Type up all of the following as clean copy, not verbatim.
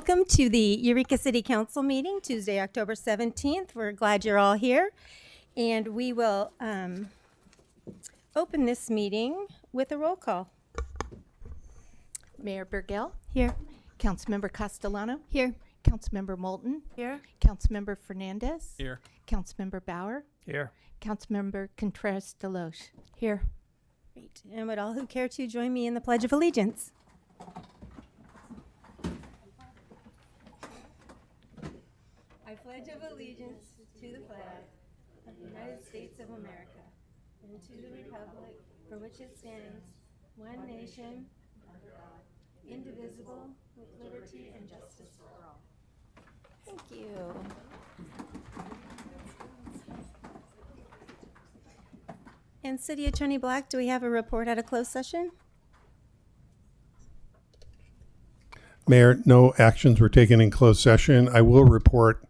welcome to the Eureka City Council meeting, Tuesday, October 17th. We're glad you're all here. And we will open this meeting with a roll call. Mayor Burgell? Here. Councilmember Castellano? Here. Councilmember Moulton? Here. Councilmember Fernandez? Here. Councilmember Bauer? Here. Councilmember Contreras-Deloche? Here. Great. And would all who care to join me in the Pledge of Allegiance? I pledge of allegiance to the flag of the United States of America and to the republic for which it stands, one nation, indivisible, with liberty and justice for all. Thank you. And City Attorney Black, do we have a report at a closed session? Mayor, no actions were taken in closed session. I will report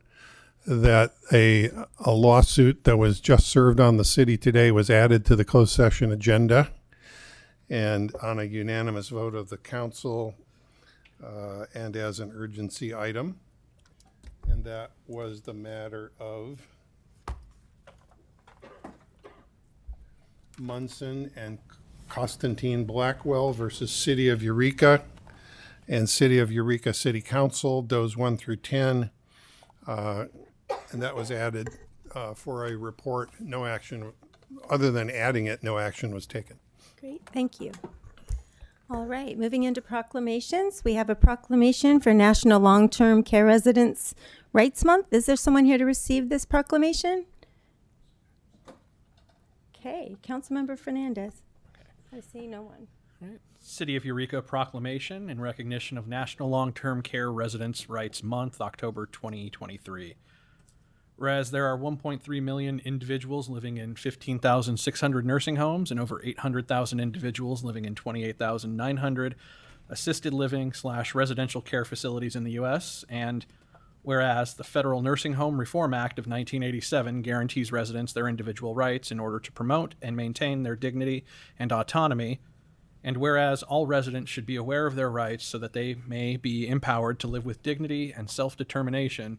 that a lawsuit that was just served on the city today was added to the closed session agenda. And on a unanimous vote of the council and as an urgency item. And that was the matter of Munson and Constantine Blackwell versus City of Eureka and City of Eureka City Council, those 1 through 10. And that was added for a report. No action, other than adding it, no action was taken. Great, thank you. All right, moving into proclamations. We have a proclamation for National Long-Term Care Residents' Rights Month. Is there someone here to receive this proclamation? Okay, Councilmember Fernandez. I see no one. City of Eureka proclamation in recognition of National Long-Term Care Residents' Rights Month, October 2023. Whereas there are 1.3 million individuals living in 15,600 nursing homes and over 800,000 individuals living in 28,900 assisted living / residential care facilities in the U.S., and whereas the Federal Nursing Home Reform Act of 1987 guarantees residents their individual rights in order to promote and maintain their dignity and autonomy, and whereas all residents should be aware of their rights so that they may be empowered to live with dignity and self-determination,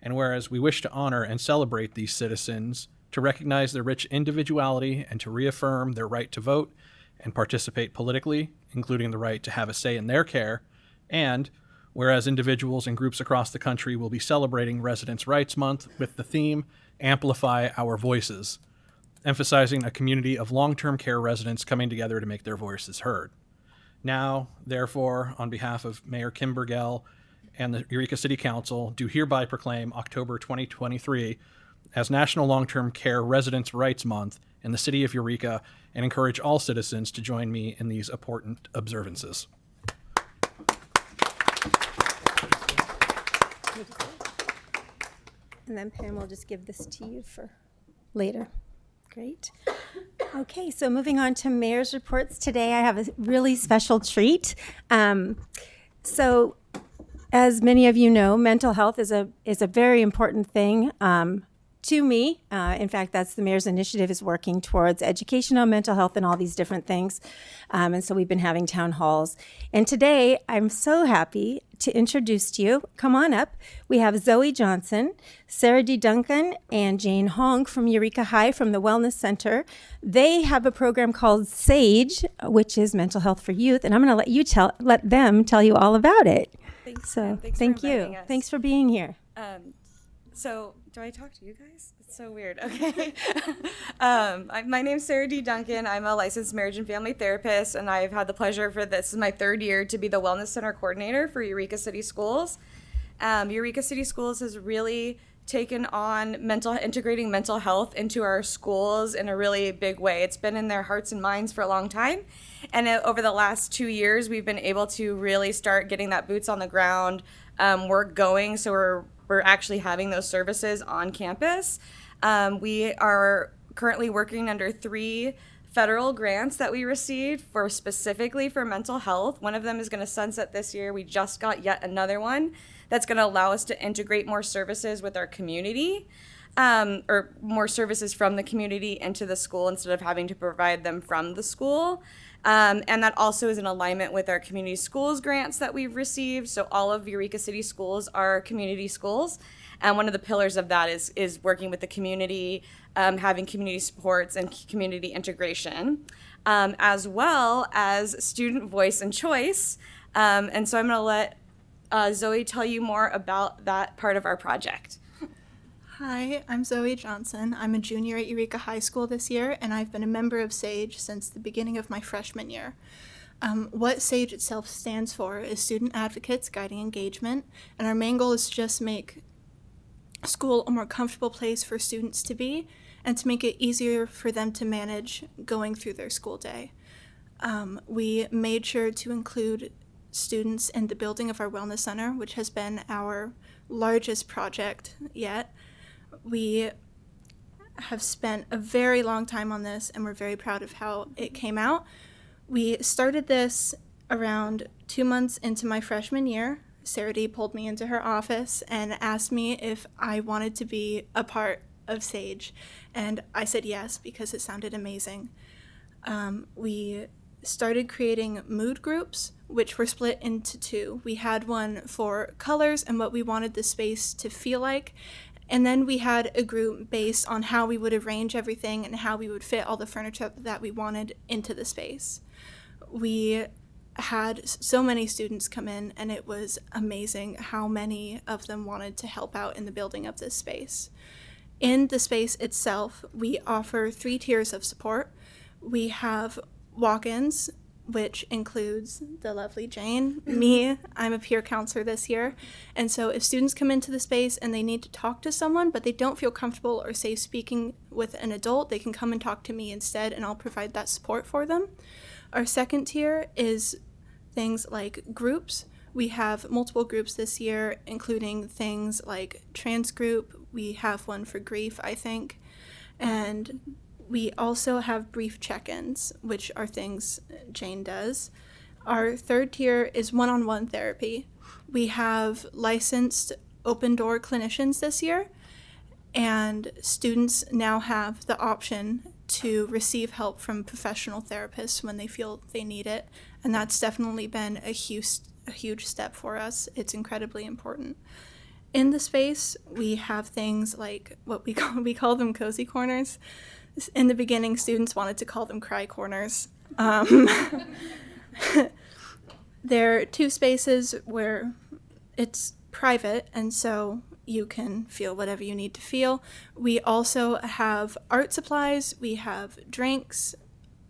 and whereas we wish to honor and celebrate these citizens, to recognize their rich individuality and to reaffirm their right to vote and participate politically, including the right to have a say in their care, and whereas individuals and groups across the country will be celebrating Residents' Rights Month with the theme, Amplify Our Voices, emphasizing a community of long-term care residents coming together to make their voices heard. Now, therefore, on behalf of Mayor Kim Burgell and the Eureka City Council, do hereby proclaim October 2023 as National Long-Term Care Residents' Rights Month in the City of Eureka and encourage all citizens to join me in these important observances. And then Pam will just give this to you for later. Great. Okay, so moving on to mayor's reports. Today I have a really special treat. So as many of you know, mental health is a very important thing to me. In fact, that's the mayor's initiative, is working towards education on mental health and all these different things. And so we've been having town halls. And today I'm so happy to introduce to you, come on up, we have Zoe Johnson, Sarah D. Duncan, and Jane Hong from Eureka High from the Wellness Center. They have a program called SAGE, which is Mental Health for Youth, and I'm going to let them tell you all about it. Thanks. So Thanks thank for inviting you. us. Thanks for being here. So do I talk to you guys? It's so weird. Okay. My name's Sarah D. Duncan. I'm a licensed marriage and family therapist, and I've had the pleasure for this is my 3rd year to be the Wellness Center coordinator for Eureka City Schools. Eureka City Schools has really taken on integrating mental health into our schools in a really big way. It's been in their hearts and minds for a long time. And over the last 2 years, we've been able to really start getting that boots on the ground work going. So we're actually having those services on campus. We are currently working under 3 federal grants that we received specifically for mental health. One of them is going to sunset this year. We just got yet another one that's going to allow us to integrate more services with our community, or more services from the community into the school instead of having to provide them from the school. And that also is in alignment with our community schools grants that we've received. So all of Eureka City schools are community schools. And one of the pillars of that is working with the community, having community supports and community integration, as well as student voice and choice. And so I'm going to let Zoe tell you more about that part of our project. Hi, I'm Zoe Johnson. I'm a junior at Eureka High School this year, and I've been a member of SAGE since the beginning of my freshman year. What SAGE itself stands for is Student Advocates Guiding Engagement, and our main goal is to just make school a more comfortable place for students to be and to make it easier for them to manage going through their school day. We made sure to include students in the building of our wellness center, which has been our largest project yet. We have spent a very long time on this, and we're very proud of how it came out. We started this around 2 months into my freshman year. Sarah D pulled me into her office and asked me if I wanted to be a part of SAGE, and I said yes because it sounded amazing. We started creating mood groups, which were split into two. We had one for colors and what we wanted the space to feel like, and then we had a group based on how we would arrange everything and how we would fit all the furniture that we wanted into the space. We had so many students come in, and it was amazing how many of them wanted to help out in the building of this space. In the space itself, we offer 3 tiers of support. We have walk-ins, which includes the lovely Jane, me. I'm a peer counselor this year. And so if students come into the space and they need to talk to someone, but they don't feel comfortable or safe speaking with an adult, they can come and talk to me instead, and I'll provide that support for them. Our second tier is things like groups. We have multiple groups this year, including things like trans group. We have one for grief, I think. And we also have brief check-ins, which are things Jane does. Our third tier is one-on-one therapy. We have licensed open-door clinicians this year, and students now have the option to receive help from professional therapists when they feel they need it, and that's definitely been a huge step for us. It's incredibly important. In the space, we have things like what we call them cozy corners. In the beginning, students wanted to call them cry corners. They're 2 spaces where it's private, and so you can feel whatever you need to feel. We also have art supplies, we have drinks,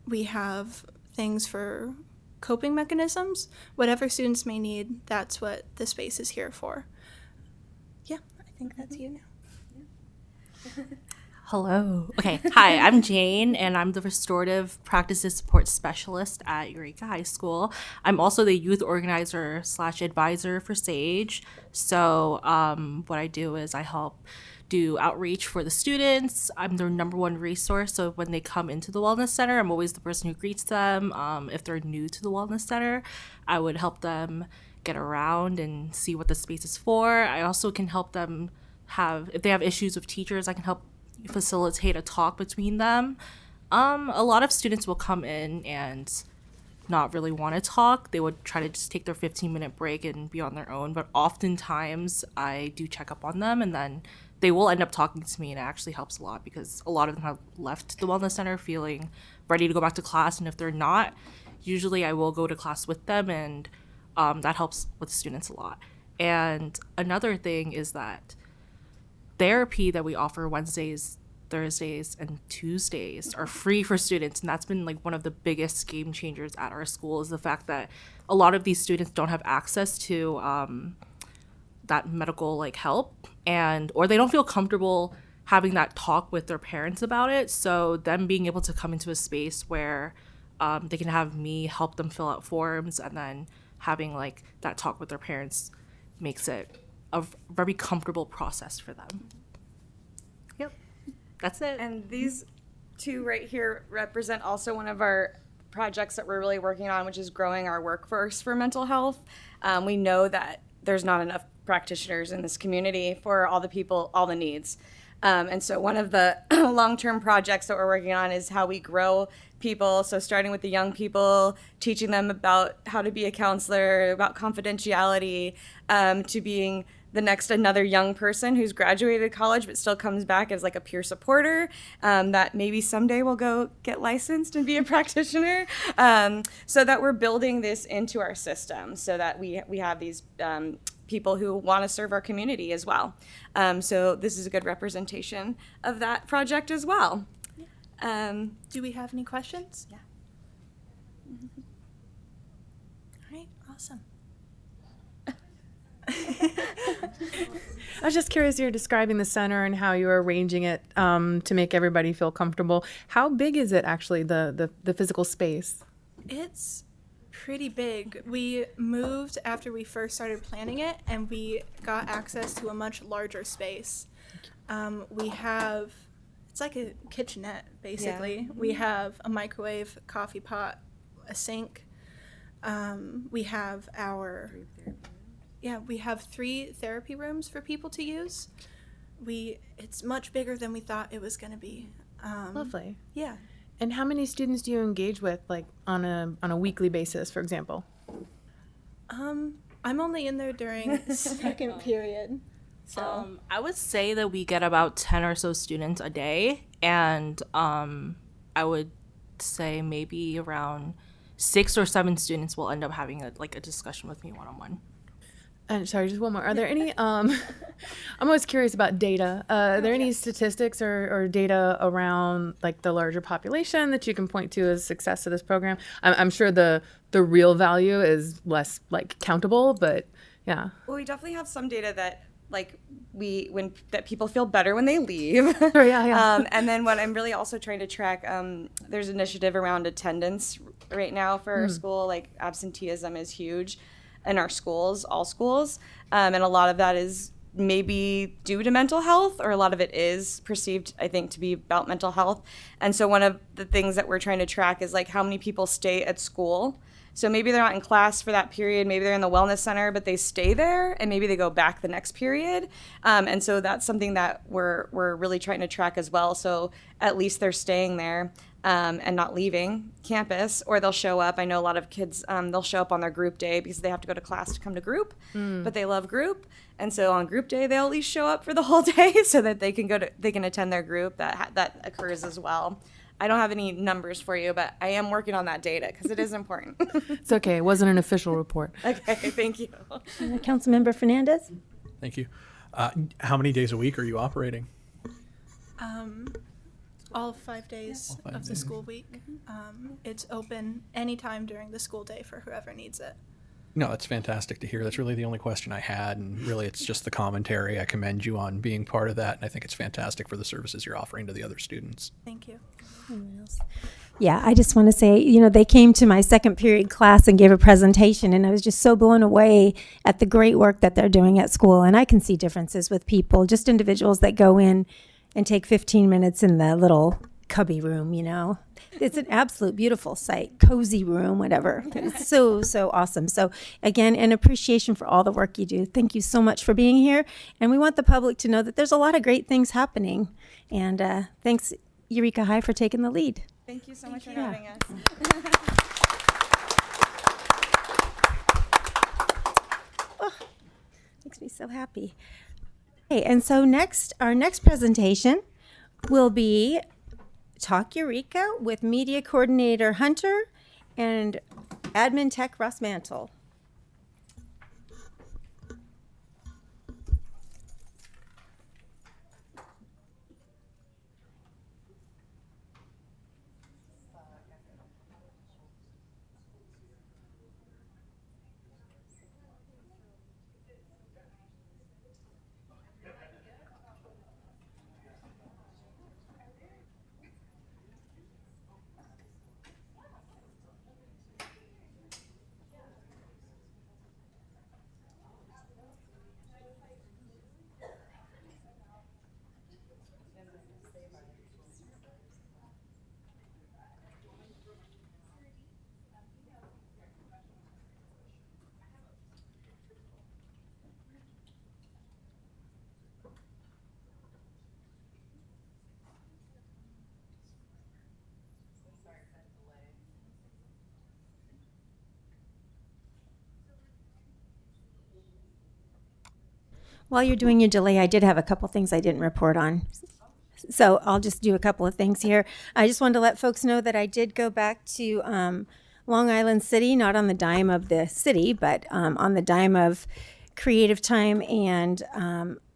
we have things for coping mechanisms. Whatever students may need, that's what the space is here for. Yeah, I think that's you now. Hello. Okay. Hi, I'm Jane, and I'm the Restorative Practices Support Specialist at Eureka High School. I'm also the youth organizer / advisor for SAGE. So what I do is I help do outreach for the students. I'm their number one resource. So when they come into the Wellness Center, I'm always the person who greets them. If they're new to the Wellness Center, I would help them get around and see what the space is for. I also can help them if they have issues with teachers, I can help facilitate a talk between them. A lot of students will come in and not really want to talk. They would try to just take their 15-minute break and be on their own, but oftentimes I do check up on them, and then they will end up talking to me, and it actually helps a lot because a lot of them have left the Wellness Center feeling ready to go back to class, and if they're not, usually I will go to class with them, and that helps with students a lot. And another thing is that therapy that we offer Wednesdays, Thursdays, and Tuesdays are free for students, and that's been like one of the biggest game changers at our school is the fact that a lot of these students don't have access to that medical help, or they don't feel comfortable having that talk with their parents about it. So them being able to come into a space where they can have me help them fill out forms, and then having that talk with their parents makes it a very comfortable process for them. Yep, that's it. And these 2 right here represent also one of our projects that we're really working on, which is growing our workforce for mental health. We know that there's not enough practitioners in this community for all the people, all the needs. And so one of the long-term projects that we're working on is how we grow people. So starting with the young people, teaching them about how to be a counselor, about confidentiality, to being the next another young person who's graduated college but still comes back as like a peer supporter, that maybe someday will go get licensed and be a practitioner, so that we're building this into our system so that we have these people who want to serve our community as well. So this is a good representation of that project as well. Do we have any questions? Yeah. All right, awesome. I was just curious, you're describing the center and how you're arranging it to make everybody feel comfortable. How big is it actually, the physical space? It's pretty big. We moved after we first started planning it, and we got access to a much larger space. We have, it's like a kitchenette, basically. We have a microwave, coffee pot, a sink. We have we have 3 therapy rooms for people to use. It's much bigger than we thought it was going to be. Lovely. Yeah. And how many students do you engage with, like on a weekly basis, for example? I'm only in there during second period. So I would say that we get about 10 or so students a day, and I would say maybe around 6 or 7 students will end up having a discussion with me one-on-one. And sorry, just one more. Are there any? I'm always curious about data. Are there any statistics or data around like the larger population that you can point to as success of this program? I'm sure the real value is less like countable, but yeah. Well, we definitely have some data that that people feel better when they leave. Sure, yeah. And then what I'm really also trying to track, there's an initiative around attendance right now for our school. Like absenteeism is huge in our schools, all schools. And a lot of that is maybe due to mental health, or a lot of it is perceived, I think, to be about mental health. And so one of the things that we're trying to track is like how many people stay at school. So maybe they're not in class for that period, maybe they're in the wellness center, but they stay there and maybe they go back the next period. And so that's something that we're really trying to track as well. So at least they're staying there and not leaving campus, or they'll show up. I know a lot of kids, they'll show up on their group day because they have to go to class to come to group, but they love group. And so on group day, they'll at least show up for the whole day so that they can attend their group. That occurs as well. I don't have any numbers for you, but I am working on that data because it is important. It's okay. It wasn't an official report. Okay, thank you. Councilmember Fernandez? Thank you. How many days a week are you operating? all 5 days All 5 of the days. school week. It's open anytime during the school day for whoever needs it. No, that's fantastic to hear. That's really the only question I had, and really it's just the commentary. I commend you on being part of that, and I think it's fantastic for the services you're offering to the other students. Thank you. Yeah, I just want to say, they came to my second period class and gave a presentation, and I was just so blown away at the great work that they're doing at school. And I can see differences with people, just individuals that go in and take 15 minutes in the little cubby room, It's an absolute beautiful site, cozy room, whatever. It's so, so awesome. So again, an appreciation for all the work you do. Thank you so much for being here. And we want the public to know that there's a lot of great things happening. And thanks, Eureka High, for taking the lead. Thank you so much for you. having us. Makes me so happy. Okay, and so our next presentation will be Talk Eureka with Media Coordinator Hunter and Admin Tech Russ Mantle. While you're doing your delay, I did have a couple things I didn't report on. So I'll just do a couple of things here. I just wanted to let folks know that I did go back to Long Island City, not on the dime of the city, but on the dime of Creative Time and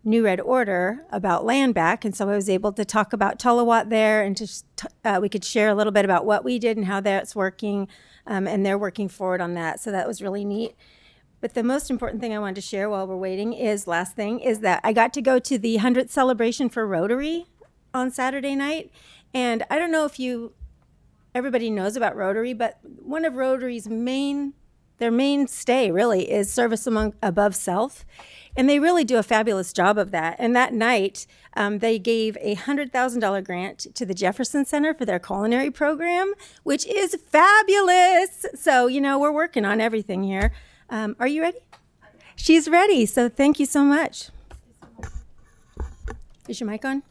New Red Order about land back. And so I was able to talk about Tullawatt there, and just we could share a little bit about what we did and how that's working, and they're working forward on that. So that was really neat. But the most important thing I wanted to share while we're waiting is, last thing, is that I got to go to the 100th celebration for Rotary on Saturday night. And I don't know if everybody knows about Rotary, but one of Rotary's their mainstay really is service above self. And they really do a fabulous job of that. And that night, they gave a $100,000 grant to the Jefferson Center for their culinary program, which is fabulous. So, we're working on everything here. Are you ready? She's ready. So thank you so much. Is your mic on?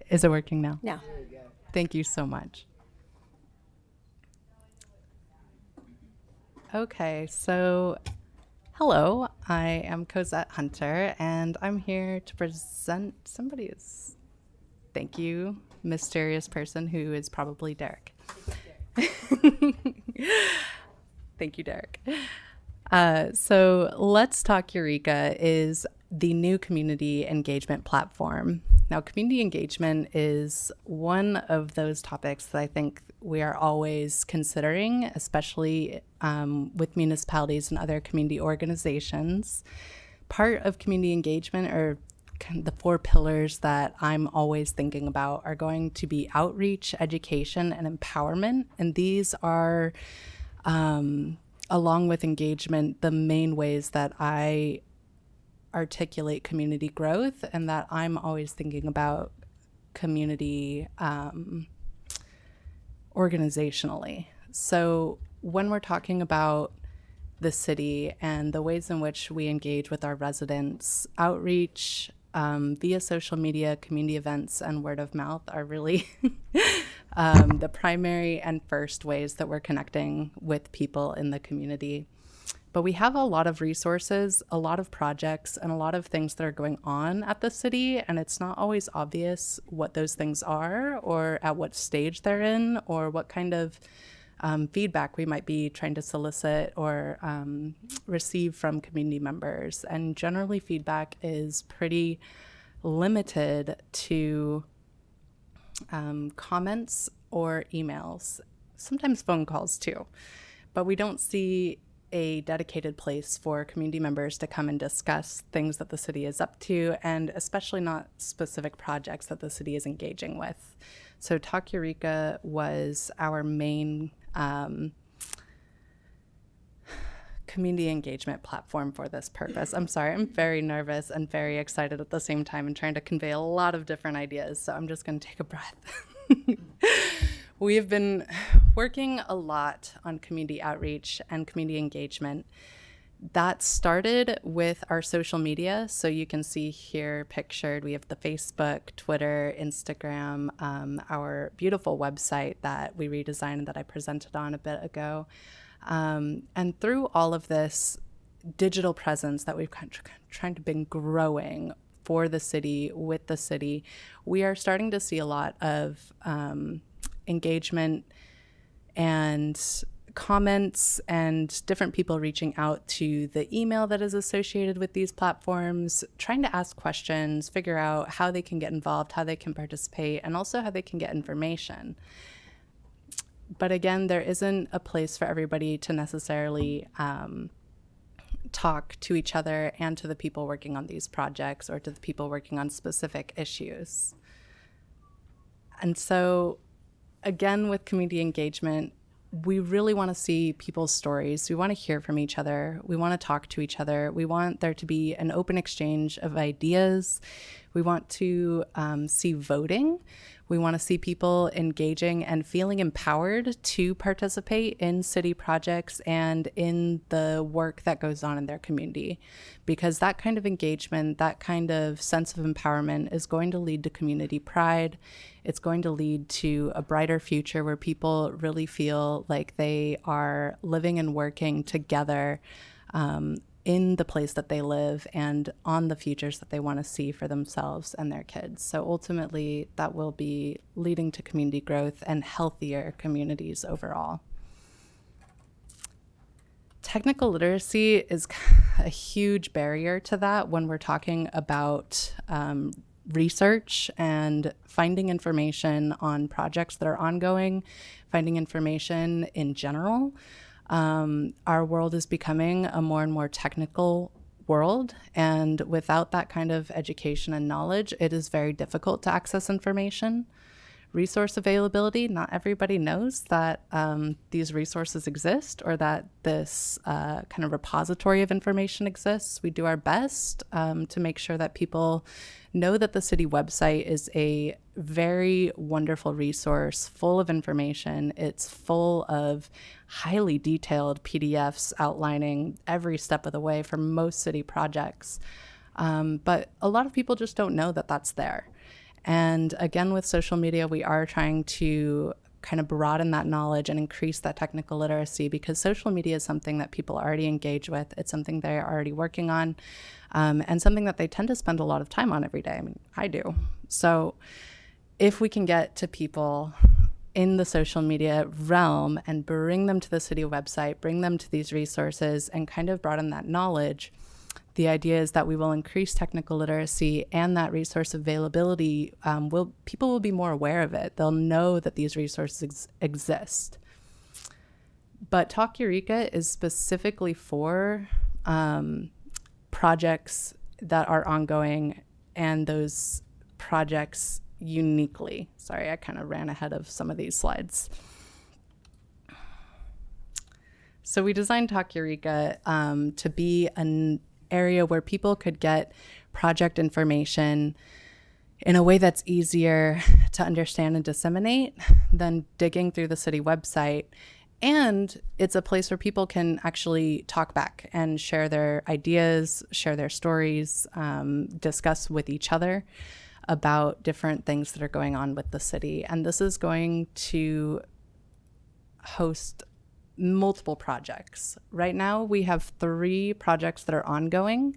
Is it working now? No. Thank you so much. Okay, so hello, I am Cosette Hunter, and I'm here to present thank you, mysterious person who is probably Derek. Thank you, Derek. So Let's Talk Eureka is the new community engagement platform. Now, community engagement is one of those topics that I think we are always considering, especially with municipalities and other community organizations. Part of community engagement, or the 4 pillars that I'm always thinking about, are going to be outreach, education, and empowerment. And these are, along with engagement, the main ways that I articulate community growth, and that I'm always thinking about community organizationally. So when we're talking about the city and the ways in which we engage with our residents, outreach via social media, community events, and word of mouth are really the primary and first ways that we're connecting with people in the community. But we have a lot of resources, a lot of projects, and a lot of things that are going on at the city, and it's not always obvious what those things are, or at what stage they're in, or what kind of feedback we might be trying to solicit or receive from community members. And generally, feedback is pretty limited to comments or emails, sometimes phone calls too. But we don't see a dedicated place for community members to come and discuss things that the city is up to, and especially not specific projects that the city is engaging with. So Talk Eureka was our main community engagement platform for this purpose. I'm sorry, I'm very nervous and very excited at the same time and trying to convey a lot of different ideas, so I'm just going to take a breath. We have been working a lot on community outreach and community engagement. That started with our social media. So you can see here pictured, we have the Facebook, Twitter, Instagram, our beautiful website that we redesigned and that I presented on a bit ago. And through all of this digital presence that we've trying to been growing for the city, with the city, we are starting to see a lot of engagement and comments and different people reaching out to the email that is associated with these platforms, trying to ask questions, figure out how they can get involved, how they can participate, and also how they can get information. But again, there isn't a place for everybody to necessarily talk to each other and to the people working on these projects or to the people working on specific issues. And so again, with community engagement, we really want to see people's stories. We want to hear from each other. We want to talk to each other. We want there to be an open exchange of ideas. We want to see voting. We want to see people engaging and feeling empowered to participate in city projects and in the work that goes on in their community. Because that kind of engagement, that kind of sense of empowerment is going to lead to community pride. It's going to lead to a brighter future where people really feel like they are living and working together in the place that they live and on the futures that they want to see for themselves and their kids. So ultimately, that will be leading to community growth and healthier communities overall. Technical literacy is a huge barrier to that when we're talking about research and finding information on projects that are ongoing, finding information in general. Our world is becoming a more and more technical world, and without that kind of education and knowledge, it is very difficult to access information. Resource availability, not everybody knows that these resources exist or that this kind of repository of information exists. We do our best to make sure that people know that the city website is a very wonderful resource full of information. It's full of highly detailed PDFs outlining every step of the way for most city projects. But a lot of people just don't know that that's there. And again, with social media, we are trying to kind of broaden that knowledge and increase that technical literacy, because social media is something that people already engage with. It's something they're already working on, and something that they tend to spend a lot of time on every day. I mean, I do. So if we can get to people in the social media realm and bring them to the city website, bring them to these resources and kind of broaden that knowledge, the idea is that we will increase technical literacy, and that resource availability, people will be more aware of it. They'll know that these resources exist. But Talk Eureka is specifically for projects that are ongoing, and those projects uniquely. Sorry, I kind of ran ahead of some of these slides. So we designed Talk Eureka to be an area where people could get project information in a way that's easier to understand and disseminate than digging through the city website. And it's a place where people can actually talk back and share their ideas, share their stories, discuss with each other about different things that are going on with the city. And this is going to host multiple projects. Right now, we have 3 projects that are ongoing.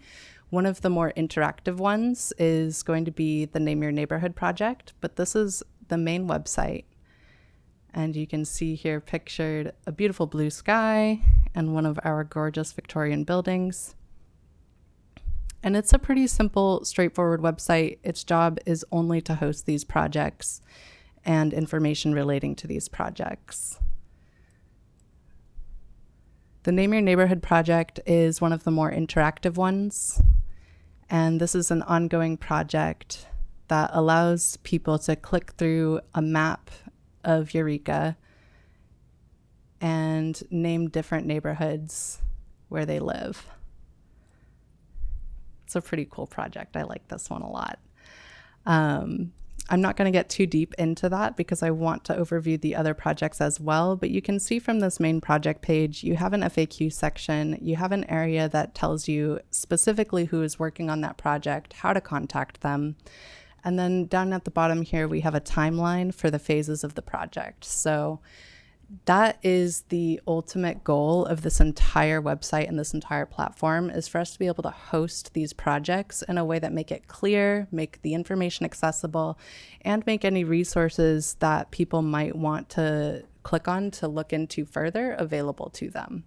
One of the more interactive ones is going to be the Name Your Neighborhood project, but this is the main website. And you can see here pictured a beautiful blue sky and one of our gorgeous Victorian buildings. And it's a pretty simple, straightforward website. Its job is only to host these projects and information relating to these projects. The Name Your Neighborhood project is one of the more interactive ones, and this is an ongoing project that allows people to click through a map of Eureka and name different neighborhoods where they live. It's a pretty cool project. I like this one a lot. I'm not going to get too deep into that because I want to overview the other projects as well, but you can see from this main project page, you have an FAQ section, you have an area that tells you specifically who is working on that project, how to contact them, and then down at the bottom here, we have a timeline for the phases of the project. So that is the ultimate goal of this entire website and this entire platform, is for us to be able to host these projects in a way that make it clear, make the information accessible, and make any resources that people might want to click on to look into further available to them.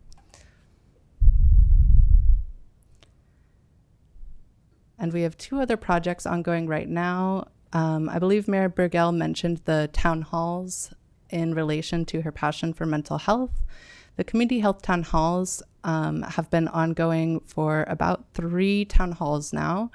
And we have 2 other projects ongoing right now. I believe Mayor Burgell mentioned the town halls in relation to her passion for mental health. The community health town halls have been ongoing for about 3 town halls now.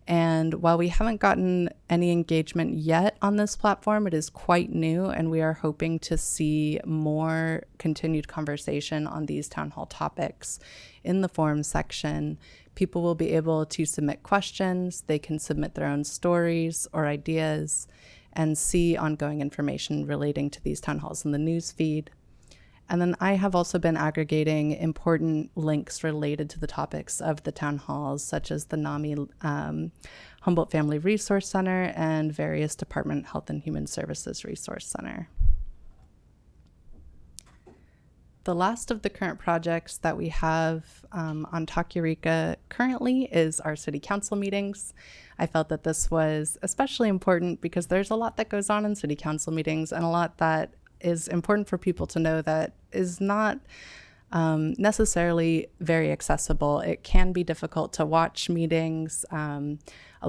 And while we haven't gotten any engagement yet on this platform, it is quite new, and we are hoping to see more continued conversation on these town hall topics in the forum section. People will be able to submit questions, they can submit their own stories or ideas, and see ongoing information relating to these town halls in the news feed. And then I have also been aggregating important links related to the topics of the town halls, such as the NAMI Humboldt Family Resource Center and various Department of Health and Human Services Resource Center. The last of the current projects that we have on Talk Eureka currently is our city council meetings. I felt that this was especially important because there's a lot that goes on in city council meetings and a lot that is important for people to know that is not necessarily very accessible. It can be difficult to watch meetings. A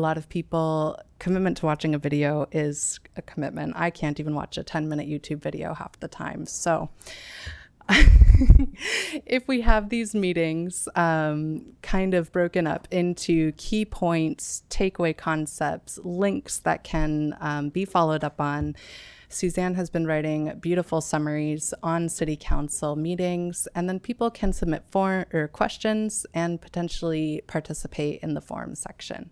lot of people, commitment to watching a video is a commitment. I can't even watch a 10-minute YouTube video half the time. So if we have these meetings kind of broken up into key points, takeaway concepts, links that can be followed up on, Suzanne has been writing beautiful summaries on city council meetings, and then people can submit questions and potentially participate in the forum section.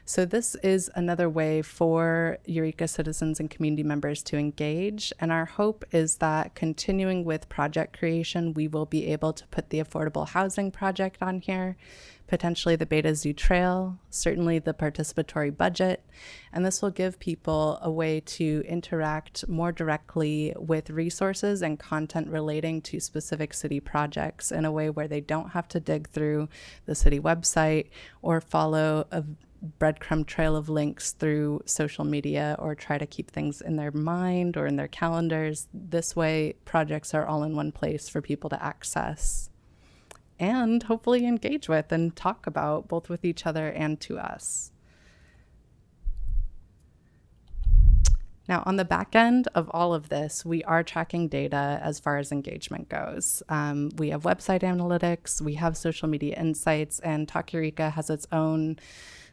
So this is another way for Eureka citizens and community members to engage, and our hope is that continuing with project creation, we will be able to put the affordable housing project on here, potentially the Beta Zoo Trail, certainly the participatory budget, and this will give people a way to interact more directly with resources and content relating to specific city projects in a way where they don't have to dig through the city website or follow a breadcrumb trail of links through social media or try to keep things in their mind or in their calendars. This way, projects are all in one place for people to access and hopefully engage with and talk about both with each other and to us. Now, on the back end of all of this, we are tracking data as far as engagement goes. We have website analytics, we have social media insights, and Talk Eureka has its own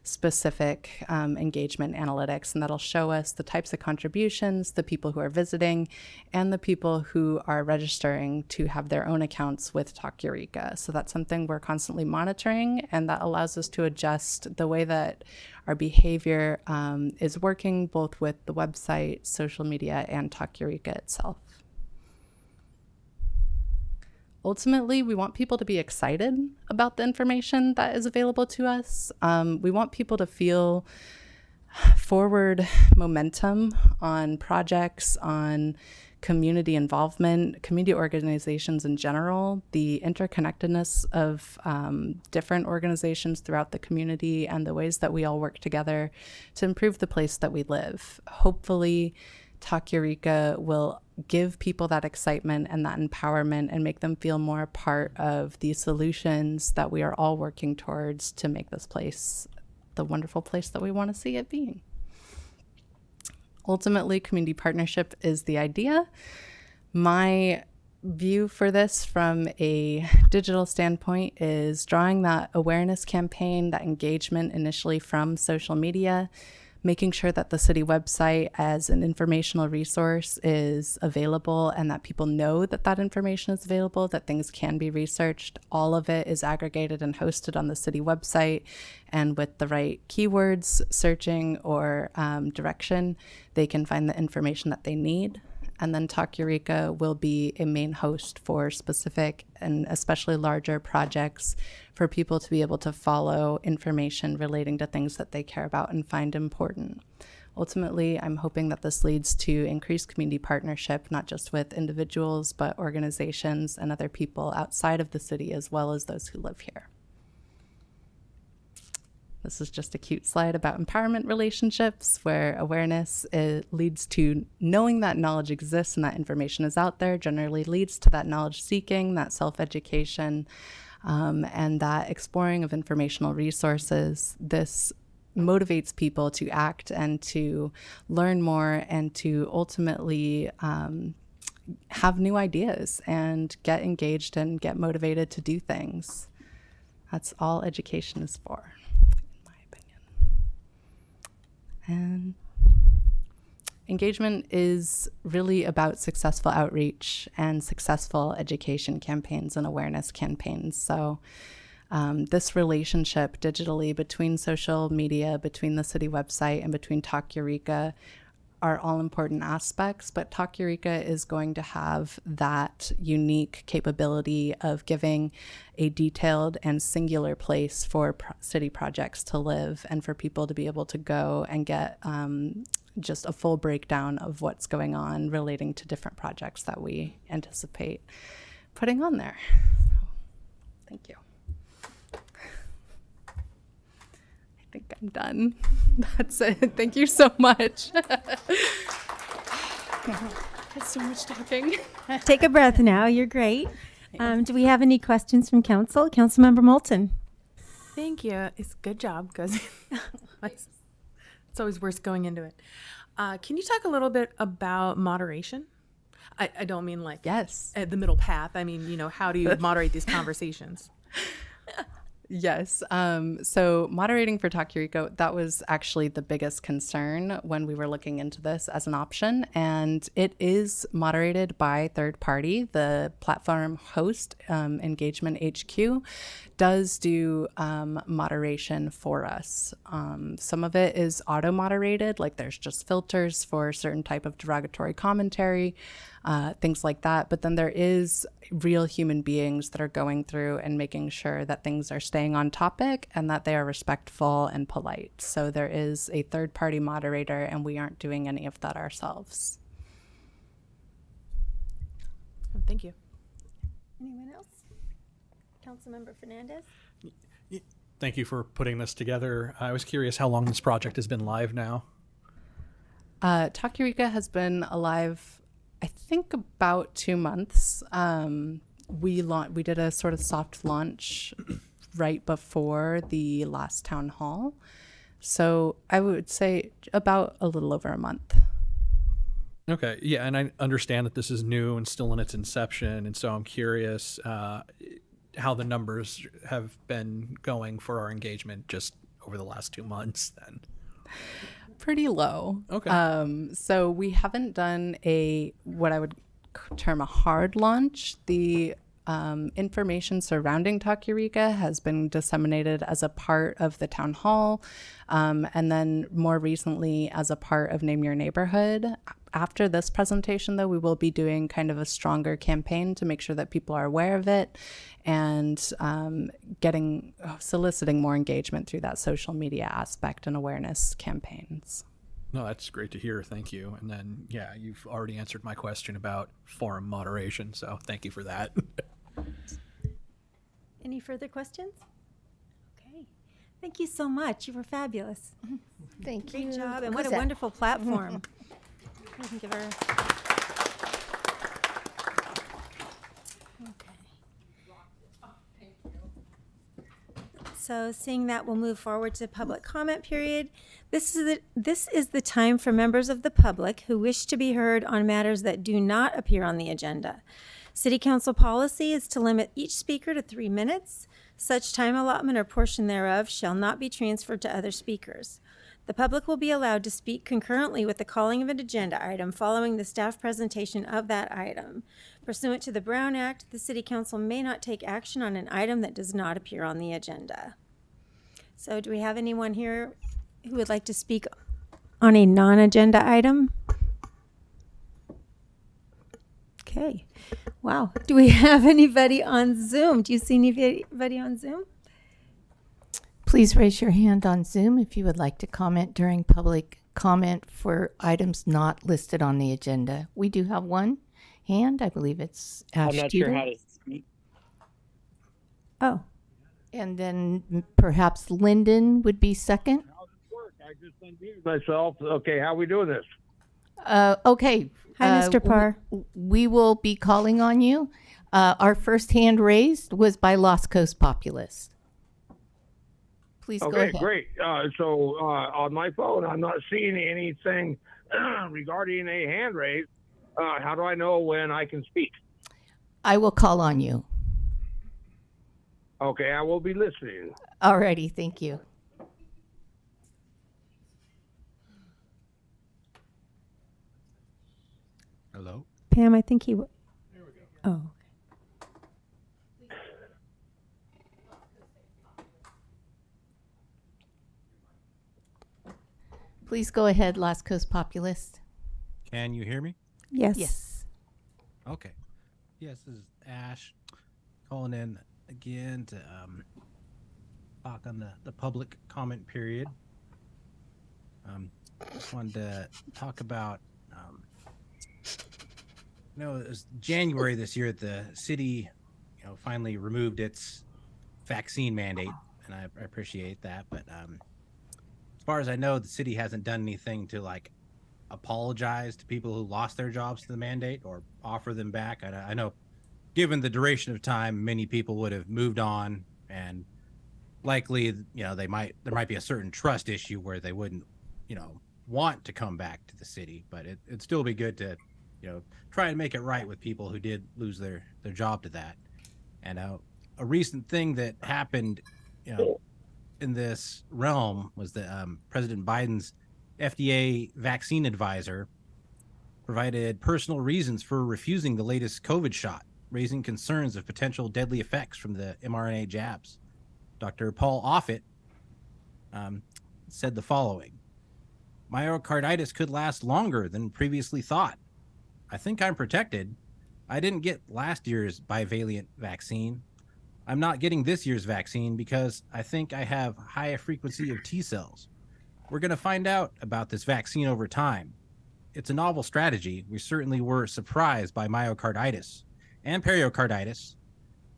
specific engagement analytics, and that'll show us the types of contributions, the people who are visiting, and the people who are registering to have their own accounts with Talk Eureka. So that's something we're constantly monitoring, and that allows us to adjust the way that our behavior is working both with the website, social media, and Talk Eureka itself. Ultimately, we want people to be excited about the information that is available to us. We want people to feel forward momentum on projects, on community involvement, community organizations in general, the interconnectedness of different organizations throughout the community, and the ways that we all work together to improve the place that we live. Hopefully, Talk Eureka will give people that excitement and that empowerment and make them feel more a part of the solutions that we are all working towards to make this place the wonderful place that we want to see it being. Ultimately, community partnership is the idea. My view for this from a digital standpoint is drawing that awareness campaign, that engagement initially from social media, making sure that the city website as an informational resource is available and that people know that that information is available, that things can be researched. All of it is aggregated and hosted on the city website, and with the right keywords, searching, or direction, they can find the information that they need. And then Talk Eureka will be a main host for specific and especially larger projects for people to be able to follow information relating to things that they care about and find important. Ultimately, I'm hoping that this leads to increased community partnership, not just with individuals, but organizations and other people outside of the city, as well as those who live here. This is just a cute slide about empowerment relationships, where awareness leads to knowing that knowledge exists and that information is out there, generally leads to that knowledge seeking, that self-education, and that exploring of informational resources. This motivates people to act and to learn more and to ultimately have new ideas and get engaged and get motivated to do things. That's all education is for. And engagement is really about successful outreach and successful education campaigns and awareness campaigns. So this relationship digitally between social media, between the city website, and between Talk Eureka are all important aspects, but Talk Eureka is going to have that unique capability of giving a detailed and singular place for city projects to live and for people to be able to go and get just a full breakdown of what's going on relating to different projects that we anticipate. putting on there. So, thank you. I think I'm done. That's it. Thank you so much. That's so much talking. Take a breath now. You're great. Do we have any questions from council? Councilmember Moulton. Thank you. It's good job because it's always worse going into it. Can you talk a little bit about moderation? I don't mean like Yes. the middle path. I mean, how do you moderate these conversations? Yes. So moderating for Talk Eureka, that was actually the biggest concern when we were looking into this as an option. And it is moderated by third party. The platform host, Engagement HQ, does do moderation for us. Some of it is auto-moderated, like there's just filters for certain type of derogatory commentary, things like that. But then there is real human beings that are going through and making sure that things are staying on topic and that they are respectful and polite. So there is a third-party moderator, and we aren't doing any of that ourselves. Thank you. Anyone else? Councilmember Fernandez. Thank you for putting this together. I was curious how long this project has been live now. Talk Eureka has been alive, I think, about 2 months. We did a sort of soft launch right before the last town hall. So I would say about a little over a month. Okay, yeah, and I understand that this is new and still in its inception, and so I'm curious how the numbers have been going for our engagement just over the last 2 months then. Pretty low. Okay. So we haven't done what I would term a hard launch. The information surrounding Talk Eureka has been disseminated as a part of the town hall, and then more recently as a part of Name Your Neighborhood. After this presentation, though, we will be doing kind of a stronger campaign to make sure that people are aware of it and soliciting more engagement through that social media aspect and awareness campaigns. No, that's great to hear. Thank you. And then, yeah, you've already answered my question about forum moderation, so thank you for that. Any further questions? Okay. Thank you so much. You were fabulous. Thank Great you. job, and what a Cosette. wonderful platform. We can give her. Okay. So seeing that, we'll move forward to public comment period. This is the time for members of the public who wish to be heard on matters that do not appear on the agenda. City Council policy is to limit each speaker to 3 minutes. Such time allotment or portion thereof shall not be transferred to other speakers. The public will be allowed to speak concurrently with the calling of an agenda item following the staff presentation of that item. Pursuant to the Brown Act, the City Council may not take action on an item that does not appear on the agenda. So do we have anyone here who would like to speak on a non-agenda item? Okay. Wow. Do we have anybody on Zoom? Do you see anybody on Zoom? Please raise your hand on Zoom if you would like to comment during public comment for items not listed on the agenda. We do have one hand. I believe it's Ash I'm not Teeter. sure how to speak. Oh, And then perhaps Lyndon would be second. How does it work? I just unmuted myself. Okay, how are we doing this? Okay. hi, Mr. Parr. We will be calling on you. Our first hand raised was by Lost Coast Populist. Please go Okay, ahead. great. So on my phone, I'm not seeing anything regarding a hand raise. How do I know when I can speak? I will call on you. Okay, I will be listening. Alrighty, thank you. Hello? Pam, I think he. There we go. Oh. Please go ahead, Lost Coast Populist. Can you hear me? Yes. Yes. Okay. Yes, this is Ash calling in again to talk on the public comment period. Just wanted to talk about it was January this year the city, finally removed its vaccine mandate, and I appreciate that. But as far as I know, the city hasn't done anything to like apologize to people who lost their jobs to the mandate or offer them back. I know, given the duration of time, many people would have moved on, and likely, there might be a certain trust issue where they wouldn't, want to come back to the city. But it'd still be good to, try and make it right with people who did lose their job to that. And a recent thing that happened, in this realm was that President Biden's FDA vaccine advisor provided personal reasons for refusing the latest COVID shot, raising concerns of potential deadly effects from the mRNA jabs. Dr. Paul Offit said the following: "Myocarditis could last longer than previously thought. I think I'm protected. I didn't get last year's bivalent vaccine. I'm not getting this year's vaccine because I think I have higher frequency of T cells. We're going to find out about this vaccine over time. It's a novel strategy. We certainly were surprised by myocarditis and pericarditis,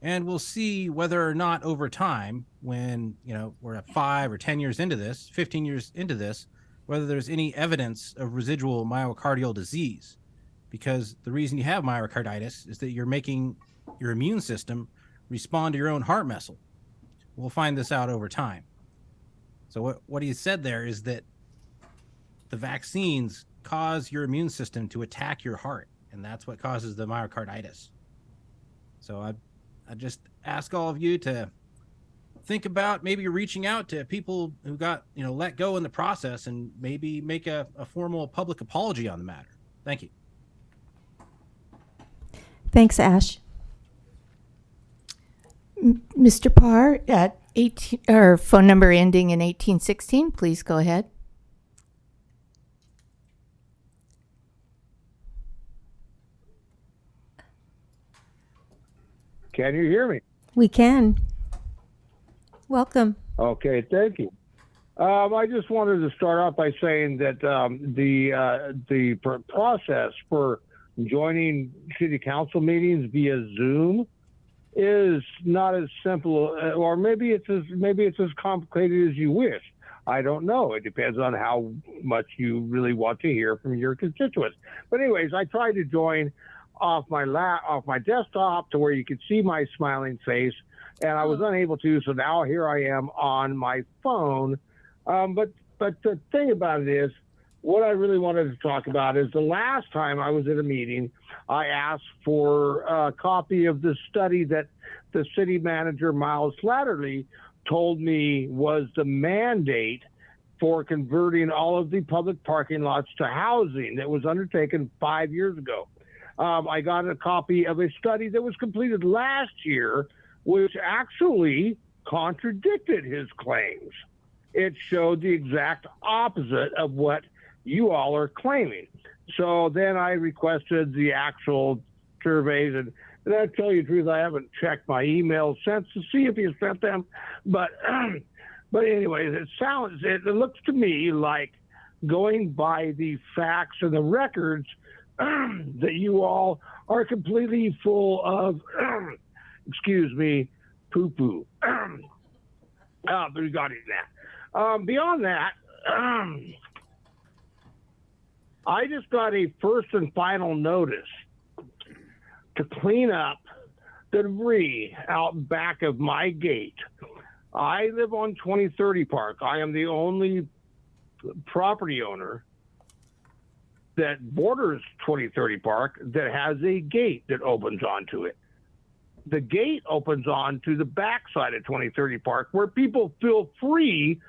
and we'll see whether or not over time, when we're at 5 or 10 years into this, 15 years into this, whether there's any evidence of residual myocardial disease. Because the reason you have myocarditis is that you're making your immune system respond to your own heart muscle. We'll find this out over time." So what he said there is that the vaccines cause your immune system to attack your heart, and that's what causes the myocarditis. So I just ask all of you to think about maybe reaching out to people who got let go in the process, and maybe make a formal public apology on the matter. Thank you. Thanks, Ash. Mr. Parr, at 18 or phone number ending in 1816, please go ahead. Can you hear me? We can. Welcome. Okay, thank you. I just wanted to start off by saying that the process for joining city council meetings via Zoom is not as simple, or maybe it's as complicated as you wish. I don't know. It depends on how much you really want to hear from your constituents. But anyways, I tried to join off my desktop to where you could see my smiling face, and I was unable to. So now here I am on my phone. But the thing about it is, what I really wanted to talk about is the last time I was at a meeting, I asked for a copy of the study that the city manager, Miles Slattery, told me was the mandate for converting all of the public parking lots to housing that was undertaken 5 years ago. I got a copy of a study that was completed last year, which actually contradicted his claims. It showed the exact opposite of what you all are claiming. So then I requested the actual surveys, and I tell you the truth, I haven't checked my emails since to see if he sent them. But anyways, it looks to me like, going by the facts and the records, that you all are completely full of, excuse me, poo-poo. Regarding that. Beyond that, I just got a first and final notice to clean up the debris out back of my gate. I live on 2030 Park. I am the only property owner that borders 2030 Park that has a gate that opens onto it. The gate opens onto the backside of 2030 Park, where people feel free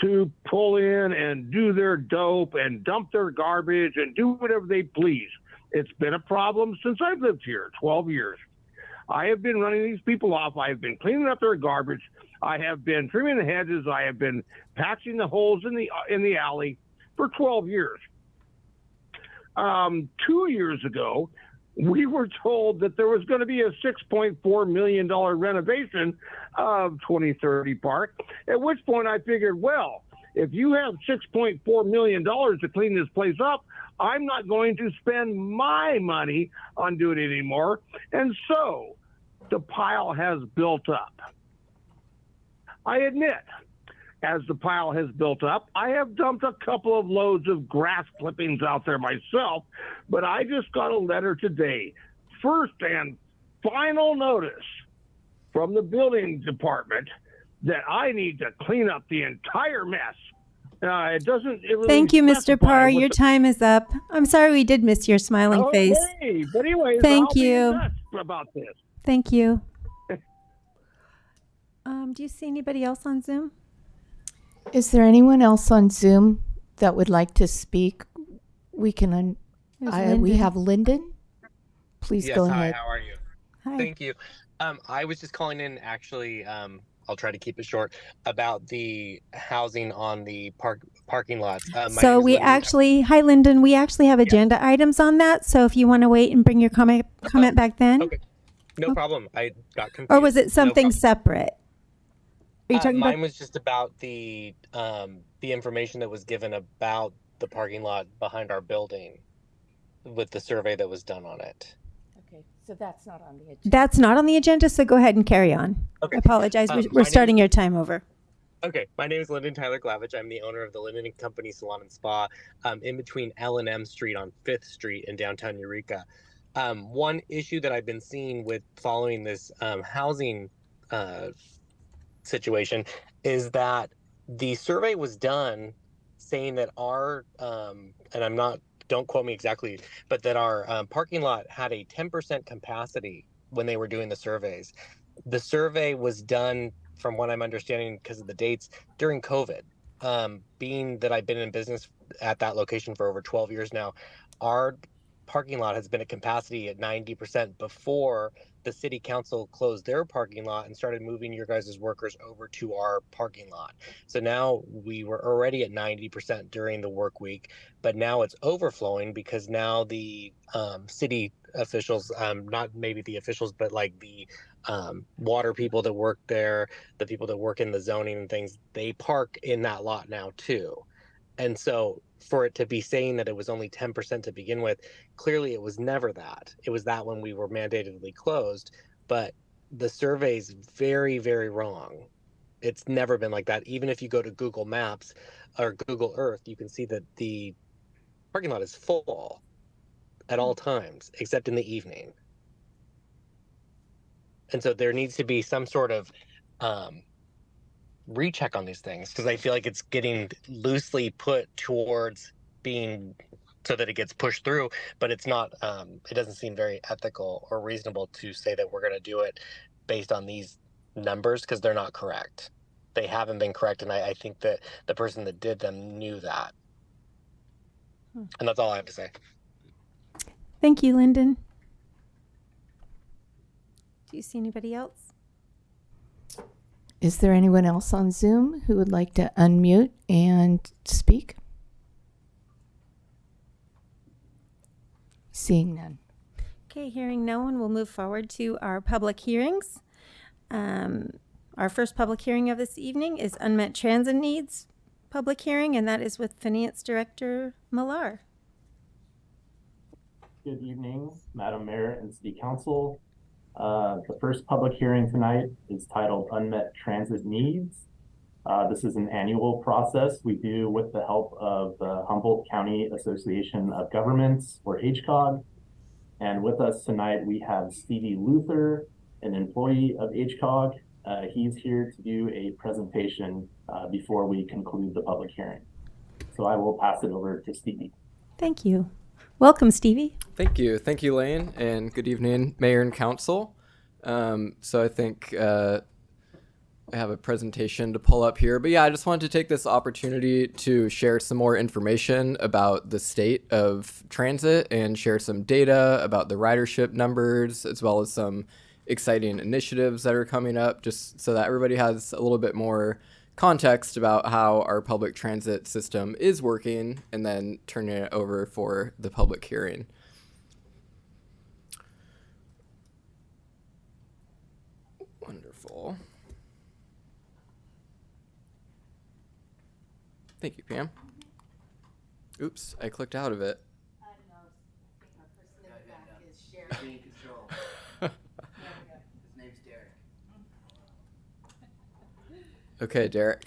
to pull in and do their dope and dump their garbage and do whatever they please. It's been a problem since I've lived here, 12 years. I have been running these people off. I have been cleaning up their garbage. I have been trimming the hedges. I have been patching the holes in the alley for 12 years. 2 years ago, we were told that there was going to be a $6.4 million renovation of 2030 Park, at which point I figured, well, If you have $6.4 million to clean this place up, I'm not going to spend my money on doing it anymore. And so the pile has built up. I admit, as the pile has built up, I have dumped a couple of loads of grass clippings out there myself, but I just got a letter today, first and final notice from the building department that I need to clean up the entire mess. It really Thank you, Mr. specify Parr. what Your time is up. I'm sorry we did miss your smiling face. Okay, but anyways, Thank I'll be you. in touch about this. Thank you. Do you see anybody else on Zoom? Is there anyone else on Zoom that would like to speak? We can. We Lyndon. have Lyndon. Please Yes, go hi, ahead. how are you? Hi. Thank you. I was just calling in actually, I'll try to keep it short, about the housing on the parking lots. My So name is we Lyndon. actually, hi Lyndon, we actually have agenda items on that. So if you want to wait and bring your comment back then, Okay, no problem. I got confused. or was it No something problem. separate? Are you talking Mine about? was just about the information that was given about the parking lot behind our building with the survey that was done on it. Okay, so that's not on the agenda. That's not on the agenda. So go ahead and carry on. Okay. I apologize. My We're name starting is- your time over. Okay, my name is Lyndon Tyler Glavich. I'm the owner of the Linden & Company Salon and Spa in between L&M Street on 5th Street in downtown Eureka. One issue that I've been seeing with following this housing situation is that the survey was done saying that our, and I'm not, don't quote me exactly, but that our parking lot had a 10% capacity when they were doing the surveys. The survey was done, from what I'm understanding, because of the dates, during COVID. Being that I've been in business at that location for over 12 years now, our parking lot has been at capacity at 90% before the city council closed their parking lot and started moving your guys' workers over to our parking lot. So now we were already at 90% during the work week, but now it's overflowing because now the city officials, not maybe the officials, but like the water people that work there, the people that work in the zoning and things, they park in that lot now too. And so for it to be saying that it was only 10% to begin with, clearly it was never that. It was that when we were mandatedly closed, but the survey's very, very wrong. It's never been like that. Even if you go to Google Maps or Google Earth, you can see that the parking lot is full at all times, except in the evening. And so there needs to be some sort of recheck on these things, because I feel like it's getting loosely put towards being so that it gets pushed through, but it's not, it doesn't seem very ethical or reasonable to say that we're going to do it based on these numbers, because they're not correct. They haven't been correct, and I think that the person that did them knew that. And that's all I have to say. Thank you, Lyndon. Do you see anybody else? Is there anyone else on Zoom who would like to unmute and speak? Seeing none. Okay, hearing no one, we'll move forward to our public hearings. Our first public hearing of this evening is Unmet Transit Needs public hearing, and that is with Finance Director Millar. Good evening, Madam Mayor and City Council. The first public hearing tonight is titled Unmet Transit Needs. This is an annual process we do with the help of the Humboldt County Association of Governments, or HCOG. And with us tonight, we have Stevie Luther, an employee of HCOG. He's here to do a presentation before we conclude the public hearing. So I will pass it over to Stevie. Thank you. Welcome, Stevie. Thank you. Thank you, Lane, and good evening, Mayor and Council. So I think I have a presentation to pull up here. But yeah, I just wanted to take this opportunity to share some more information about the state of transit and share some data about the ridership numbers, as well as some exciting initiatives that are coming up, just so that everybody has a little bit more context about how our public transit system is working, and then turning it over for the public hearing. Wonderful. Thank you, Pam. Oops, I clicked out of it. Okay, Derek.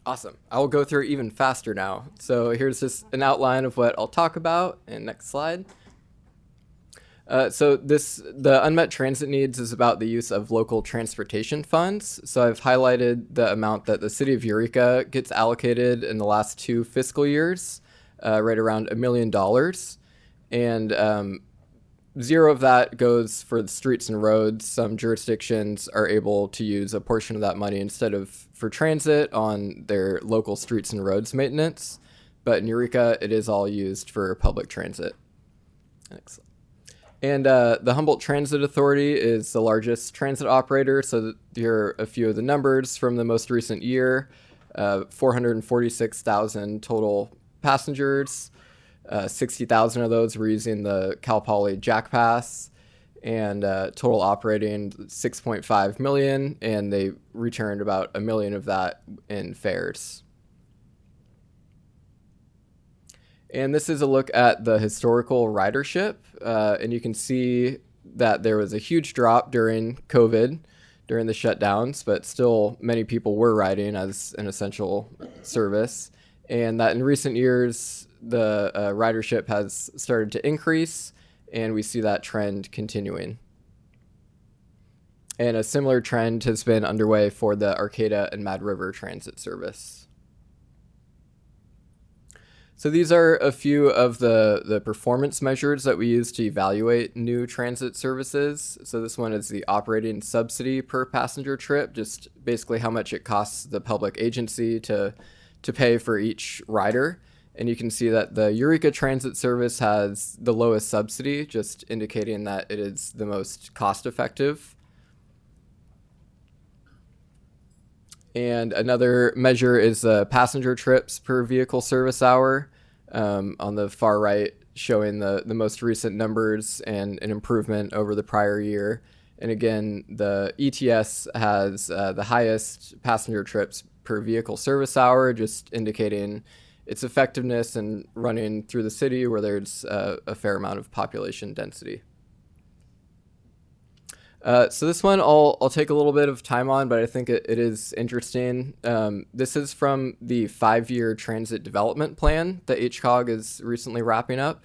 Awesome. I will go through even faster now. So here's just an outline of what I'll talk about. And next slide. The unmet transit needs is about the use of local transportation funds. So I've highlighted the amount that the city of Eureka gets allocated in the last 2 fiscal years, right around $1 million. And 0 of that goes for the streets and roads. Some jurisdictions are able to use a portion of that money instead of for transit on their local streets and roads maintenance. But in Eureka, it is all used for public transit. Excellent. And the Humboldt Transit Authority is the largest transit operator. So here are a few of the numbers from the most recent year. 446,000 total passengers. 60,000 of those were using the Cal Poly Jack Pass, and total operating 6.5 million, and they returned about 1 million of that in fares. And this is a look at the historical ridership, and you can see that there was a huge drop during COVID, during the shutdowns, but still many people were riding as an essential service, and that in recent years, the ridership has started to increase, and we see that trend continuing. And a similar trend has been underway for the Arcata and Mad River transit service. So these are a few of the performance measures that we use to evaluate new transit services. So this one is the operating subsidy per passenger trip, just basically how much it costs the public agency to pay for each rider. And you can see that the Eureka Transit Service has the lowest subsidy, just indicating that it is the most cost-effective. And another measure is passenger trips per vehicle service hour. On the far right, showing the most recent numbers and an improvement over the prior year. And again, the ETS has the highest passenger trips per vehicle service hour, just indicating its effectiveness in running through the city where there's a fair amount of population density. So this one I'll take a little bit of time on, but I think it is interesting. This is from the 5-year transit development plan that HCOG is recently wrapping up.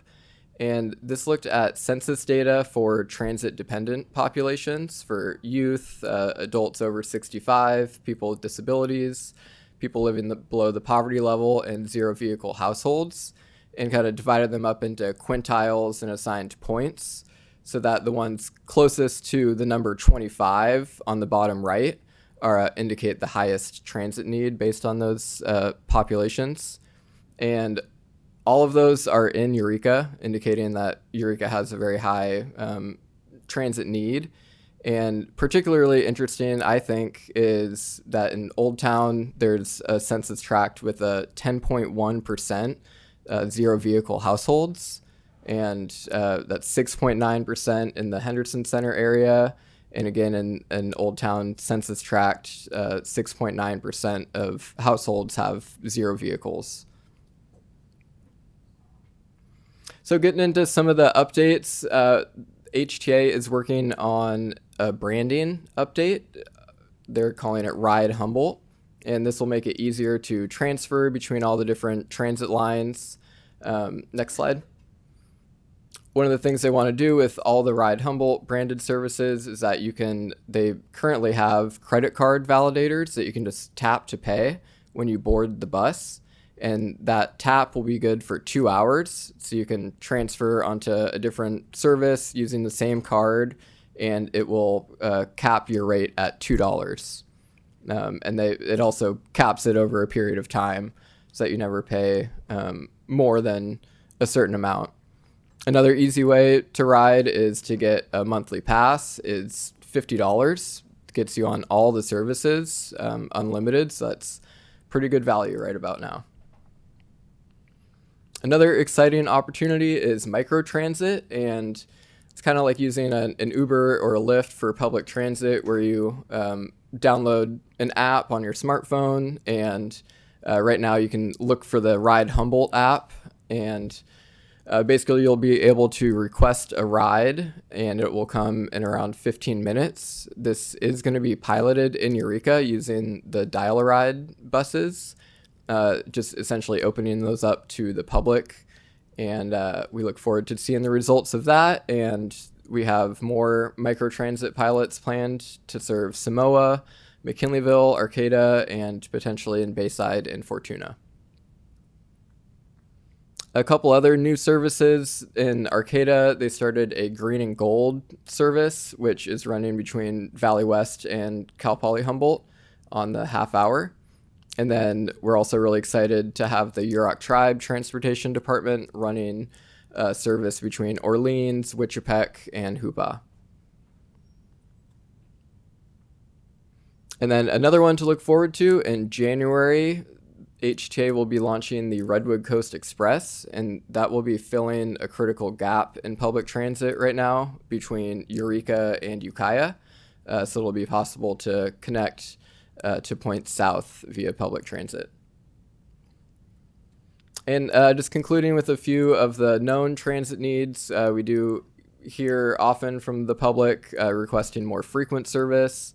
And this looked at census data for transit-dependent populations, for youth, adults over 65, people with disabilities, people living below the poverty level, and zero-vehicle households, and kind of divided them up into quintiles and assigned points, so that the ones closest to the number 25 on the bottom right are indicate the highest transit need based on those populations. And all of those are in Eureka, indicating that Eureka has a very high transit need. And particularly interesting, I think, is that in Old Town, there's a census tract with a 10.1% zero vehicle households. And that's 6.9% in the Henderson Center area. And again, in Old Town census tract, 6.9% of households have zero vehicles. So getting into some of the updates, HTA is working on a branding update. They're calling it Ride Humboldt, and this will make it easier to transfer between all the different transit lines. Next slide. One of the things they want to do with all the Ride Humboldt branded services is that they currently have credit card validators that you can just tap to pay when you board the bus. And that tap will be good for 2 hours. So you can transfer onto a different service using the same card, and it will cap your rate at $2. And it also caps it over a period of time so that you never pay more than a certain amount. Another easy way to ride is to get a monthly pass. It's $50. Gets you on all the services, unlimited. So that's pretty good value right about now. Another exciting opportunity is microtransit, and it's kind of like using an Uber or a Lyft for public transit, where you download an app on your smartphone, and right now you can look for the Ride Humboldt app, and basically you'll be able to request a ride, and it will come in around 15 minutes. This is going to be piloted in Eureka using the Dial-A-Ride buses, just essentially opening those up to the public. And we look forward to seeing the results of that. And we have more microtransit pilots planned to serve Samoa, McKinleyville, Arcata, and potentially in Bayside and Fortuna. A couple other new services in Arcata. They started a green and gold service, which is running between Valley West and Cal Poly Humboldt on the half hour. And then we're also really excited to have the Yurok Tribe Transportation Department running a service between Orleans, Wichipec, and Hoopa. And then another one to look forward to in January, HTA will be launching the Redwood Coast Express, and that will be filling a critical gap in public transit right now between Eureka and Ukiah. So it'll be possible to connect to points south via public transit. And just concluding with a few of the known transit needs, we do hear often from the public requesting more frequent service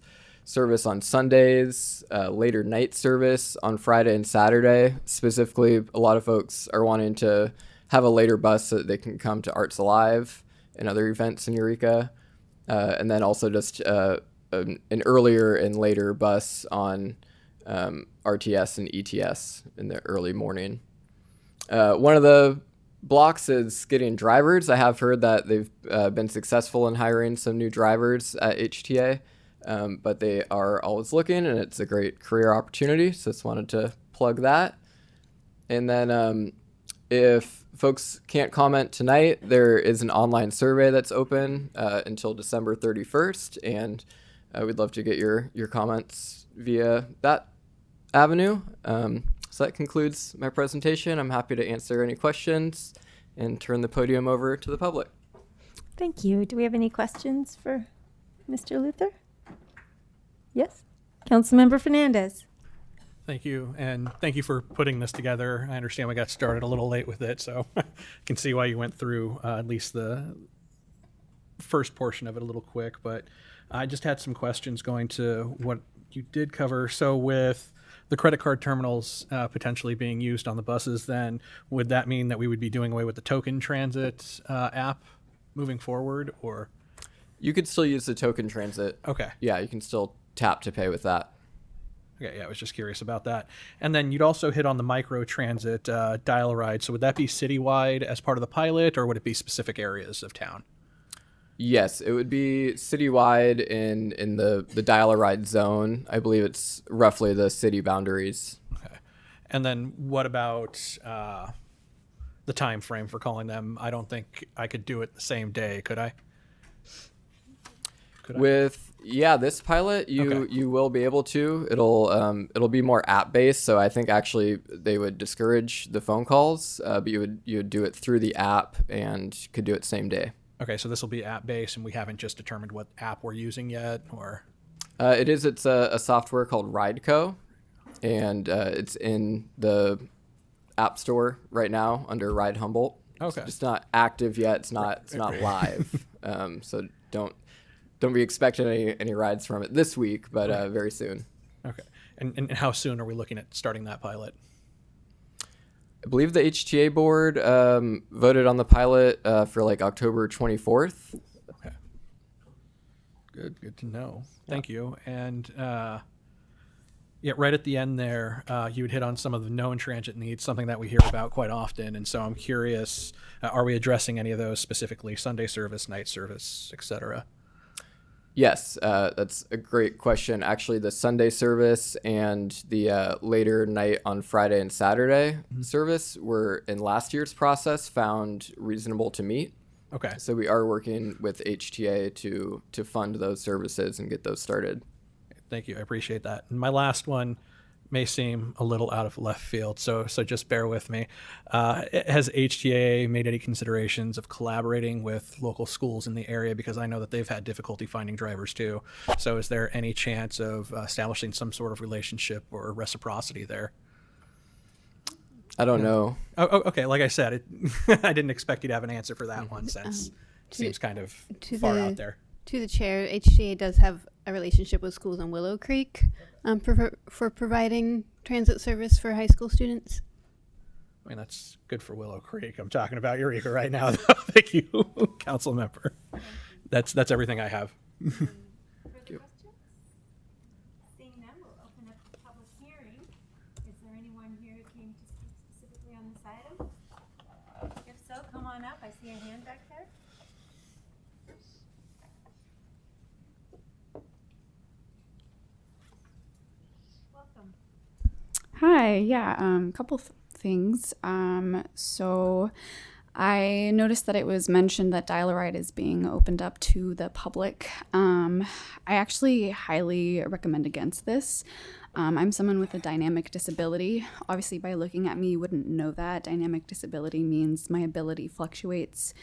on Sundays, later night service on Friday and Saturday. Specifically, a lot of folks are wanting to have a later bus so that they can come to Arts Alive and other events in Eureka. And then also just an earlier and later bus on RTS and ETS in the early morning. One of the blocks is getting drivers. I have heard that they've been successful in hiring some new drivers at HTA, but they are always looking, and it's a great career opportunity. So just wanted to plug that. And then if folks can't comment tonight, there is an online survey that's open until December 31st, and we'd love to get your comments via that avenue. So that concludes my presentation. I'm happy to answer any questions and turn the podium over to the public. Thank you. Do we have any questions for Mr. Luther? Yes? Councilmember Fernandez. Thank you, and thank you for putting this together. I understand we got started a little late with it, so I can see why you went through at least the first portion of it a little quick, but I just had some questions going to what you did cover. So with the credit card terminals potentially being used on the buses, then would that mean that we would be doing away with the token transit app moving forward, or? You could still use the token transit. Okay. Yeah, you can still tap to pay with that. Okay, yeah, I was just curious about that. And then you'd also hit on the micro transit Dial-A-Ride. So would that be citywide as part of the pilot, or would it be specific areas of town? Yes, it would be citywide in the Dial-A-Ride zone. I believe it's roughly the city boundaries. Okay. And then what about the time frame for calling them? I don't think I could do it the same day, could I? This pilot, you will be able to. It'll be more app based, so I think actually they would discourage the phone calls, but you would do it through the app and could do it same day. Okay, so this will be app based, and we haven't just determined what app we're using yet, or? It's a software called Rideco, and it's in the App Store right now under Ride Humboldt. Okay. It's not active yet. It's not live. So don't be expecting any rides from it this week, but very soon. Okay. And how soon are we looking at starting that pilot? I believe the HTA board voted on the pilot for like October 24th. Okay. Good to know. Thank you. And right at the end there, you would hit on some of the known transit needs, something that we hear about quite often. And so I'm curious, are we addressing any of those specifically? Sunday service, night service, et cetera? Yes, that's a great question. Actually, the Sunday service and the later night on Friday and Saturday service were in last year's process found reasonable to meet. Okay. So we are working with HTA to fund those services and get those started. Thank you. I appreciate that. And my last one may seem a little out of left field, so just bear with me. Has HTA made any considerations of collaborating with local schools in the area? Because I know that they've had difficulty finding drivers too. So is there any chance of establishing some sort of relationship or reciprocity there? I don't know. Oh, okay. Like I said, I didn't expect you to have an answer for that one, since it seems kind of far out there. To the chair, HTA does have a relationship with schools in Willow Creek for providing transit service for high school students. I mean, that's good for Willow Creek. I'm talking about Eureka right now, though. Thank you, council member. That's everything I have. Further questions? Seeing none, we'll open up the public hearing. Is there anyone here who came to speak specifically on this item? If so, come on up. I see a hand back there. Welcome. Hi, yeah, couple things. So I noticed that it was mentioned that Dial-A-Ride is being opened up to the public. I actually highly recommend against this. I'm someone with a dynamic disability. Obviously, by looking at me, you wouldn't know that. Dynamic disability means my ability fluctuates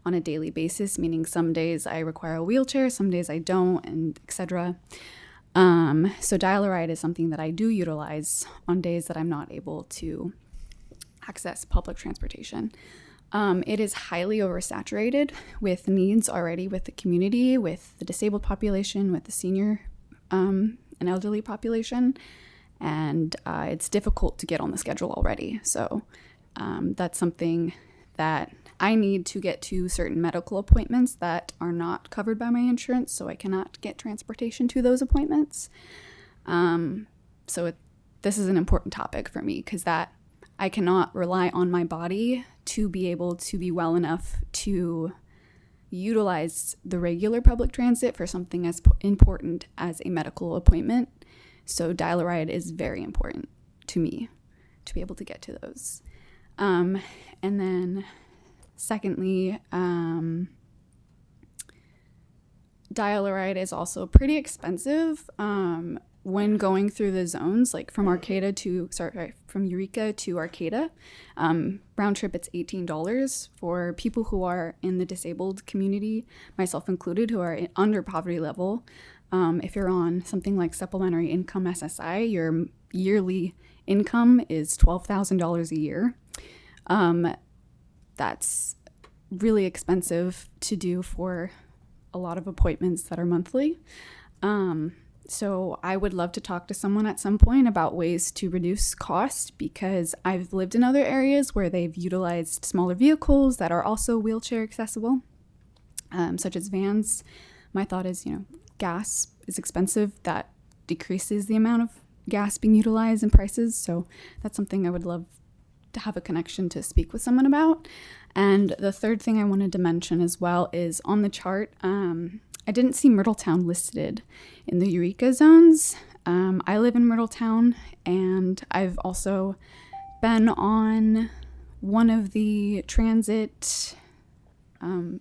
on a daily basis, meaning some days I require a wheelchair, some days I don't, and etc. So Dial-A-Ride is something that I do utilize on days that I'm not able to access public transportation. It is highly oversaturated with needs already with the community, with the disabled population, with the senior and elderly population, and it's difficult to get on the schedule already. So that's something that I need to get to certain medical appointments that are not covered by my insurance, so I cannot get transportation to those appointments. This is an important topic for me because that I cannot rely on my body to be able to be well enough to utilize the regular public transit for something as important as a medical appointment. So Dial-A-Ride is very important to me to be able to get to those. And then secondly, Dial-A-Ride is also pretty expensive when going through the zones, like from from Eureka to Arcata. Round trip, it's $18 for people who are in the disabled community, myself included, who are under poverty level. If you're on something like supplementary income SSI, your yearly income is $12,000 a year. That's really expensive to do for a lot of appointments that are monthly. So I would love to talk to someone at some point about ways to reduce cost, because I've lived in other areas where they've utilized smaller vehicles that are also wheelchair accessible, such as vans. My thought is, gas is expensive. That decreases the amount of gas being utilized and prices. So that's something I would love to have a connection to speak with someone about. And the third thing I wanted to mention as well is on the chart, I didn't see Myrtletown listed in the Eureka zones. I live in Myrtletown, and I've also been on one of the transit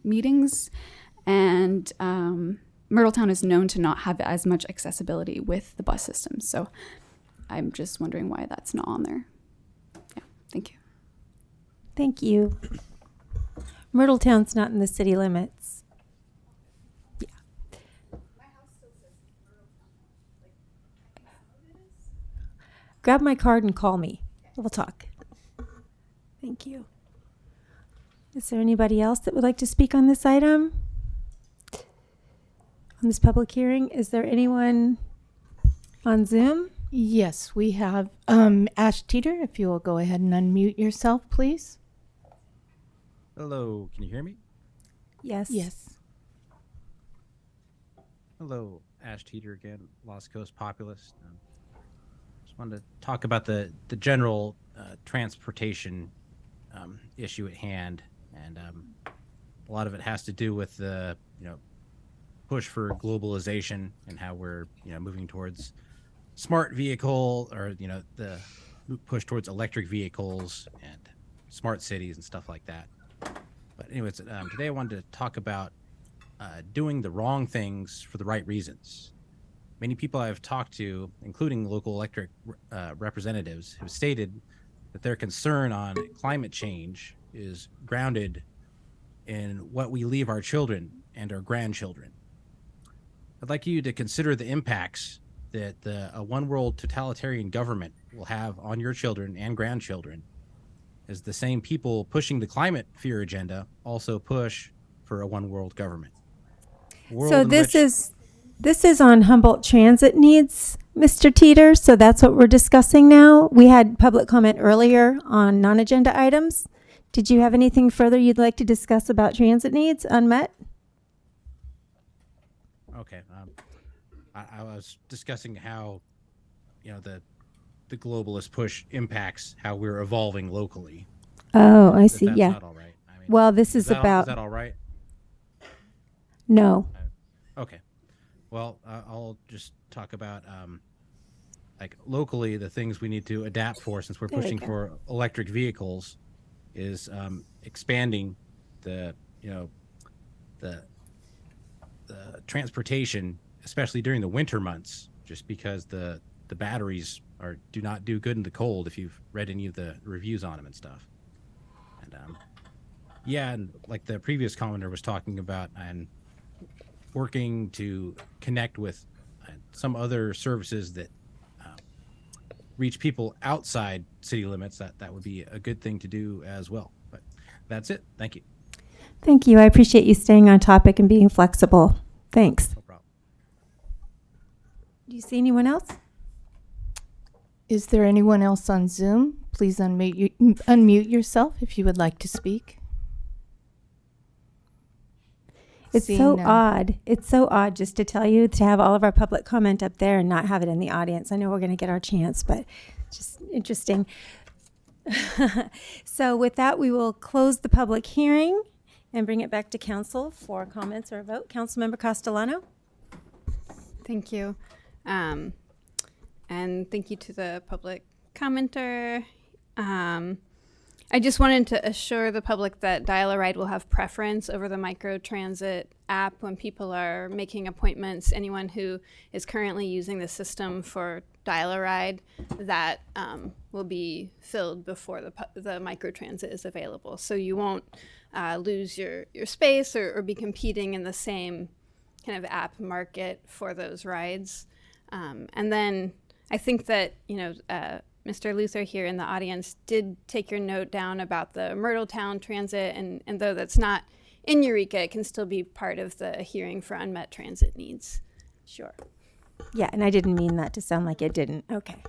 meetings, and Myrtletown is known to not have as much accessibility with the bus system. So I'm just wondering why that's not on there. Yeah, thank you. Thank you. Myrtletown's not in the city limits. Yeah. Grab my card and call me. We'll talk. Thank you. Is there anybody else that would like to speak on this item? On this public hearing? Is there anyone on Zoom? Yes, we have Ash Teeter. If you will go ahead and unmute yourself, please. Hello, can you hear me? Yes. Yes. Hello, Ash Teeter again, Lost Coast Populist. Just wanted to talk about the general transportation issue at hand, and a lot of it has to do with the push for globalization and how we're moving towards smart vehicle, or the push towards electric vehicles and smart cities and stuff like that. But anyways, today I wanted to talk about doing the wrong things for the right reasons. Many people I've talked to, including local electric representatives, have stated that their concern on climate change is grounded in what we leave our children and our grandchildren. I'd like you to consider the impacts that a one world totalitarian government will have on your children and grandchildren, as the same people pushing the climate fear agenda also push for a one world government. So this is on Humboldt transit needs, Mr. Teeter. So that's what we're discussing now. We had public comment earlier on non-agenda items. Did you have anything further you'd like to discuss about transit needs unmet? Okay. I was discussing how, the globalist push impacts how we're evolving locally. Oh, I see. That's yeah. not all right. I mean, well, this is about. Is that all right? No. Okay. Well, I'll just talk about like locally the things we need to adapt for, since we're pushing for electric vehicles, is expanding the the transportation, especially during the winter months, just because the batteries do not do good in the cold, if you've read any of the reviews on them and stuff. And and like the previous commenter was talking about, and working to connect with some other services that reach people outside city limits, that would be a good thing to do as well. But that's it. Thank you. Thank you. I appreciate you staying on topic and being flexible. Thanks. No problem. Do you see anyone else? Is there anyone else on Zoom? Please unmute yourself if you would like to speak. It's so odd. It's so odd, just to tell you, to have all of our public comment up there and not have it in the audience. I know we're going to get our chance, but it's just interesting. So with that, we will close the public hearing and bring it back to council for comments or a vote. Councilmember Castellano. Thank you. And thank you to the public commenter. I just wanted to assure the public that Dial-A-Ride will have preference over the microtransit app when people are making appointments. Anyone who is currently using the system for Dial-A-Ride, that will be filled before the microtransit is available. So you won't lose your space or be competing in the same kind of app market for those rides. And then I think that, Mr. Luther here in the audience did take your note down about the Myrtletown transit, and though that's not in Eureka, it can still be part of the hearing for unmet transit needs. Sure. Yeah, and I didn't mean that to sound like it didn't. Okay,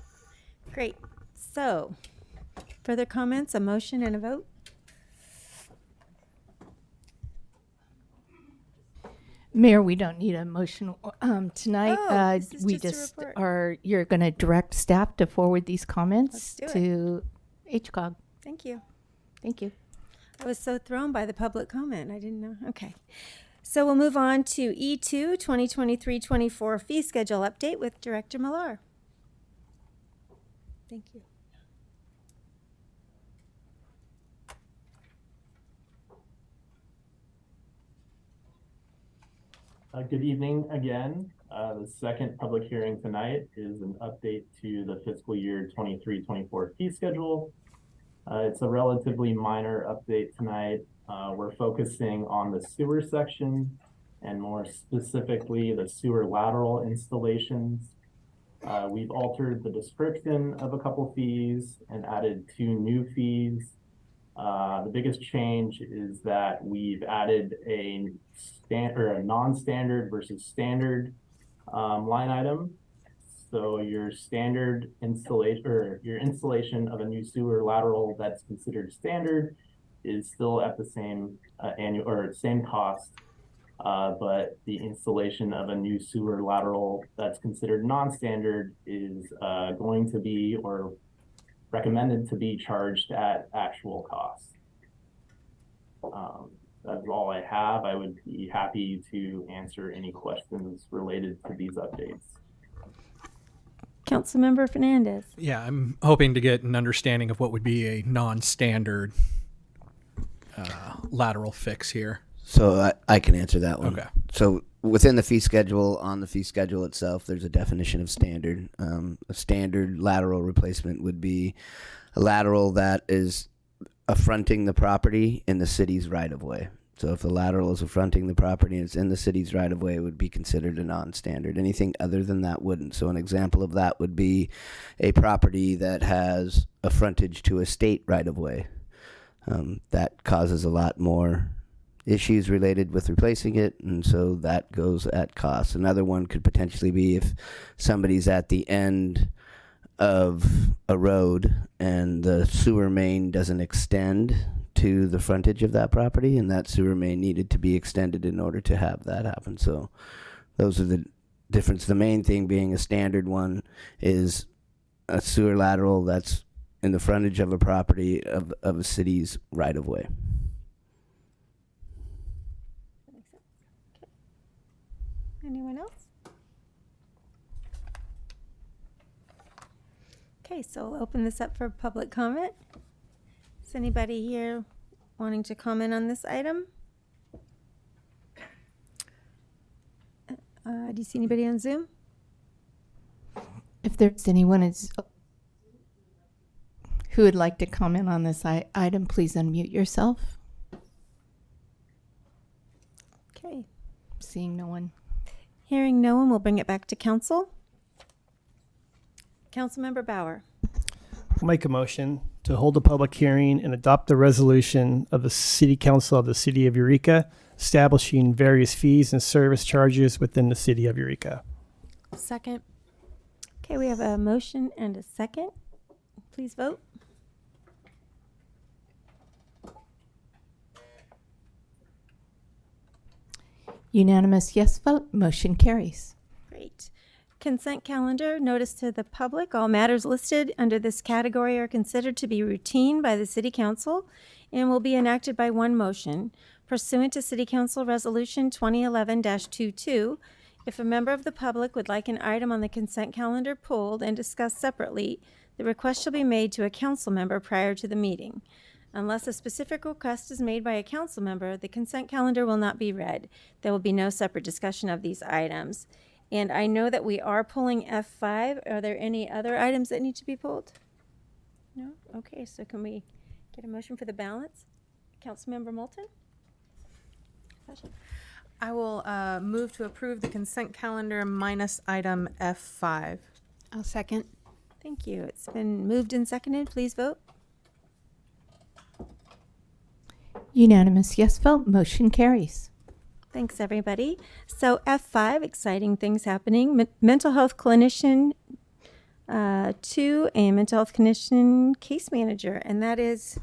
great. So, further comments, a motion and a vote? Mayor, we don't need a motion tonight. This is We just a report. you're going to direct staff to forward these comments Let's do to HCOG. Thank you. Thank you. I was so thrown by the public comment. I didn't know. Okay. So we'll move on to E2 2023-24 fee schedule update with Director Millar. Thank you. Good evening again. The second public hearing tonight is an update to the fiscal year 23-24 fee schedule. It's a relatively minor update tonight. We're focusing on the sewer section, and more specifically the sewer lateral installations. We've altered the description of a couple fees and added 2 new fees. The biggest change is that we've added a non-standard versus standard line item. So your standard installation, or your installation of a new sewer lateral that's considered standard, is still at the same annual or same cost, but the installation of a new sewer lateral that's considered non-standard is going to be, or recommended to be, charged at actual cost. that's all I have. I would be happy to answer any questions related to these updates. Councilmember Fernandez. Yeah, I'm hoping to get an understanding of what would be a non-standard lateral fix here. So I can answer that one. Okay. So within the fee schedule, on the fee schedule itself, there's a definition of standard. A standard lateral replacement would be a lateral that is affronting the property in the city's right-of-way. So if the lateral is affronting the property and it's in the city's right-of-way, it would be considered a non-standard. Anything other than that wouldn't. So an example of that would be a property that has a frontage to a state right-of-way. That causes a lot more issues related with replacing it, and so that goes at cost. Another one could potentially be if somebody's at the end of a road and the sewer main doesn't extend to the frontage of that property, and that sewer main needed to be extended in order to have that happen. So those are the difference. The main thing being a standard one is a sewer lateral that's in the frontage of a property of a city's right-of-way. Anyone else? Okay, so we'll open this up for public comment. Is anybody here wanting to comment on this item? Do you see anybody on Zoom? If there's anyone who would like to comment on this item, please unmute yourself. Okay. Seeing no one. Hearing no one, we'll bring it back to council. Councilmember Bauer. I'll make a motion to hold a public hearing and adopt the resolution of the City Council of the City of Eureka establishing various fees and service charges within the City of Eureka. Second. Okay, we have a motion and a second. Please vote. Unanimous yes vote, motion carries. Great. Consent calendar. Notice to the public. All matters listed under this category are considered to be routine by the City Council and will be enacted by one motion pursuant to City Council Resolution 2011-22. If a member of the public would like an item on the consent calendar pulled and discussed separately, the request shall be made to a council member prior to the meeting. Unless a specific request is made by a council member, the consent calendar will not be read. There will be no separate discussion of these items. And I know that we are pulling F5. Are there any other items that need to be pulled? No? Okay, so can we get a motion for the balance? Councilmember Moulton? I will move to approve the consent calendar minus item F5. I'll second. Thank you. It's been moved and seconded. Please vote. Unanimous yes vote, motion carries. Thanks, everybody. So F5, exciting things happening. Mental health clinician 2 and mental health clinician case manager, and that is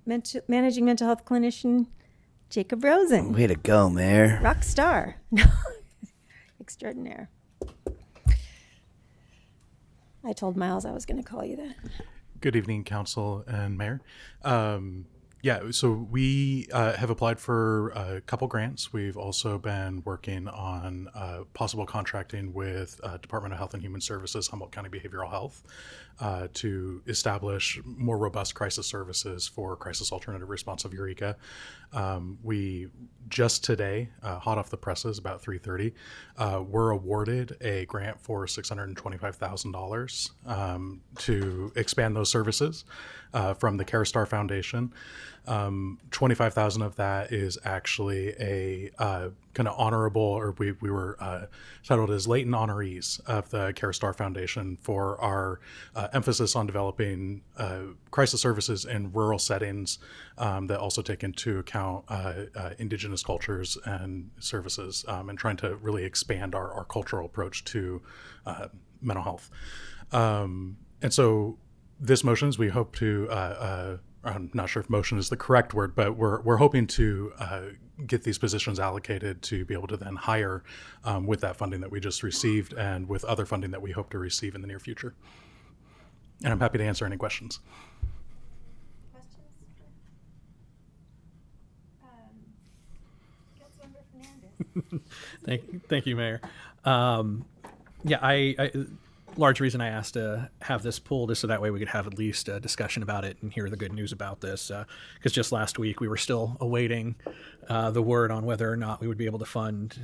managing mental health clinician Jacob Rosen. Way to go, Mayor. Rock star. Extraordinaire. I told Miles I was going to call you that. Good evening, Council and Mayor. So we have applied for a couple grants. We've also been working on possible contracting with Department of Health and Human Services, Humboldt County Behavioral Health, to establish more robust crisis services for crisis alternative response of Eureka. We just today, hot off the presses, about 3:30, were awarded a grant for $625,000 to expand those services from the CareStar Foundation. 25,000 of that is actually a kind of honorable, or we were titled as latent honorees of the CareStar Foundation for our emphasis on developing crisis services in rural settings that also take into account indigenous cultures and services, and trying to really expand our cultural approach to mental health. And so this motions, we hope to I'm not sure if motion is the correct word, but we're hoping to get these positions allocated to be able to then hire with that funding that we just received and with other funding that we hope to receive in the near future. And I'm happy to answer any questions. Thank you, Mayor. Yeah, I large reason I asked to have this pulled is so that way we could have at least a discussion about it and hear the good news about this. Because just last week we were still awaiting the word on whether or not we would be able to fund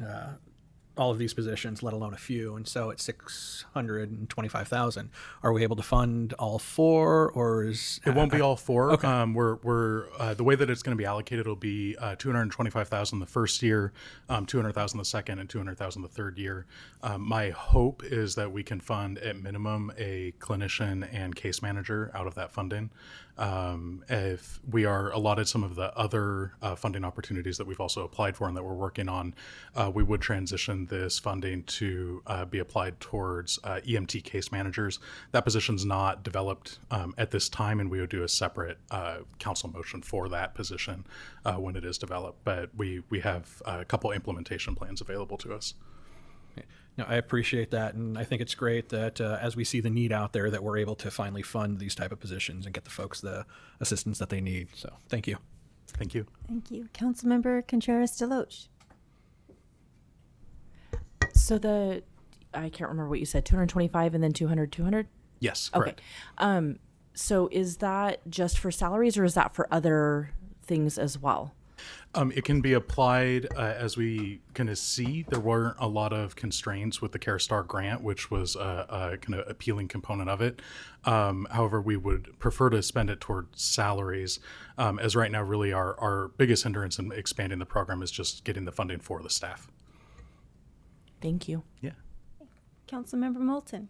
all of these positions, let alone a few. And so at 625,000, are we able to fund all four, or is it won't be all four? Okay. We're the way that it's going to be allocated will be 225,000 the first year, 200,000 the second, and 200,000 the third year. My hope is that we can fund at minimum a clinician and case manager out of that funding. If we are allotted some of the other funding opportunities that we've also applied for and that we're working on, we would transition this funding to be applied towards EMT case managers. That position's not developed at this time, and we would do a separate council motion for that position when it is developed. But we have a couple implementation plans available to us. No, I appreciate that, and I think it's great that as we see the need out there, that we're able to finally fund these type of positions and get the folks the assistance that they need. So, thank you. Thank you. Thank you. Councilmember Contreras-Deloche. So I can't remember what you said, 225 and then 200. Yes, correct. Okay. So is that just for salaries, or is that for other things as well? It can be applied as we kind of see. There weren't a lot of constraints with the CareStar grant, which was a kind of appealing component of it. However, we would prefer to spend it toward salaries, as right now really our biggest hindrance in expanding the program is just getting the funding for the staff. Thank you. Yeah. Councilmember Moulton.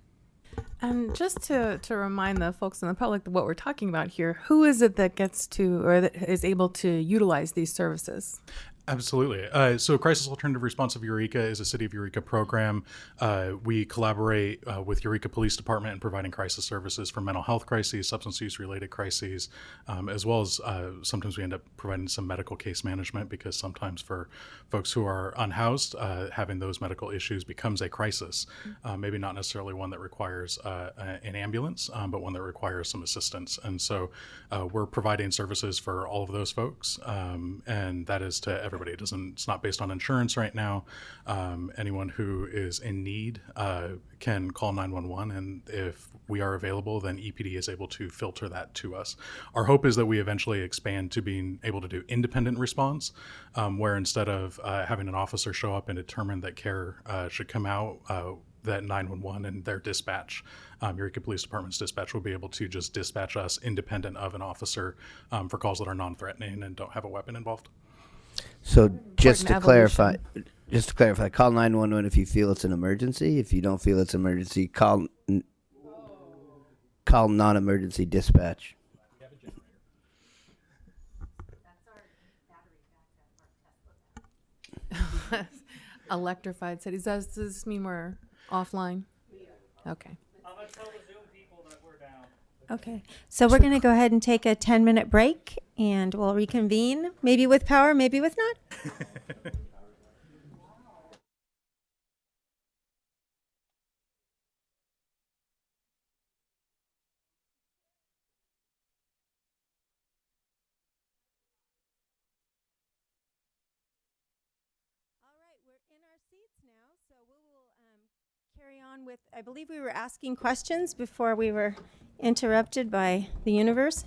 And just to remind the folks in the public what we're talking about here, who is it that gets to or that is able to utilize these services? Absolutely. So Crisis Alternative Response of Eureka is a City of Eureka program. We collaborate with Eureka Police Department in providing crisis services for mental health crises, substance use related crises, as well as sometimes we end up providing some medical case management, because sometimes for folks who are unhoused, having those medical issues becomes a crisis. Maybe not necessarily one that requires an ambulance, but one that requires some assistance. And so we're providing services for all of those folks, and that is to everybody. It's not based on insurance right now. Anyone who is in need can call 911, and if we are available, then EPD is able to filter that to us. Our hope is that we eventually expand to being able to do independent response, where instead of having an officer show up and determine that care should come out, that 911 and their dispatch, Eureka Police Department's dispatch, will be able to just dispatch us independent of an officer for calls that are non-threatening and don't have a weapon involved. So just to clarify, call 911 if you feel it's an emergency. If you don't feel it's an emergency, call non-emergency dispatch. Electrified cities. Does this mean we're offline? Okay. Okay, so we're going to go ahead and take a 10-minute break, and we'll reconvene, maybe with power, maybe with not. Carry on with, I believe we were asking questions before we were interrupted by the universe.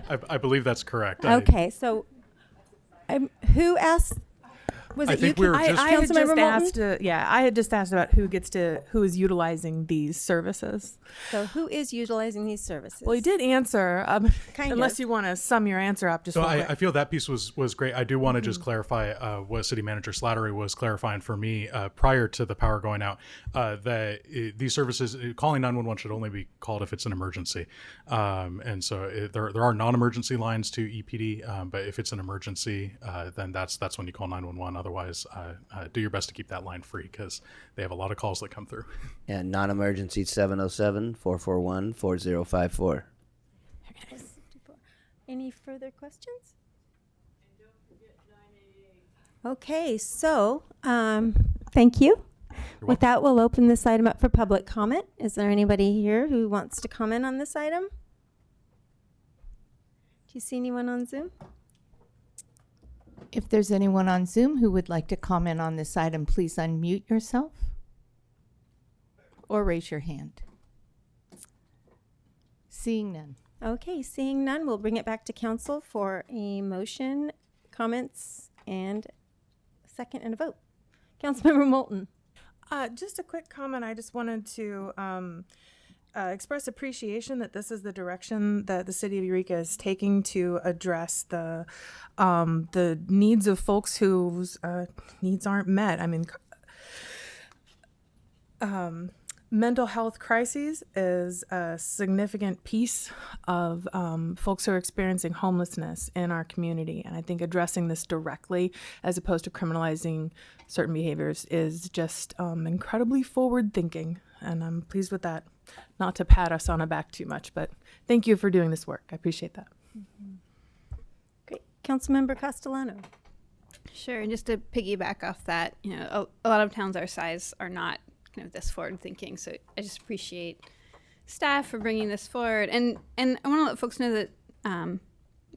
I believe that's correct. Okay, so who asked? Was I it think you? we were just- I had just Councilmember asked. Moulton? I had just asked about who is utilizing these services. So who is utilizing these services? Well, you did answer. Kind unless of. you want to sum your answer up, just So real quick. I feel that piece was great. I do want to just clarify what City Manager Slattery was clarifying for me prior to the power going out, that these services, calling 911 should only be called if it's an emergency. And so there are non-emergency lines to EPD, but if it's an emergency, then that's when you call 911. Otherwise, do your best to keep that line free, because they have a lot of calls that come through. And non-emergency 707-441-4054. Any further questions? Okay, so thank you. With that, we'll open this item up for public comment. Is there anybody here who wants to comment on this item? Do you see anyone on Zoom? If there's anyone on Zoom who would like to comment on this item, please unmute yourself or raise your hand. Seeing none. Okay, seeing none, we'll bring it back to council for a motion, comments, and a second and a vote. Councilmember Moulton. Just a quick comment. I just wanted to express appreciation that this is the direction that the city of Eureka is taking to address the needs of folks whose needs aren't met. I mean, mental health crises is a significant piece of folks who are experiencing homelessness in our community. And I think addressing this directly as opposed to criminalizing certain behaviors is just incredibly forward thinking. And I'm pleased with that. Not to pat us on the back too much, but thank you for doing this work. I appreciate that. Great. Councilmember Castellano. Sure, and just to piggyback off that, you know, a lot of towns our size are not kind of this forward thinking. So I just appreciate staff for bringing this forward. And I want to let folks know that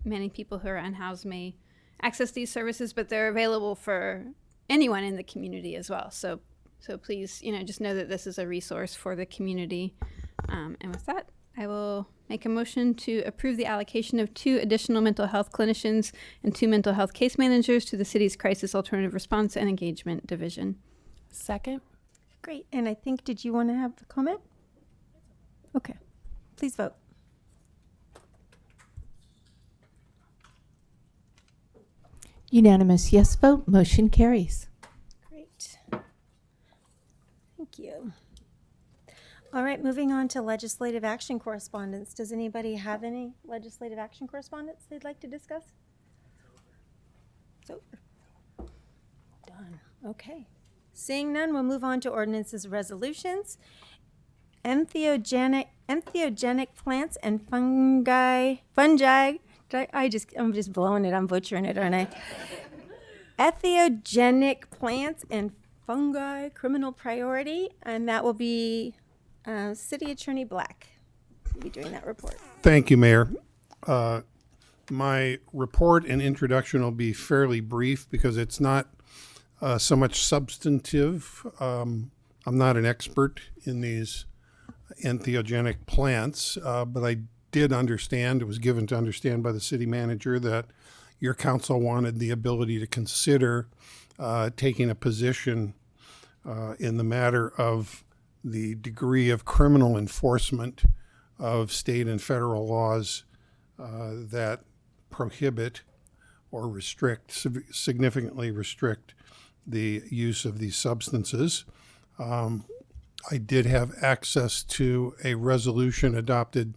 many people who are unhoused may access these services, but they're available for anyone in the community as well. So please, you know, just know that this is a resource for the community. And with that, I will make a motion to approve the allocation of 2 additional mental health clinicians and 2 mental health case managers to the city's Crisis Alternative Response and Engagement Division. Second. Great. And I think, did you want to have a comment? Okay. Please vote. Unanimous yes vote. Motion carries. Great. Thank you. All right, moving on to legislative action correspondence. Does anybody have any legislative action correspondence they'd like to discuss? It's over. Done. Okay. Seeing none, we'll move on to ordinances, resolutions. Entheogenic plants and fungi. I'm just blowing it. I'm butchering it, aren't I? Entheogenic plants and fungi, criminal priority, and that will be City Attorney Black will be doing that report. Thank you, Mayor. My report and introduction will be fairly brief because it's not so much substantive. I'm not an expert in these entheogenic plants, but I did understand, it was given to understand by the city manager that your council wanted the ability to consider taking a position in the matter of the degree of criminal enforcement of state and federal laws that prohibit or restrict, significantly restrict the use of these substances. I did have access to a resolution adopted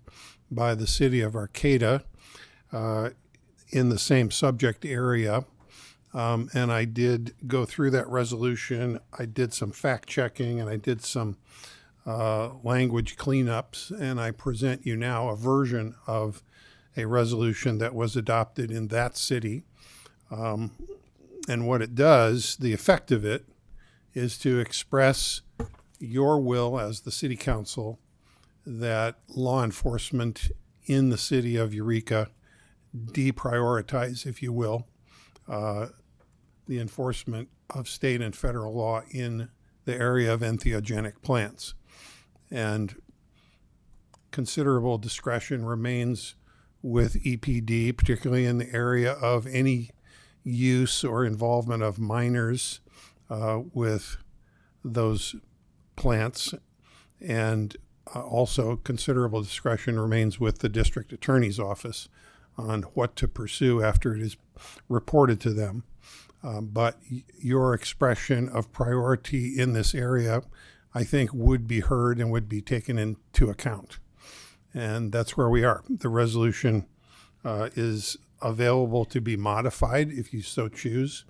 by the city of Arcata in the same subject area. And I did go through that resolution. I did some fact checking and I did some language cleanups, and I present you now a version of a resolution that was adopted in that city. And what it does, the effect of it, is to express your will as the city council that law enforcement in the city of Eureka deprioritize, if you will, the enforcement of state and federal law in the area of entheogenic plants. And considerable discretion remains with EPD, particularly in the area of any use or involvement of minors with those plants. And also considerable discretion remains with the district attorney's office on what to pursue after it is reported to them. But your expression of priority in this area, I think, would be heard and would be taken into account. And that's where we are. The resolution is available to be modified if you so choose,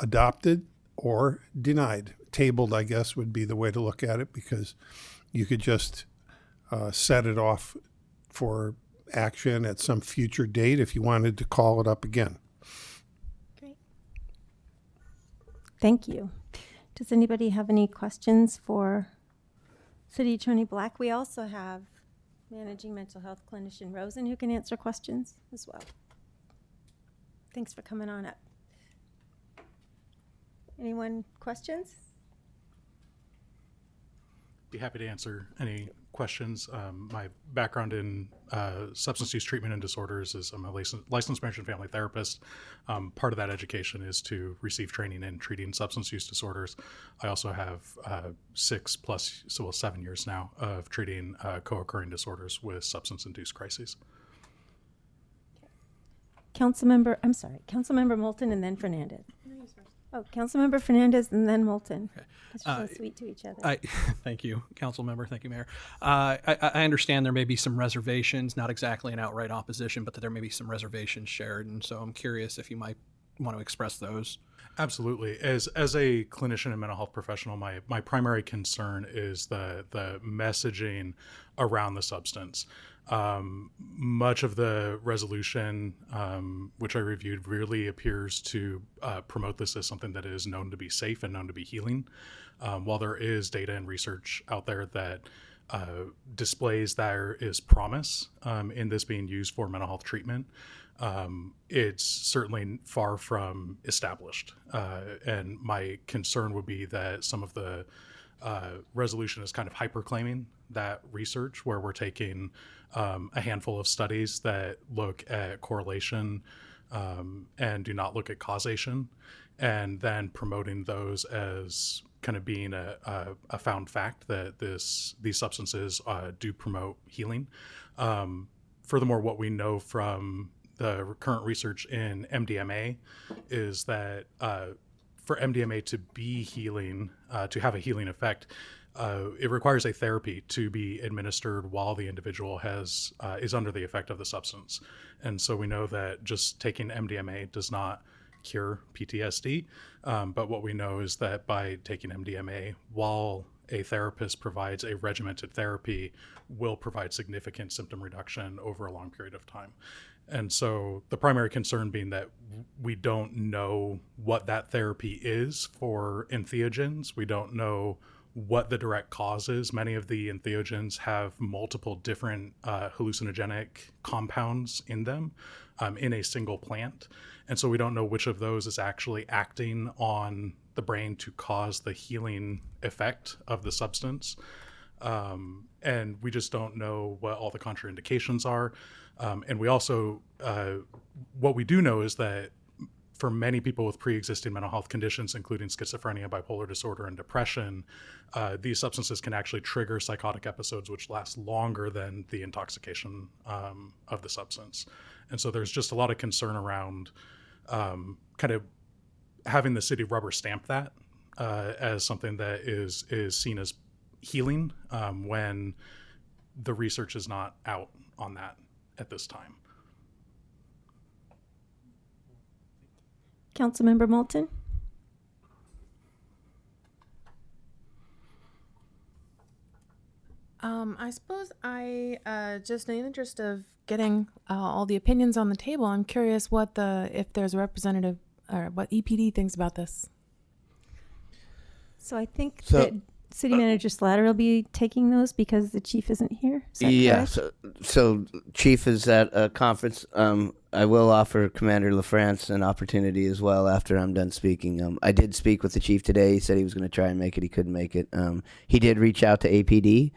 adopted or denied. Tabled, I guess, would be the way to look at it, because you could just set it off for action at some future date if you wanted to call it up again. Great. Thank you. Does anybody have any questions for City Attorney Black? We also have Managing Mental Health Clinician Rosen who can answer questions as well. Thanks for coming on up. Anyone questions? Be happy to answer any questions. My background in substance use treatment and disorders is I'm a licensed marriage and family therapist. Part of that education is to receive training in treating substance use disorders. I also have 7 years now of treating co-occurring disorders with substance-induced crises. Councilmember Moulton and then Fernandez. Oh, Councilmember Fernandez and then Moulton. That's so sweet to each other. Thank you, Council Member. Thank you, Mayor. I understand there may be some reservations, not exactly an outright opposition, but that there may be some reservations shared. And so I'm curious if you might want to express those. Absolutely. As a clinician and mental health professional, my primary concern is the messaging around the substance. Much of the resolution, which I reviewed, really appears to promote this as something that is known to be safe and known to be healing. While there is data and research out there that displays there is promise in this being used for mental health treatment, it's certainly far from established. And my concern would be that some of the resolution is kind of hyper-claiming that research, where we're taking a handful of studies that look at correlation and do not look at causation, and then promoting those as kind of being a found fact that these substances do promote healing. Furthermore, what we know from the current research in MDMA is that for MDMA to be healing, to have a healing effect, it requires a therapy to be administered while the individual is under the effect of the substance. And so we know that just taking MDMA does not cure PTSD, but what we know is that by taking MDMA while a therapist provides a regimented therapy, will provide significant symptom reduction over a long period of time. And so the primary concern being that we don't know what that therapy is for entheogens. We don't know what the direct cause is. Many of the entheogens have multiple different hallucinogenic compounds in them in a single plant. And so we don't know which of those is actually acting on the brain to cause the healing effect of the substance. And we just don't know what all the contraindications are. And we also, what we do know is that for many people with pre-existing mental health conditions, including schizophrenia, bipolar disorder, and depression, these substances can actually trigger psychotic episodes which last longer than the intoxication of the substance. And so there's just a lot of concern around kind of having the city rubber stamp that as something that is seen as healing when the research is not out on that at this time. Councilmember Moulton? I suppose just in the interest of getting all the opinions on the table, I'm curious if there's a representative or what EPD thinks about this. So I think that City Manager Slatter will be taking those because the chief isn't here. Is that correct? So Chief is at a conference. I will offer Commander LaFrance an opportunity as well after I'm done speaking. I did speak with the chief today. He said he was going to try and make it. He couldn't make it. He did reach out to APD,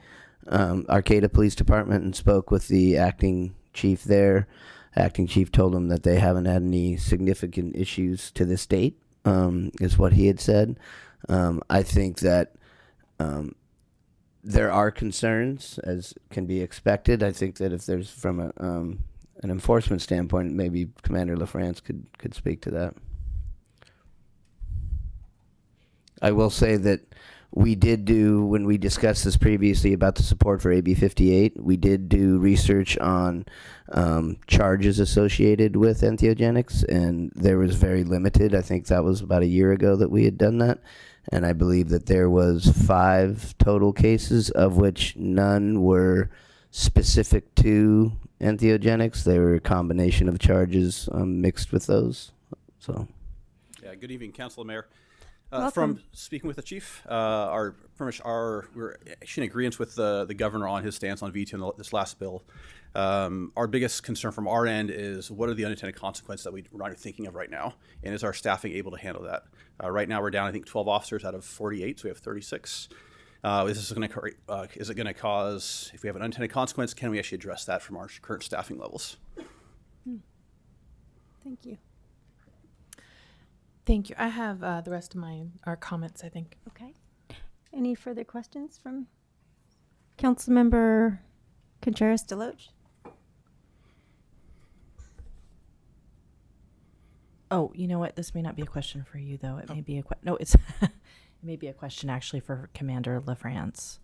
Arcata Police Department, and spoke with the acting chief there. Acting chief told him that they haven't had any significant issues to this date, is what he had said. I think that there are concerns, as can be expected. I think that if there's from an enforcement standpoint, maybe Commander LaFrance could speak to that. I will say that we did do, when we discussed this previously about the support for AB 58, we did do research on charges associated with entheogenics, and there was very limited. I think that was about a year ago that we had done that. And I believe that there was 5 total cases, of which none were specific to entheogenics. They were a combination of charges mixed with those. So, yeah. Good evening, Council Mayor. From speaking with the chief, we're actually in agreement with the governor on his stance on vetoing this last bill. Our biggest concern from our end is what are the unintended consequences that we're not thinking of right now, and is our staffing able to handle that? Right now we're down, I think, 12 officers out of 48, so we have 36. Is it going to cause, if we have an unintended consequence, can we actually address that from our current staffing levels? Thank you. Thank you. I have the rest of our comments, I think. Okay. Any further questions from Councilmember Contreras-Deloche? Oh, you know what? This may not be a question for you, though. It may be it may be a question actually for Commander LaFrance.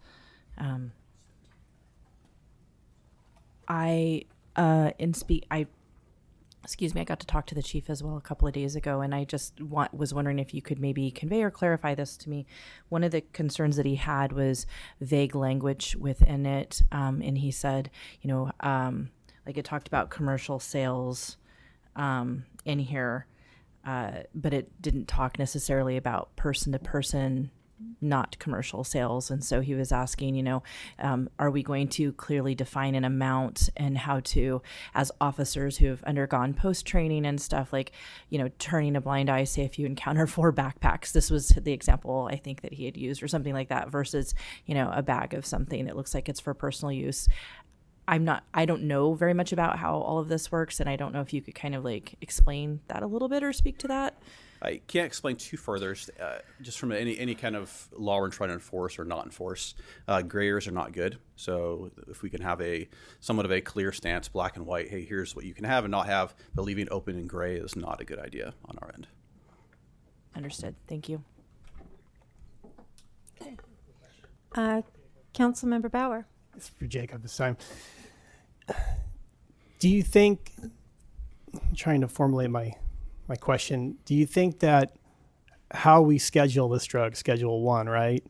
I got to talk to the chief as well a couple of days ago, and I just was wondering if you could maybe convey or clarify this to me. One of the concerns that he had was vague language within it, and he said, like it talked about commercial sales in here, but it didn't talk necessarily about person-to-person, not commercial sales. And so he was asking, are we going to clearly define an amount, and how to, as officers who have undergone post-training and stuff, like, turning a blind eye, say if you encounter 4 backpacks, this was the example I think that he had used, or something like that, versus, a bag of something that looks like it's for personal use. I don't know very much about how all of this works, and I don't know if you could kind of like explain that a little bit or speak to that. I can't explain too further. Just from any kind of law we're trying to enforce or not enforce, gray areas are not good. So if we can have somewhat of a clear stance, black and white, hey, here's what you can have and not have, but leaving it open and gray is not a good idea on our end. Understood. Thank you. Okay. Councilmember Bauer. It's for Jacob this time. Do you think, I'm trying to formulate my question, do you think that how we schedule this drug, Schedule 1, right,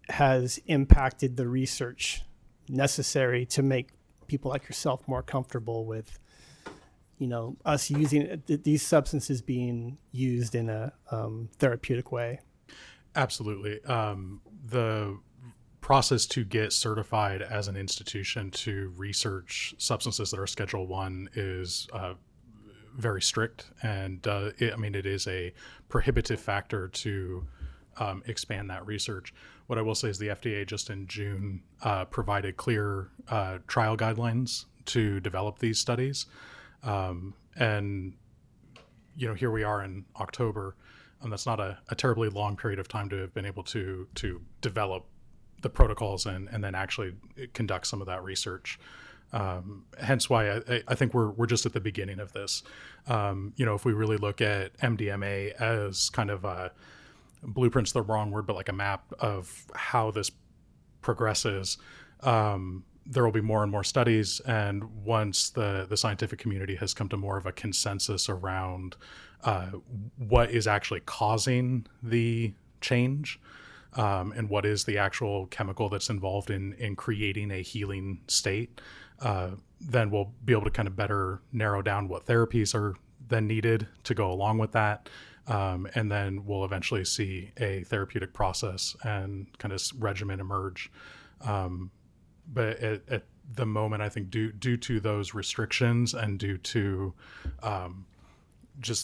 has impacted the research necessary to make people like yourself more comfortable with, us using these substances being used in a therapeutic way? Absolutely. The process to get certified as an institution to research substances that are Schedule 1 is very strict, and it is a prohibitive factor to expand that research. What I will say is the FDA just in June provided clear trial guidelines to develop these studies, and here we are in October, and that's not a terribly long period of time to have been able to develop the protocols and then actually conduct some of that research. Hence why I think we're just at the beginning of this. If we really look at MDMA as kind of a blueprint's the wrong word, but like a map of how this progresses, there will be more and more studies. And once the scientific community has come to more of a consensus around what is actually causing the change, and what is the actual chemical that's involved in creating a healing state, then we'll be able to kind of better narrow down what therapies are then needed to go along with that. And then we'll eventually see a therapeutic process and kind of regimen emerge. But at the moment, I think due to those restrictions and due to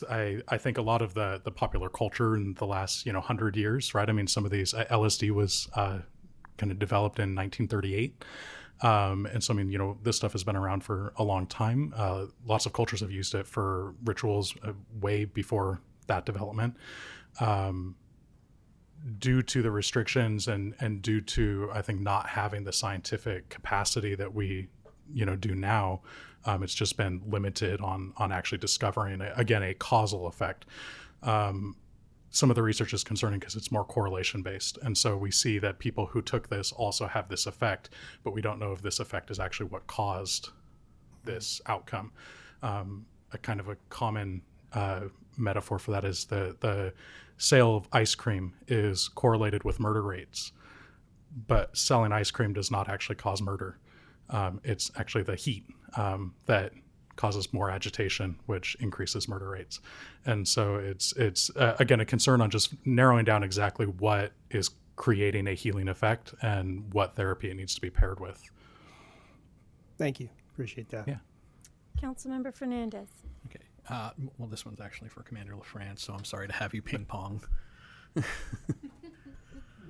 I think a lot of the popular culture in the last 100 years, right? I mean, some of these LSD was kind of developed in 1938. And so, this stuff has been around for a long time. Lots of cultures have used it for rituals way before that development. Due to the restrictions and due to, I think, not having the scientific capacity that we, do now, it's just been limited on actually discovering, again, a causal effect. Some of the research is concerning because it's more correlation based. And so we see that people who took this also have this effect, but we don't know if this effect is actually what caused this outcome. A kind of a common metaphor for that is the sale of ice cream is correlated with murder rates, but selling ice cream does not actually cause murder. It's actually the heat that causes more agitation, which increases murder rates. And so it's again, a concern on just narrowing down exactly what is creating a healing effect and what therapy it needs to be paired with. Thank you. Appreciate that. Yeah. Councilmember Fernandez. Okay. Well, this one's actually for Commander LaFrance, so I'm sorry to have you ping pong.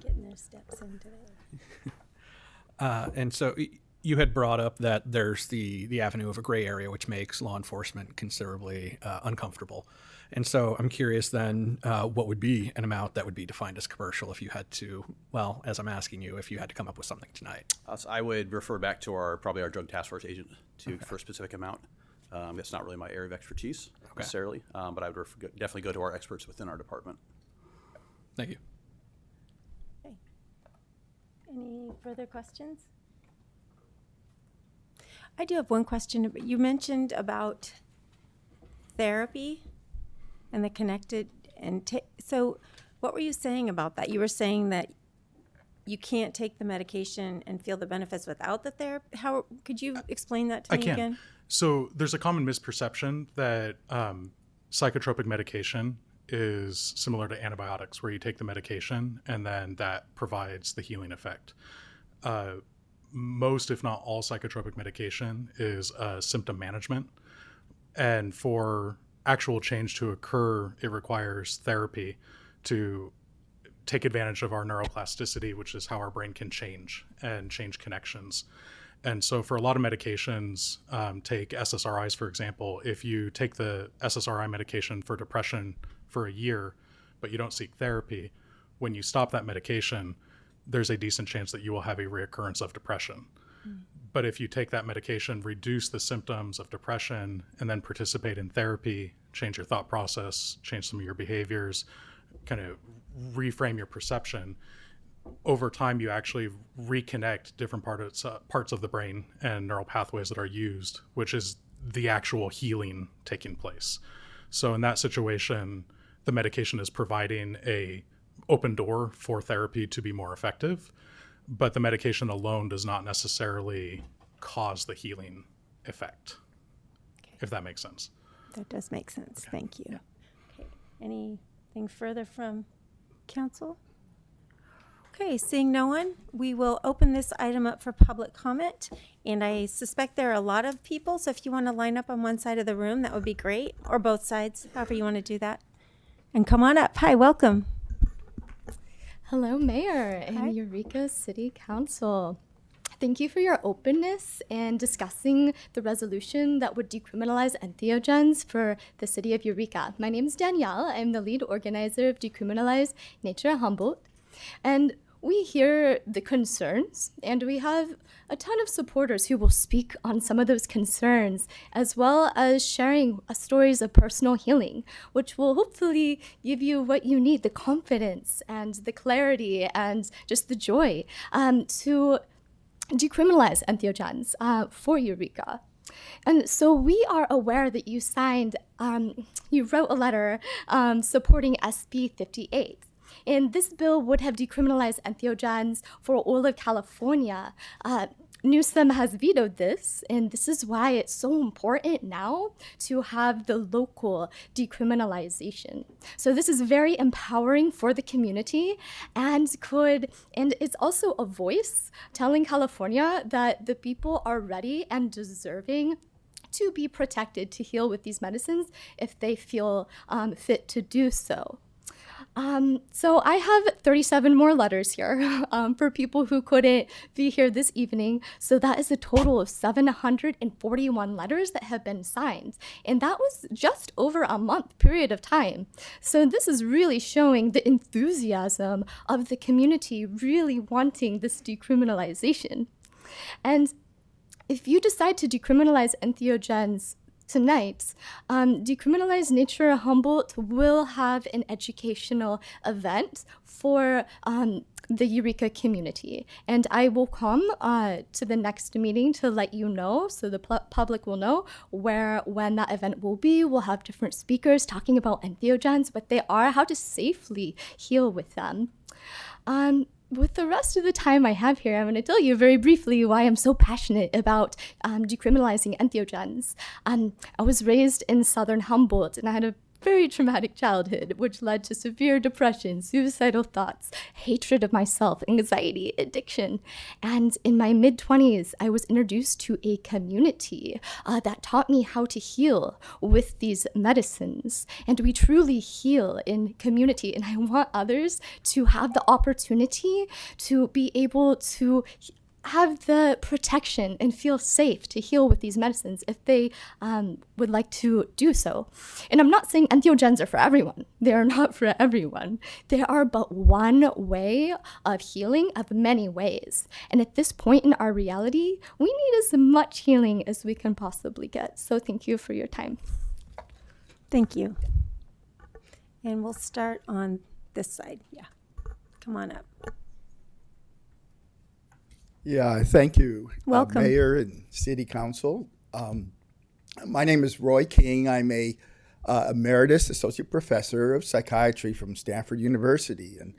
Getting their steps in today. And so you had brought up that there's the avenue of a gray area, which makes law enforcement considerably uncomfortable. And so I'm curious then, what would be an amount that would be defined as commercial if you had to, well, as I'm asking you, if you had to come up with something tonight? So I would refer back to probably our drug task force agent for a specific amount. It's not really my area of expertise necessarily, but I would definitely go to our experts within our department. Thank you. Okay. Any further questions? I do have one question. You mentioned about therapy and the connected so what were you saying about that? You were saying that you can't take the medication and feel the benefits without the therapy. How could you explain that to me again? So there's a common misperception that psychotropic medication is similar to antibiotics, where you take the medication and then that provides the healing effect. Most, if not all, psychotropic medication is symptom management. And for actual change to occur, it requires therapy to take advantage of our neuroplasticity, which is how our brain can change and change connections. And so for a lot of medications, take SSRIs, for example, if you take the SSRI medication for depression for a year, but you don't seek therapy, when you stop that medication, there's a decent chance that you will have a reoccurrence of depression. But if you take that medication, reduce the symptoms of depression, and then participate in therapy, change your thought process, change some of your behaviors, kind of reframe your perception, over time you actually reconnect different parts of the brain and neural pathways that are used, which is the actual healing taking place. So in that situation, the medication is providing a open door for therapy to be more effective, but the medication alone does not necessarily cause the healing effect, if that makes sense. That does make sense. Okay. Thank you. Yeah. Okay. Anything further from council? Okay, seeing no one, we will open this item up for public comment. And I suspect there are a lot of people, so if you want to line up on one side of the room, that would be great, or both sides, however you want to do that. And come on up. Hi, welcome. Hello, Mayor and Eureka City Council. Thank you for your openness in discussing the resolution that would decriminalize entheogens for the city of Eureka. My name is Danielle. I'm the lead organizer of Decriminalize Nature Humboldt. And we hear the concerns, and we have a ton of supporters who will speak on some of those concerns, as well as sharing stories of personal healing, which will hopefully give you what you need, the confidence and the clarity and just the joy to decriminalize entheogens for Eureka. And so we are aware that you signed, you wrote a letter supporting SB 58. And this bill would have decriminalized entheogens for all of California. Newsom has vetoed this, and this is why it's so important now to have the local decriminalization. So this is very empowering for the community, and it's also a voice telling California that the people are ready and deserving to be protected to heal with these medicines if they feel fit to do so. So I have 37 more letters here for people who couldn't be here this evening. So that is a total of 741 letters that have been signed. And that was just over a month period of time. So this is really showing the enthusiasm of the community really wanting this decriminalization. And if you decide to decriminalize entheogens tonight, Decriminalize Nature Humboldt will have an educational event for the Eureka community. And I will come to the next meeting to let you know, so the public will know when that event will be. We'll have different speakers talking about entheogens, what they are, how to safely heal with them. with the rest of the time I have here, I'm going to tell you very briefly why I'm so passionate about decriminalizing entheogens. I was raised in southern Humboldt, and I had a very traumatic childhood, which led to severe depression, suicidal thoughts, hatred of myself, anxiety, addiction. And in my mid-20s, I was introduced to a community that taught me how to heal with these medicines. And we truly heal in community. And I want others to have the opportunity to be able to have the protection and feel safe to heal with these medicines if they would like to do so. And I'm not saying entheogens are for everyone. They are not for everyone. They are but one way of healing of many ways. And at this point in our reality, we need as much healing as we can possibly get. So thank you for your time. Thank you. And we'll start on this side. Yeah. Come on up. Yeah, thank you, Welcome. Mayor and City Council. My name is Roy King. I'm a emeritus associate professor of psychiatry from Stanford University, and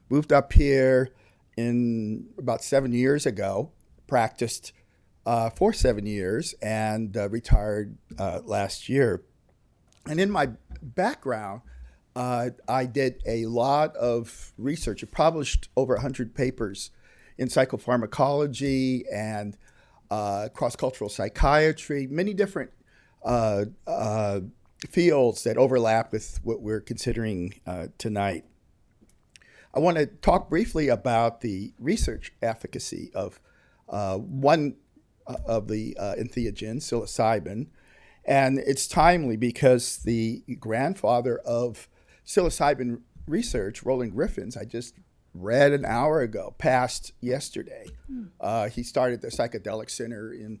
moved up here in about 7 years ago. Practiced for 7 years and retired last year. And in my background, I did a lot of research. I published over 100 papers in psychopharmacology and cross-cultural psychiatry, many different fields that overlap with what we're considering tonight. I want to talk briefly about the research efficacy of one of the entheogens, psilocybin. And it's timely because the grandfather of psilocybin research, Roland Griffins, I just read an hour ago, passed yesterday. He started the Psychedelic Center in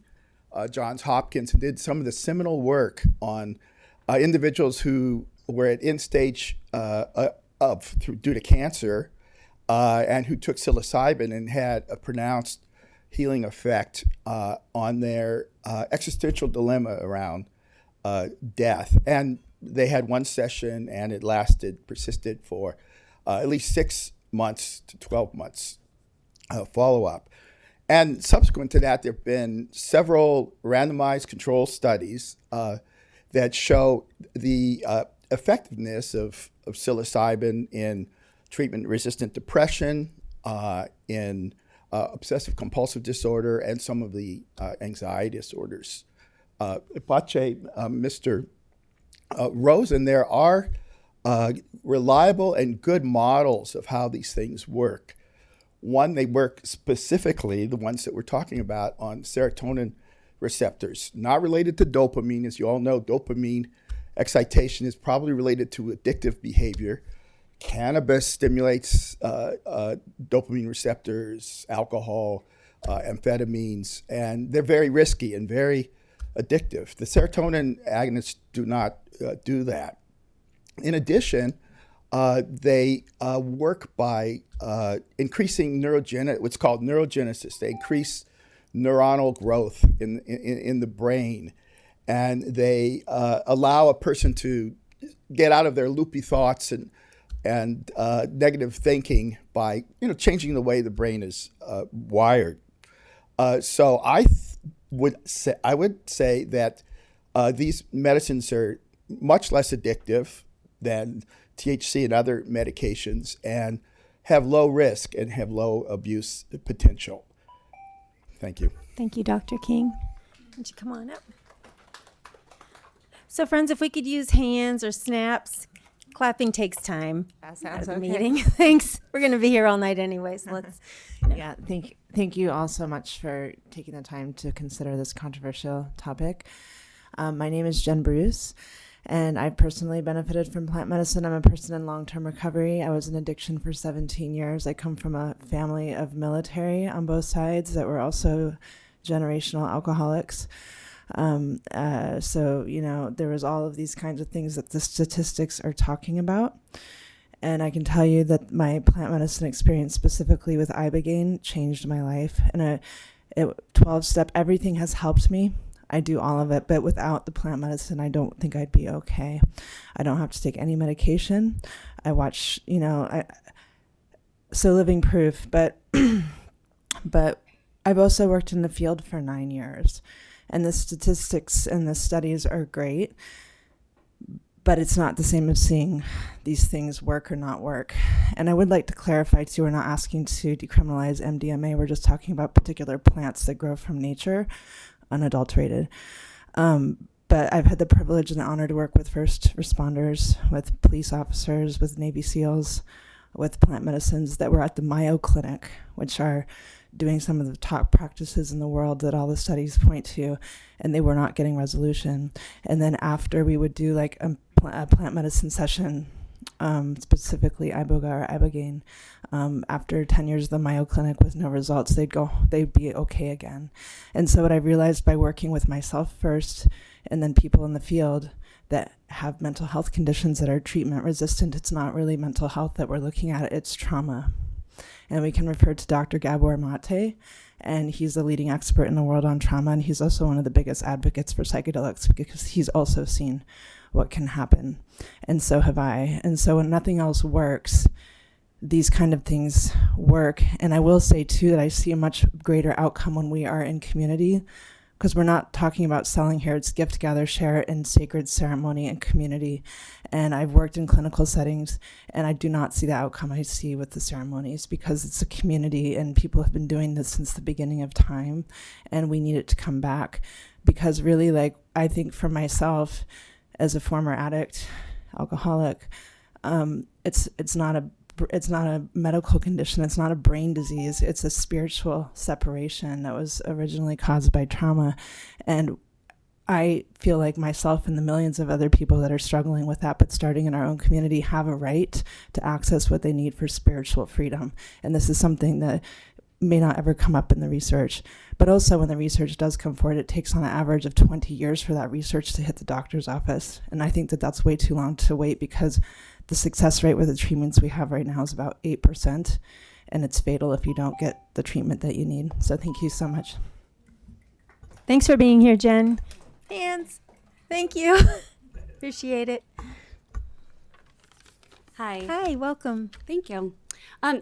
Johns Hopkins and did some of the seminal work on individuals who were at end stage due to cancer and who took psilocybin and had a pronounced healing effect on their existential dilemma around death. And they had one session, and it persisted for at least 6 months to 12 months follow-up. And subsequent to that, there have been several randomized control studies that show the effectiveness of psilocybin in treatment-resistant depression, in obsessive-compulsive disorder, and some of the anxiety disorders. Mr. Rosen, there are reliable and good models of how these things work. One, they work specifically, the ones that we're talking about, on serotonin receptors, not related to dopamine. As you all know, dopamine excitation is probably related to addictive behavior. Cannabis stimulates dopamine receptors, alcohol, amphetamines, and they're very risky and very addictive. The serotonin agonists do not do that. In addition, they work by increasing what's called neurogenesis. They increase neuronal growth in the brain, and they allow a person to get out of their loopy thoughts and negative thinking by changing the way the brain is wired. So I would say that these medicines are much less addictive than THC and other medications, and have low risk and have low abuse potential. Thank you. Thank you, Dr. King. Would you come on up? So, friends, if we could use hands or snaps, clapping takes time. That sounds at the okay. meeting. Thanks. We're going to be here all night anyway, so let's. Yeah, thank you all so much for taking the time to consider this controversial topic. My name is Jen Bruce, and I've personally benefited from plant medicine. I'm a person in long-term recovery. I was in addiction for 17 years. I come from a family of military on both sides that were also generational alcoholics. So, there was all of these kinds of things that the statistics are talking about. And I can tell you that my plant medicine experience, specifically with Ibogaine, changed my life. And 12-step, everything has helped me. I do all of it, but without the plant medicine, I don't think I'd be okay. I don't have to take any medication. I watch, so living proof, but but I've also worked in the field for 9 years, and the statistics and the studies are great, but it's not the same as seeing these things work or not work. And I would like to clarify too, we're not asking to decriminalize MDMA, we're just talking about particular plants that grow from nature, unadulterated. But I've had the privilege and the honor to work with first responders, with police officers, with Navy SEALs, with plant medicines that were at the Mayo Clinic, which are doing some of the top practices in the world that all the studies point to, and they were not getting resolution. And then after we would do like a plant medicine session, specifically iboga or ibogaine, after 10 years of the Mayo Clinic with no results, they'd be okay again. And so what I realized by working with myself first, and then people in the field that have mental health conditions that are treatment resistant, it's not really mental health that we're looking at, it's trauma. And we can refer to Dr. Gabor Mate, and he's the leading expert in the world on trauma, and he's also one of the biggest advocates for psychedelics because he's also seen what can happen, and so have I. And so when nothing else works, these kind of things work. And I will say too that I see a much greater outcome when we are in community, because we're not talking about selling here, it's gift, gather, share, and sacred ceremony and community. And I've worked in clinical settings, and I do not see the outcome I see with the ceremonies, because it's a community and people have been doing this since the beginning of time, and we need it to come back. Because really, like, I think for myself, as a former addict, alcoholic, it's not a medical condition. It's not a brain disease. It's a spiritual separation that was originally caused by trauma. And I feel like myself and the millions of other people that are struggling with that, but starting in our own community, have a right to access what they need for spiritual freedom. And this is something that may not ever come up in the research. But also when the research does come forward, it takes on an average of 20 years for that research to hit the doctor's office. And I think that that's way too long to wait, because the success rate with the treatments we have right now is about 8%, and it's fatal if you don't get the treatment that you need. So thank you so much. Thanks for being here, Jen. Hands. Thank you. Appreciate it. Hi. Hi, welcome. Thank you.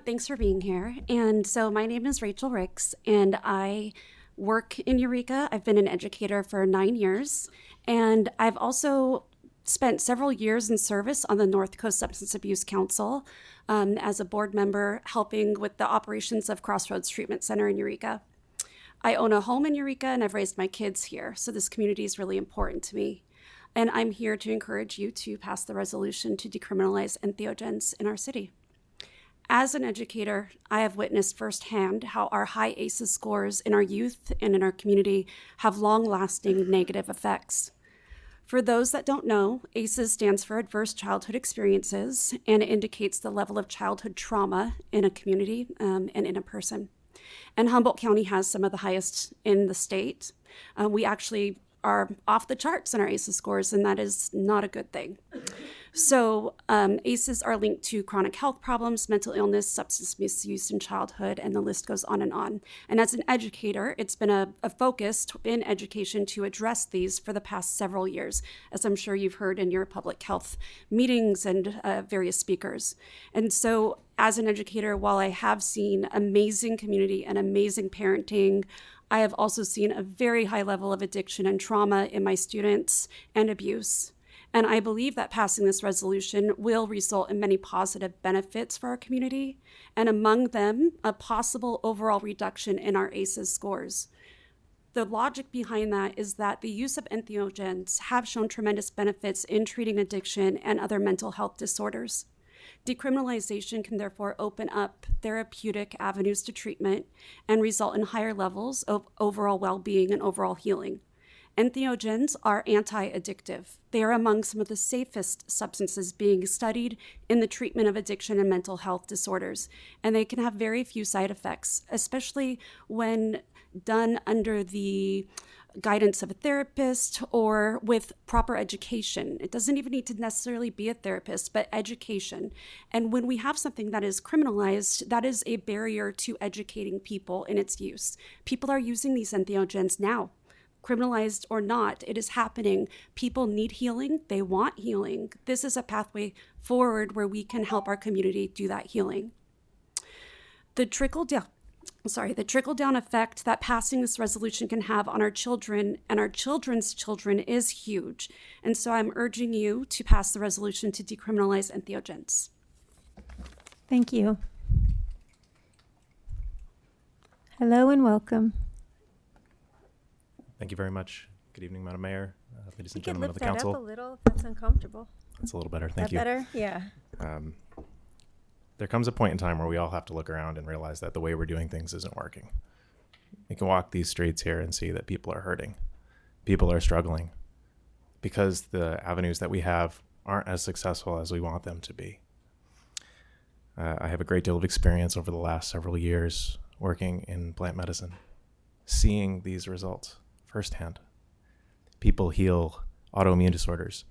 Thanks for being here. And so my name is Rachel Ricks, and I work in Eureka. I've been an educator for 9 years, and I've also spent several years in service on the North Coast Substance Abuse Council as a board member, helping with the operations of Crossroads Treatment Center in Eureka. I own a home in Eureka, and I've raised my kids here, so this community is really important to me. And I'm here to encourage you to pass the resolution to decriminalize entheogens in our city. As an educator, I have witnessed firsthand how our high ACEs scores in our youth and in our community have long-lasting negative effects. For those that don't know, ACEs stands for Adverse Childhood Experiences, and it indicates the level of childhood trauma in a community and in a person. And Humboldt County has some of the highest in the state. We actually are off the charts in our ACEs scores, and that is not a good thing. So ACEs are linked to chronic health problems, mental illness, substance misuse in childhood, and the list goes on. And as an educator, it's been a focus in education to address these for the past several years, as I'm sure you've heard in your public health meetings and various speakers. And so as an educator, while I have seen amazing community and amazing parenting, I have also seen a very high level of addiction and trauma in my students and abuse. And I believe that passing this resolution will result in many positive benefits for our community, and among them, a possible overall reduction in our ACEs scores. The logic behind that is that the use of entheogens have shown tremendous benefits in treating addiction and other mental health disorders. Decriminalization can therefore open up therapeutic avenues to treatment and result in higher levels of overall well-being and overall healing. Entheogens are anti-addictive. They are among some of the safest substances being studied in the treatment of addiction and mental health disorders, and they can have very few side effects, especially when done under the guidance of a therapist or with proper education. It doesn't even need to necessarily be a therapist, but education. And when we have something that is criminalized, that is a barrier to educating people in its use. People are using these entheogens now. Criminalized or not, it is happening. People need healing. They want healing. This is a pathway forward where we can help our community do that healing. the trickle down effect that passing this resolution can have on our children and our children's children is huge. And so I'm urging you to pass the resolution to decriminalize entheogens. Thank you. Hello and welcome. Thank you very much. Good evening, Madam Mayor, ladies and You could gentlemen of lift the that council. up a little if that's uncomfortable. That's a little better. Thank That you. better? Yeah. There comes a point in time where we all have to look around and realize that the way we're doing things isn't working. You can walk these streets here and see that people are hurting. People are struggling because the avenues that we have aren't as successful as we want them to be. I have a great deal of experience over the last several years working in plant medicine, seeing these results firsthand. People heal autoimmune disorders,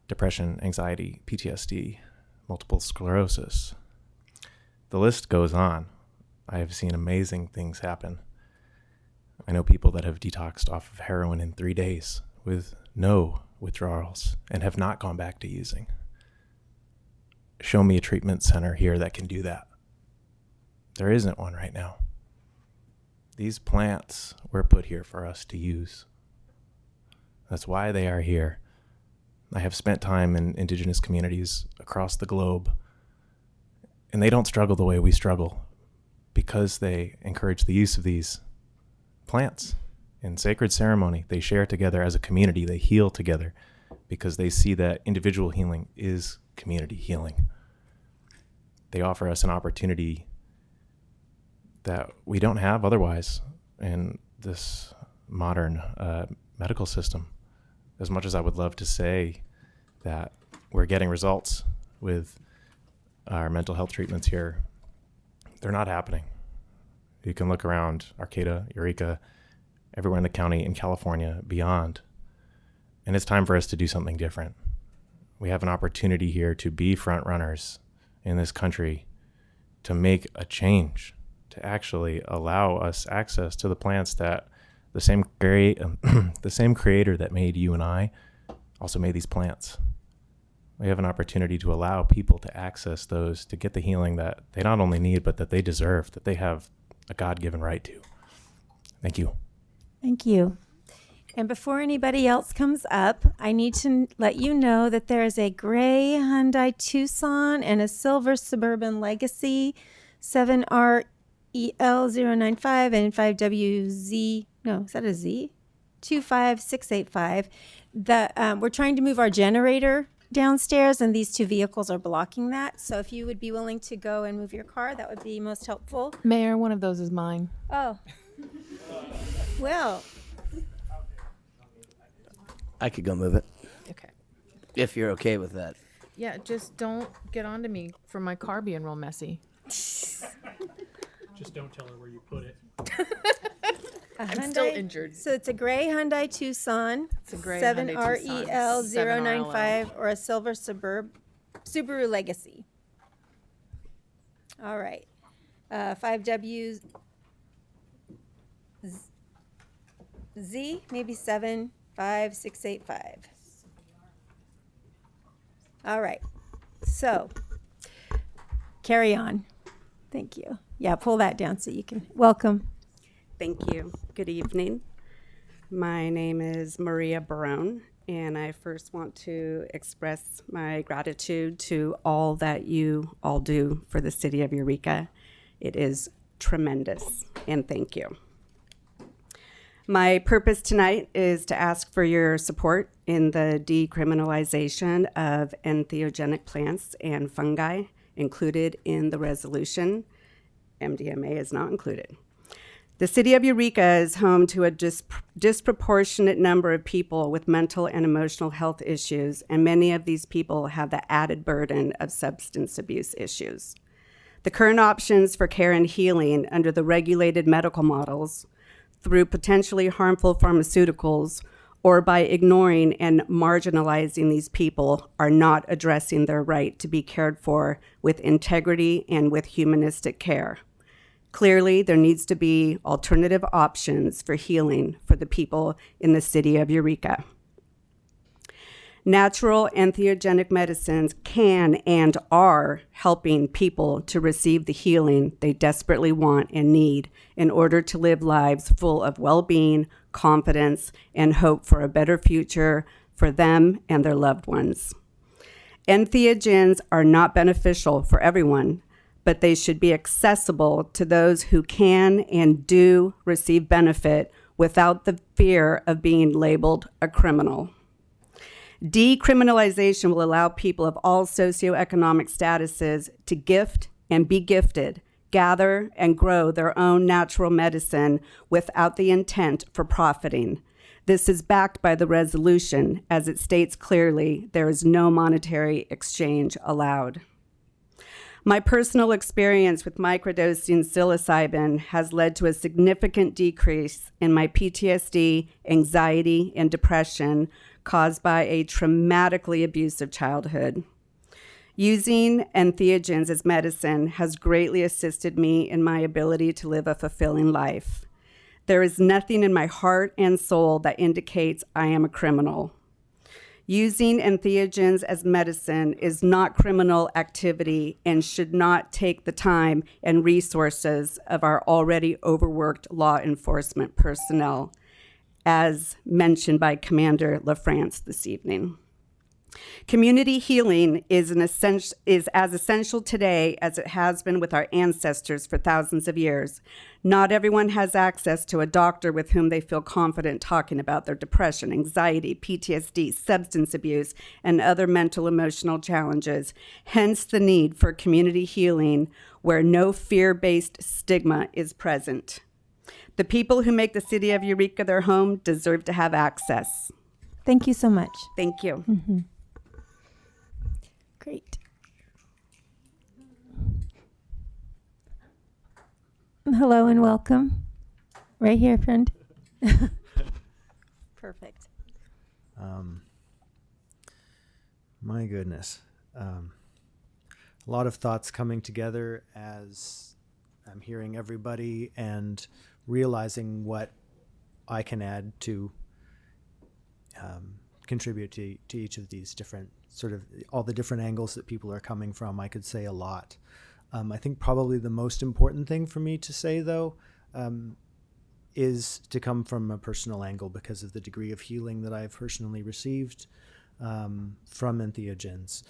depression, anxiety, PTSD, multiple sclerosis. The list goes on. I have seen amazing things happen. I know people that have detoxed off of heroin in 3 days with no withdrawals and have not gone back to using. Show me a treatment center here that can do that. There isn't one right now. These plants were put here for us to use. That's why they are here. I have spent time in indigenous communities across the globe, and they don't struggle the way we struggle because they encourage the use of these plants in sacred ceremony. They share together as a community. They heal together because they see that individual healing is community healing. They offer us an opportunity that we don't have otherwise in this modern medical system. As much as I would love to say that we're getting results with our mental health treatments here, they're not happening. You can look around Arcata, Eureka, everywhere in the county, in California, beyond, and it's time for us to do something different. We have an opportunity here to be front runners in this country, to make a change, to actually allow us access to the plants that the same creator that made you and I also made these plants. We have an opportunity to allow people to access those, to get the healing that they not only need, but that they deserve, that they have a God-given right to. Thank you. Thank you. And before anybody else comes up, I need to let you know that there is a gray Hyundai Tucson and a silver Suburban Legacy 7REL095 and 5WZ. No, is that a Z? 25685. We're trying to move our generator downstairs, and these two vehicles are blocking that. So if you would be willing to go and move your car, that would be most helpful. Mayor, one of those is mine. Oh. Well. I could go move it. Okay. If you're okay with that. Yeah, just don't get onto me for my car being real messy. Just don't tell her where you put it. I'm still injured. So it's a gray Hyundai Tucson. It's a gray Hyundai Tucson. 7REL095 or a silver Subaru Legacy. All right. 5WZ, maybe 75685. All right. So carry on. Thank you. Yeah, pull that down so you can. Welcome. Thank you. Good evening. My name is Maria Barone, and I first want to express my gratitude to all that you all do for the city of Eureka. It is tremendous, and thank you. My purpose tonight is to ask for your support in the decriminalization of entheogenic plants and fungi included in the resolution. MDMA is not included. The city of Eureka is home to a disproportionate number of people with mental and emotional health issues, and many of these people have the added burden of substance abuse issues. The current options for care and healing under the regulated medical models, through potentially harmful pharmaceuticals, or by ignoring and marginalizing these people, are not addressing their right to be cared for with integrity and with humanistic care. Clearly, there needs to be alternative options for healing for the people in the city of Eureka. Natural entheogenic medicines can and are helping people to receive the healing they desperately want and need in order to live lives full of well-being, confidence, and hope for a better future for them and their loved ones. Entheogens are not beneficial for everyone, but they should be accessible to those who can and do receive benefit without the fear of being labeled a criminal. Decriminalization will allow people of all socioeconomic statuses to gift and be gifted, gather and grow their own natural medicine without the intent for profiting. This is backed by the resolution, as it states clearly there is no monetary exchange allowed. My personal experience with microdosing psilocybin has led to a significant decrease in my PTSD, anxiety, and depression caused by a traumatically abusive childhood. Using entheogens as medicine has greatly assisted me in my ability to live a fulfilling life. There is nothing in my heart and soul that indicates I am a criminal. Using entheogens as medicine is not criminal activity and should not take the time and resources of our already overworked law enforcement personnel, as mentioned by Commander LaFrance this evening. Community healing is as essential today as it has been with our ancestors for thousands of years. Not everyone has access to a doctor with whom they feel confident talking about their depression, anxiety, PTSD, substance abuse, and other mental emotional challenges. Hence the need for community healing where no fear-based stigma is present. The people who make the city of Eureka their home deserve to have access. Thank you so much. Thank you. Mm-hmm. Great. Hello and welcome. Right here, friend. Perfect. My goodness. A lot of thoughts coming together as I'm hearing everybody and realizing what I can add to contribute to each of these different sort of all the different angles that people are coming from. I could say a lot. I think probably the most important thing for me to say, though, is to come from a personal angle because of the degree of healing that I've personally received from entheogens.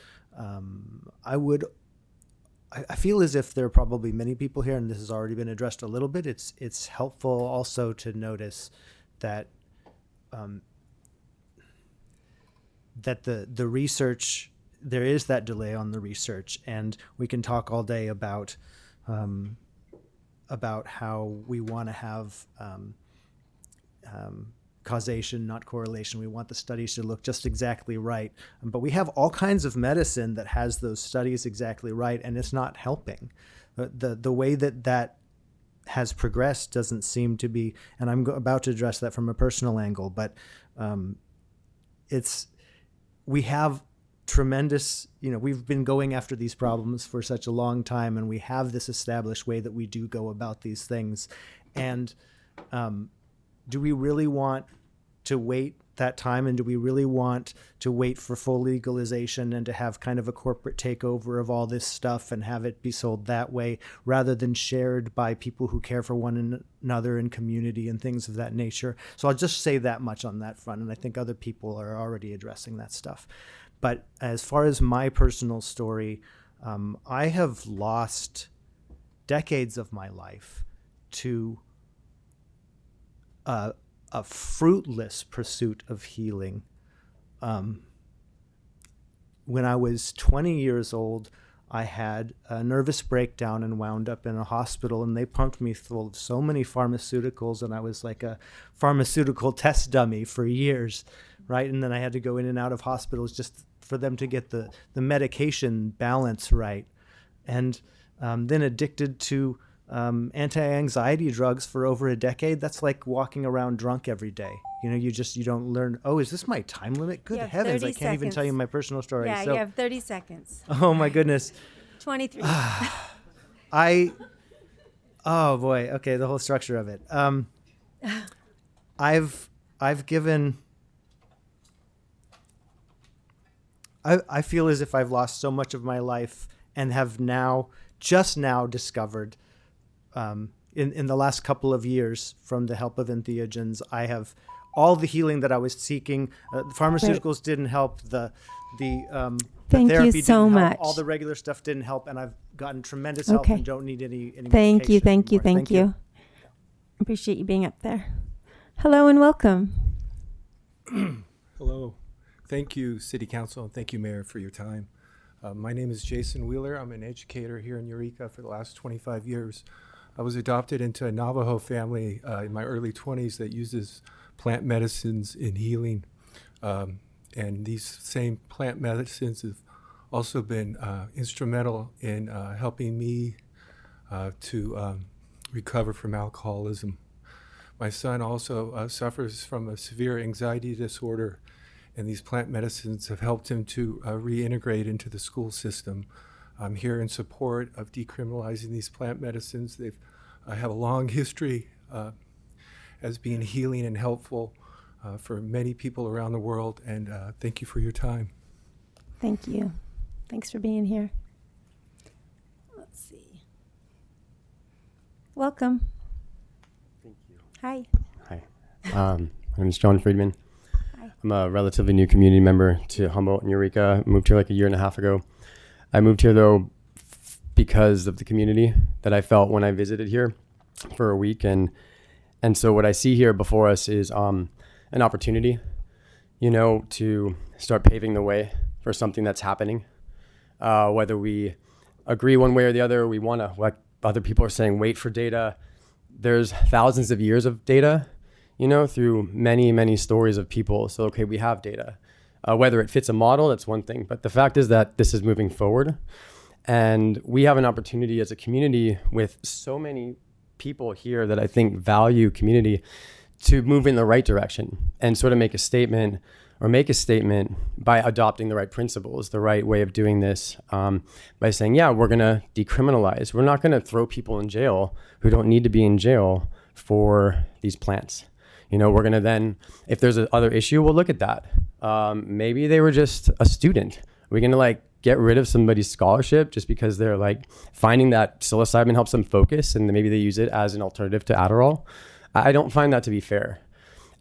I feel as if there are probably many people here, and this has already been addressed a little bit. It's helpful also to notice that that the research, there is that delay on the research, and we can talk all day about how we want to have causation, not correlation. We want the studies to look just exactly right. But we have all kinds of medicine that has those studies exactly right, and it's not helping. The way that has progressed doesn't seem to be, and I'm about to address that from a personal angle, but we have tremendous, we've been going after these problems for such a long time, and we have this established way that we do go about these things. And do we really want to wait that time, and do we really want to wait for full legalization and to have kind of a corporate takeover of all this stuff and have it be sold that way rather than shared by people who care for one another in community and things of that nature? So I'll just say that much on that front, and I think other people are already addressing that stuff. But as far as my personal story, I have lost decades of my life to a fruitless pursuit of healing. When I was 20 years old, I had a nervous breakdown and wound up in a hospital, and they pumped me full of so many pharmaceuticals, and I was like a pharmaceutical test dummy for years, right? And then I had to go in and out of hospitals just for them to get the medication balance right. And then addicted to anti-anxiety drugs for over a decade. That's like walking around drunk every day. You don't learn, oh, is this my time limit? Good heavens, I can't even tell you my personal story. Yeah, so, you have 30 seconds. Oh my goodness. 23. Oh boy, okay, the whole structure of it. I've given I feel as if I've lost so much of my life and have just now discovered in the last couple of years, from the help of entheogens, I have all the healing that I was seeking. The pharmaceuticals didn't help. The Thank therapy you didn't so help. much. All the regular stuff didn't help, and I've gotten tremendous help Okay. and don't need any Thank you, medication thank you, anymore. thank you. Appreciate you being up there. Hello and welcome. Hello. Thank you, City Council, and thank you, Mayor, for your time. My name is Jason Wheeler. I'm an educator here in Eureka for the last 25 years. I was adopted into a Navajo family in my early 20s that uses plant medicines in healing. And these same plant medicines have also been instrumental in helping me to recover from alcoholism. My son also suffers from a severe anxiety disorder, and these plant medicines have helped him to reintegrate into the school system. I'm here in support of decriminalizing these plant medicines. They have a long history as being healing and helpful for many people around the world, and thank you for your time. Thank you. Thanks for being here. Let's see. Welcome. Thank you. Hi. Hi. My name is John Friedman. Hi. I'm a relatively new community member to Humboldt and Eureka. I moved here like a year and a half ago. I moved here though because of the community that I felt when I visited here for a week, and so what I see here before us is an opportunity, to start paving the way for something that's happening. Whether we agree one way or the other, we want to, like other people are saying, wait for data. There's thousands of years of data, through many, many stories of people. So, okay, we have data. Whether it fits a model, that's one thing. But the fact is that this is moving forward. And we have an opportunity as a community with so many people here that I think value community to move in the right direction and sort of make a statement by adopting the right principles, the right way of doing this, by saying, yeah, we're going to decriminalize. We're not going to throw people in jail who don't need to be in jail for these plants. We're going to then, if there's another issue, we'll look at that. Maybe they were just a student. We're going to get rid of somebody's scholarship just because they're finding that psilocybin helps them focus and maybe they use it as an alternative to Adderall. I don't find that to be fair.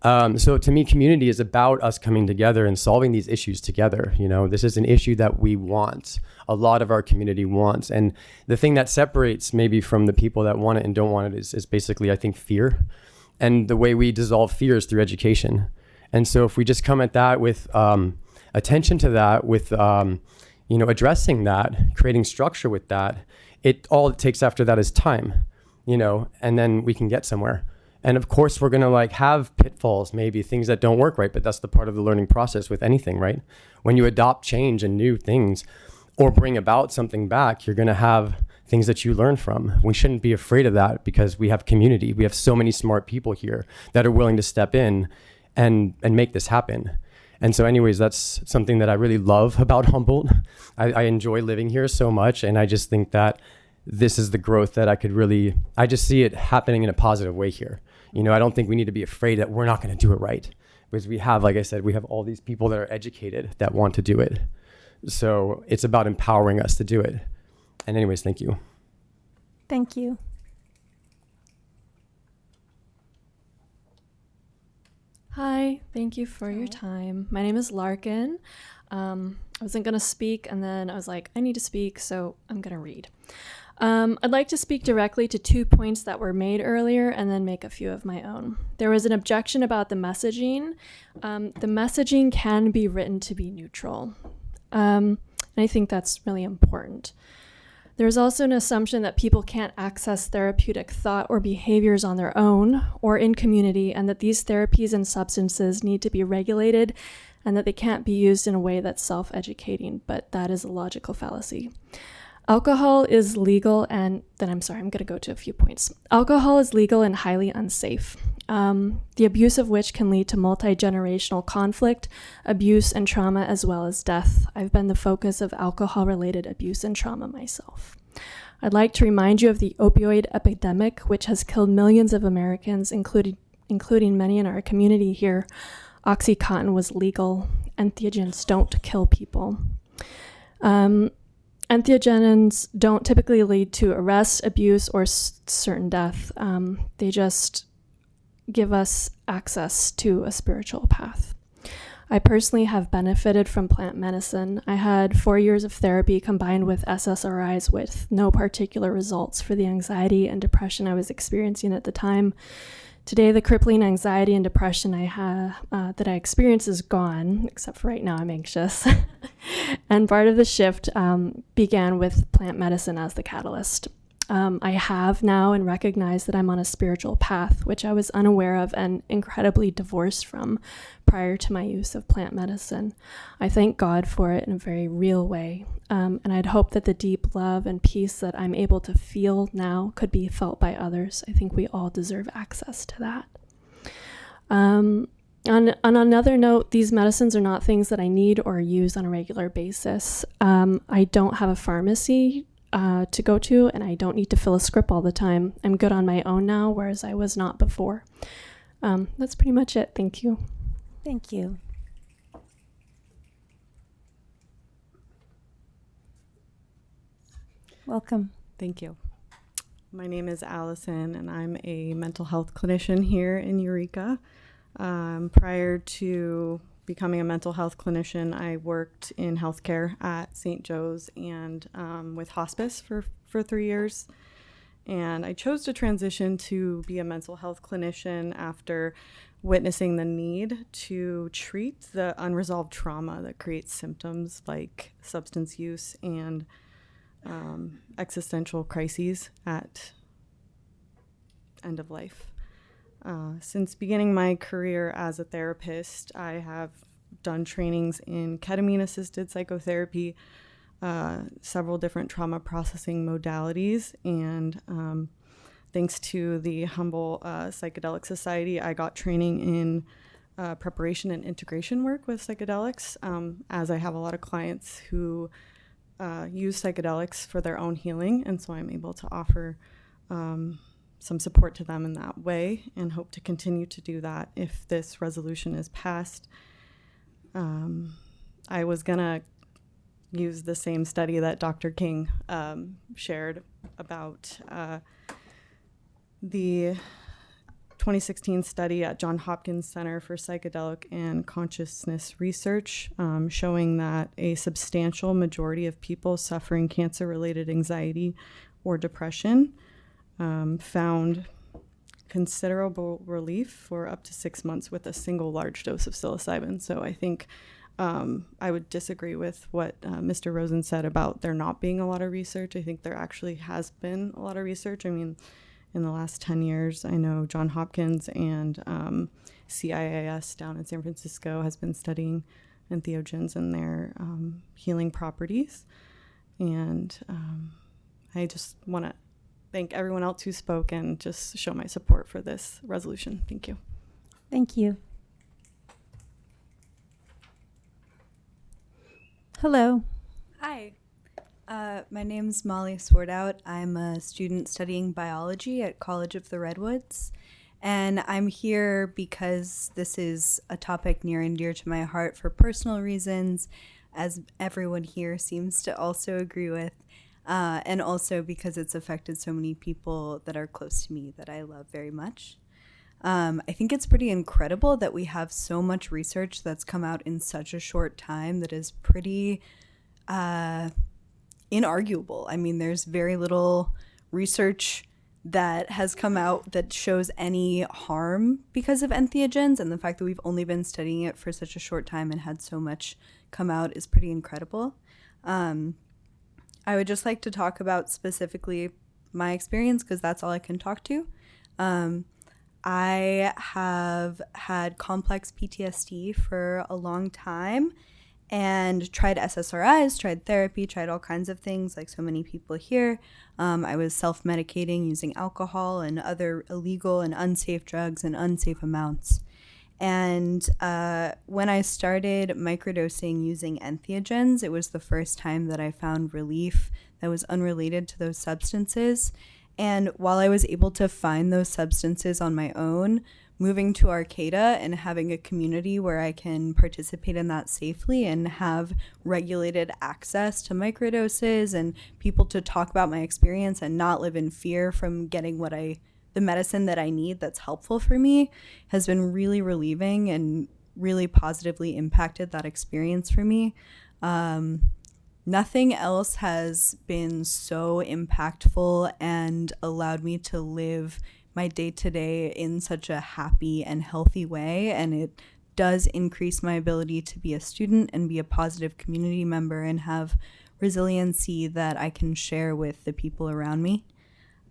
So to me, community is about us coming together and solving these issues together. This is an issue that we want, a lot of our community wants. And the thing that separates maybe from the people that want it and don't want it is basically, I think, fear. And the way we dissolve fear is through education. And so if we just come at that with attention to that, with addressing that, creating structure with that, all it takes after that is time, and then we can get somewhere. And of course, we're going to have pitfalls, maybe things that don't work right, but that's the part of the learning process with anything, right? When you adopt change and new things or bring about something back, you're going to have things that you learn from. We shouldn't be afraid of that because we have community. We have so many smart people here that are willing to step in and make this happen. And so anyways, that's something that I really love about Humboldt. I enjoy living here so much, and I just think that this is the growth that I just see it happening in a positive way here. I don't think we need to be afraid that we're not going to do it right, because we have, like I said, we have all these people that are educated that want to do it. So it's about empowering us to do it. And anyways, thank you. Thank you. Hi, thank you for your time. My name is Larkin. I wasn't going to speak, and then I was like, I need to speak, so I'm going to read. I'd like to speak directly to 2 points that were made earlier and then make a few of my own. There was an objection about the messaging. The messaging can be written to be neutral. And I think that's really important. There's also an assumption that people can't access therapeutic thought or behaviors on their own or in community, and that these therapies and substances need to be regulated and that they can't be used in a way that's self-educating, but that is a logical fallacy. Alcohol is legal I'm going to go to a few points. Alcohol is legal and highly unsafe, the abuse of which can lead to multi-generational conflict, abuse, and trauma, as well as death. I've been the focus of alcohol-related abuse and trauma myself. I'd like to remind you of the opioid epidemic, which has killed millions of Americans, including many in our community here. OxyContin was legal. Entheogens don't kill people. Entheogens don't typically lead to arrest, abuse, or certain death. They just give us access to a spiritual path. I personally have benefited from plant medicine. I had 4 years of therapy combined with SSRIs with no particular results for the anxiety and depression I was experiencing at the time. Today, the crippling anxiety and depression that I experience is gone, except for right now I'm anxious. And part of the shift began with plant medicine as the catalyst. I have now and recognize that I'm on a spiritual path, which I was unaware of and incredibly divorced from prior to my use of plant medicine. I thank God for it in a very real way. And I'd hope that the deep love and peace that I'm able to feel now could be felt by others. I think we all deserve access to that. On another note, these medicines are not things that I need or use on a regular basis. I don't have a pharmacy to go to, and I don't need to fill a script all the time. I'm good on my own now, whereas I was not before. That's pretty much it. Thank you. Thank you. Welcome. Thank you. My name is Allison, and I'm a mental health clinician here in Eureka. Prior to becoming a mental health clinician, I worked in healthcare at St. Joe's and with hospice for 3 years. And I chose to transition to be a mental health clinician after witnessing the need to treat the unresolved trauma that creates symptoms like substance use and existential crises at end of life. Since beginning my career as a therapist, I have done trainings in ketamine-assisted psychotherapy, several different trauma processing modalities, and thanks to the Humboldt Psychedelic Society, I got training in preparation and integration work with psychedelics, as I have a lot of clients who use psychedelics for their own healing, and so I'm able to offer some support to them in that way and hope to continue to do that if this resolution is passed. I was gonna use the same study that Dr. King shared about the 2016 study at Johns Hopkins Center for Psychedelic and Consciousness Research, showing that a substantial majority of people suffering cancer-related anxiety or depression found considerable relief for up to 6 months with a single large dose of psilocybin. So I think I would disagree with what Mr. Rosen said about there not being a lot of research. I think there actually has been a lot of research. I mean, in the last 10 years, I know Johns Hopkins and CIAS down in San Francisco has been studying entheogens and their healing properties. And I just want to thank everyone else who spoke and just show my support for this resolution. Thank you. Thank you. Hello. Hi. My name's Molly Swartout. I'm a student studying biology at College of the Redwoods. And I'm here because this is a topic near and dear to my heart for personal reasons, as everyone here seems to also agree with. And also because it's affected so many people that are close to me that I love very much. I think it's pretty incredible that we have so much research that's come out in such a short time that is pretty inarguable. I mean, there's very little research that has come out that shows any harm because of entheogens, and the fact that we've only been studying it for such a short time and had so much come out is pretty incredible. I would just like to talk about specifically my experience because that's all I can talk to. I have had complex PTSD for a long time and tried SSRIs, tried therapy, tried all kinds of things like so many people here. I was self-medicating using alcohol and other illegal and unsafe drugs in unsafe amounts. And when I started microdosing using entheogens, it was the first time that I found relief that was unrelated to those substances. And while I was able to find those substances on my own, moving to Arcata and having a community where I can participate in that safely and have regulated access to microdoses and people to talk about my experience and not live in fear from getting the medicine that I need that's helpful for me has been really relieving and really positively impacted that experience for me. Nothing else has been so impactful and allowed me to live my day-to-day in such a happy and healthy way, and it does increase my ability to be a student and be a positive community member and have resiliency that I can share with the people around me.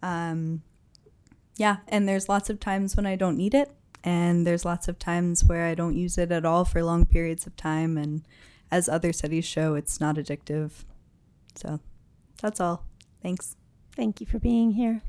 Yeah, and there's lots of times when I don't need it, and there's lots of times where I don't use it at all for long periods of time, and as other studies show, it's not addictive. So that's all. Thanks. Thank you for being here.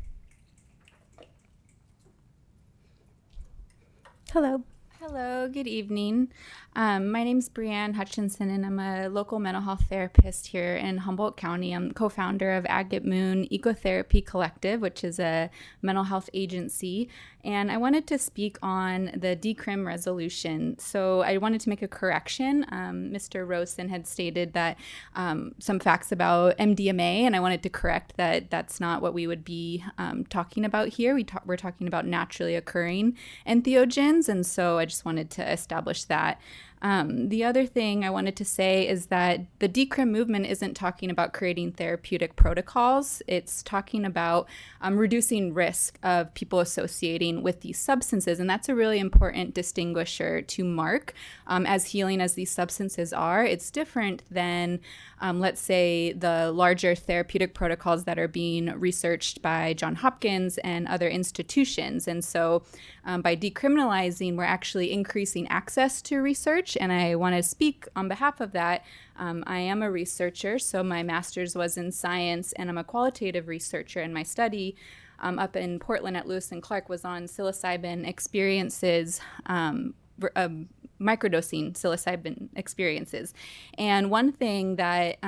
Hello. Hello, good evening. My name's Brianne Hutchinson, and I'm a local mental health therapist here in Humboldt County. I'm co-founder of Agate Moon Ecotherapy Collective, which is a mental health agency. And I wanted to speak on the decrim resolution. So I wanted to make a correction. Mr. Rosen had stated that some facts about MDMA, and I wanted to correct that that's not what we would be talking about here. We're talking about naturally occurring entheogens, and so I just wanted to establish that. The other thing I wanted to say is that the decrim movement isn't talking about creating therapeutic protocols. It's talking about reducing risk of people associating with these substances. And that's a really important distinguisher to mark. As healing as these substances are, it's different than, let's say, the larger therapeutic protocols that are being researched by Johns Hopkins and other institutions. And so by decriminalizing, we're actually increasing access to research. And I want to speak on behalf of that. I am a researcher, so my master's was in science, and I'm a qualitative researcher, and my study up in Portland at Lewis and Clark was on psilocybin experiences, microdosing psilocybin experiences. And one thing that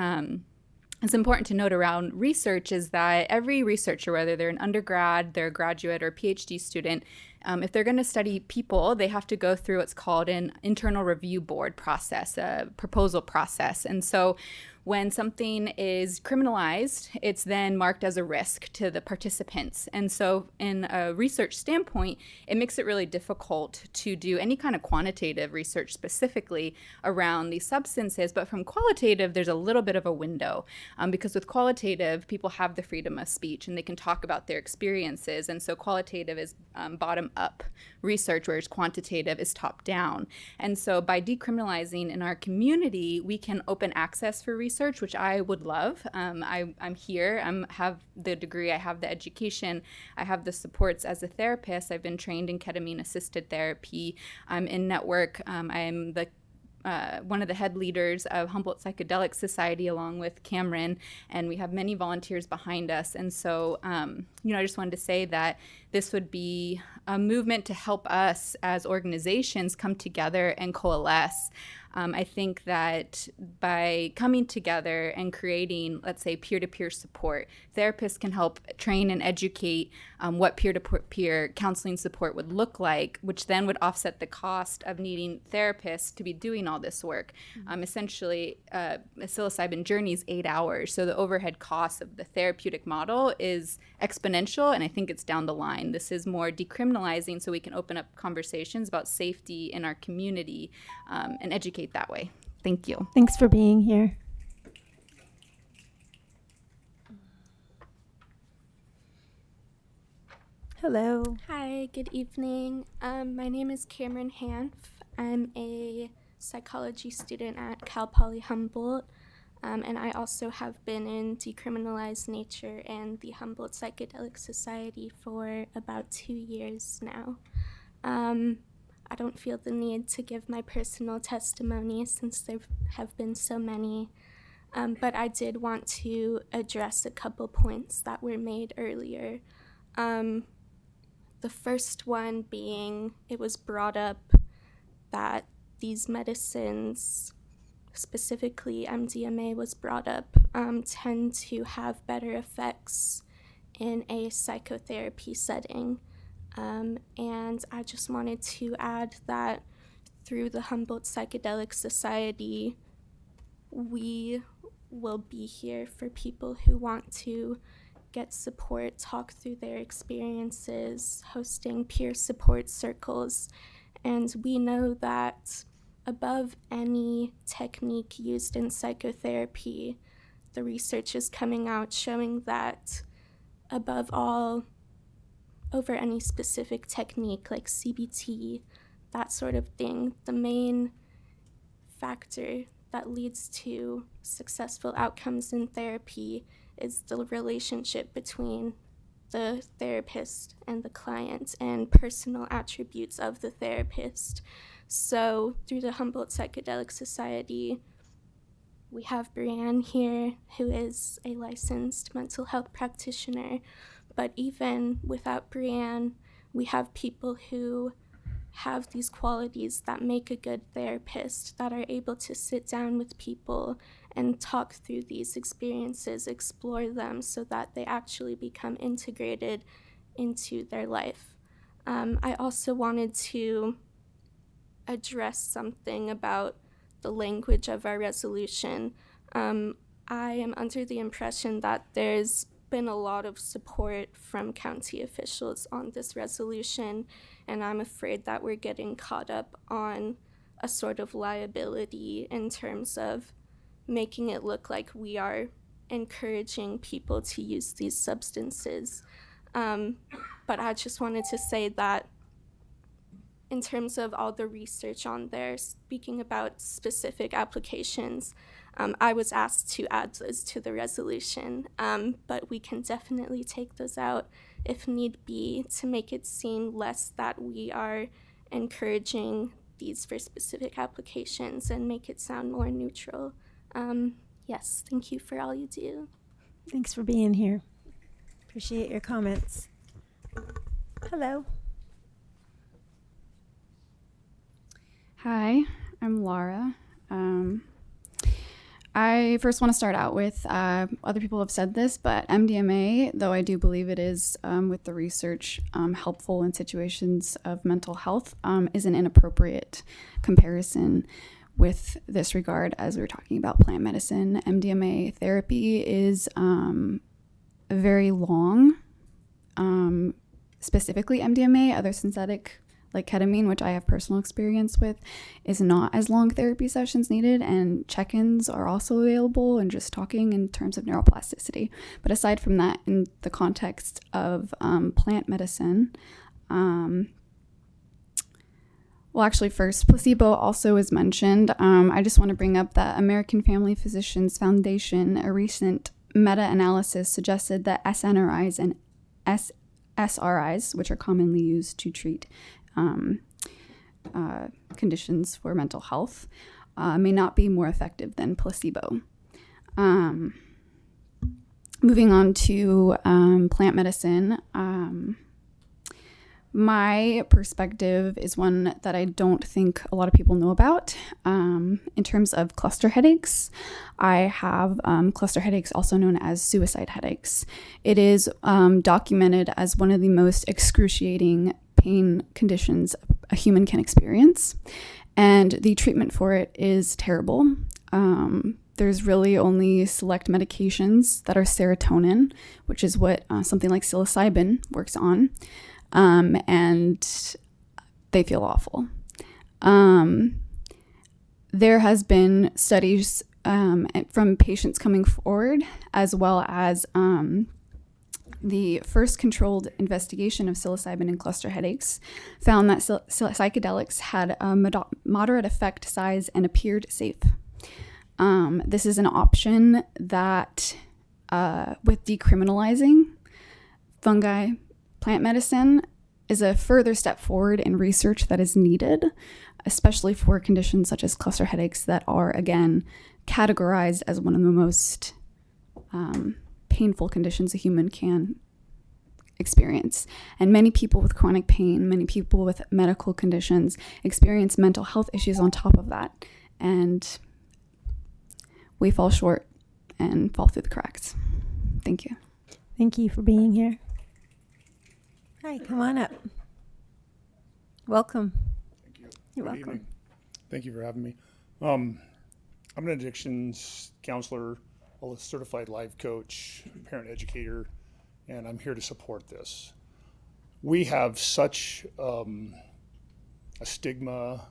it's important to note around research is that every researcher, whether they're an undergrad, they're a graduate, or PhD student, if they're going to study people, they have to go through what's called an internal review board process, a proposal process. And so when something is criminalized, it's then marked as a risk to the participants. And so in a research standpoint, it makes it really difficult to do any kind of quantitative research specifically around these substances. But from qualitative, there's a little bit of a window because with qualitative, people have the freedom of speech and they can talk about their experiences. And so qualitative is bottom-up research, whereas quantitative is top-down. And so by decriminalizing in our community, we can open access for research, which I would love. I'm here. I have the degree. I have the education. I have the supports as a therapist. I've been trained in ketamine-assisted therapy. I'm in network. I'm the one of the head leaders of Humboldt Psychedelic Society along with Cameron, and we have many volunteers behind us. And so, I just wanted to say that this would be a movement to help us as organizations come together and coalesce. I think that by coming together and creating, let's say, peer-to-peer support, therapists can help train and educate what peer-to-peer counseling support would look like, which then would offset the cost of needing therapists to be doing all this work. Essentially, a psilocybin journey is 8 hours, so the overhead cost of the therapeutic model is exponential, and I think it's down the line. This is more decriminalizing so we can open up conversations about safety in our community and educate that way. Thank you. Thanks for being here. Hello. Hi, good evening. My name is Cameron Hanf. I'm a psychology student at Cal Poly Humboldt, and I also have been in Decriminalized Nature and the Humboldt Psychedelic Society for about 2 years now. I don't feel the need to give my personal testimony since there have been so many, but I did want to address a couple points that were made earlier. The first one being it was brought up that these medicines, specifically MDMA was brought up, tend to have better effects in a psychotherapy setting. And I just wanted to add that through the Humboldt Psychedelic Society, we will be here for people who want to get support, talk through their experiences, hosting peer support circles. And we know that above any technique used in psychotherapy, the research is coming out showing that above all, over any specific technique like CBT, that sort of thing, the main factor that leads to successful outcomes in therapy is the relationship between the therapist and the client and personal attributes of the therapist. So through the Humboldt Psychedelic Society, we have Brianne here, who is a licensed mental health practitioner. But even without Brianne, we have people who have these qualities that make a good therapist, that are able to sit down with people and talk through these experiences, explore them so that they actually become integrated into their life. I also wanted to address something about the language of our resolution. I am under the impression that there's been a lot of support from county officials on this resolution, and I'm afraid that we're getting caught up on a sort of liability in terms of making it look like we are encouraging people to use these substances. But I just wanted to say that in terms of all the research on there, speaking about specific applications, I was asked to add those to the resolution, but we can definitely take those out if need be to make it seem less that we are encouraging these for specific applications and make it sound more neutral. Yes, thank you for all you do. Thanks for being here. Appreciate your comments. Hello. Hi, I'm Laura. I first want to start out with, other people have said this, but MDMA, though I do believe it is, with the research, helpful in situations of mental health, is an inappropriate comparison with this regard as we were talking about plant medicine. MDMA therapy is very long, specifically MDMA. Other synthetic like ketamine, which I have personal experience with, is not as long therapy sessions needed, and check-ins are also available and just talking in terms of neuroplasticity. But aside from that, in the context of plant medicine, well, actually, first, placebo also is mentioned. I just want to bring up that American Family Physicians Foundation, a recent meta-analysis suggested that SNRIs and SSRIs, which are commonly used to treat conditions for mental health, may not be more effective than placebo. Moving on to plant medicine, my perspective is one that I don't think a lot of people know about. In terms of cluster headaches, I have cluster headaches, also known as suicide headaches. It is documented as one of the most excruciating pain conditions a human can experience, and the treatment for it is terrible. There's really only select medications that are serotonin, which is what something like psilocybin works on, and they feel awful. There has been studies from patients coming forward, as well as the first controlled investigation of psilocybin in cluster headaches found that psychedelics had a moderate effect size and appeared safe. This is an option that, with decriminalizing fungi, plant medicine is a further step forward in research that is needed, especially for conditions such as cluster headaches that are, again, categorized as one of the most painful conditions a human can experience. And many people with chronic pain, many people with medical conditions experience mental health issues on top of that. And we fall short and fall through the cracks. Thank you. Thank you for being here. Hi, come on up. Welcome. Thank you. You're Good welcome. evening. Thank you for having me. I'm an addictions counselor, a certified life coach, parent educator, and I'm here to support this. We have such a stigma,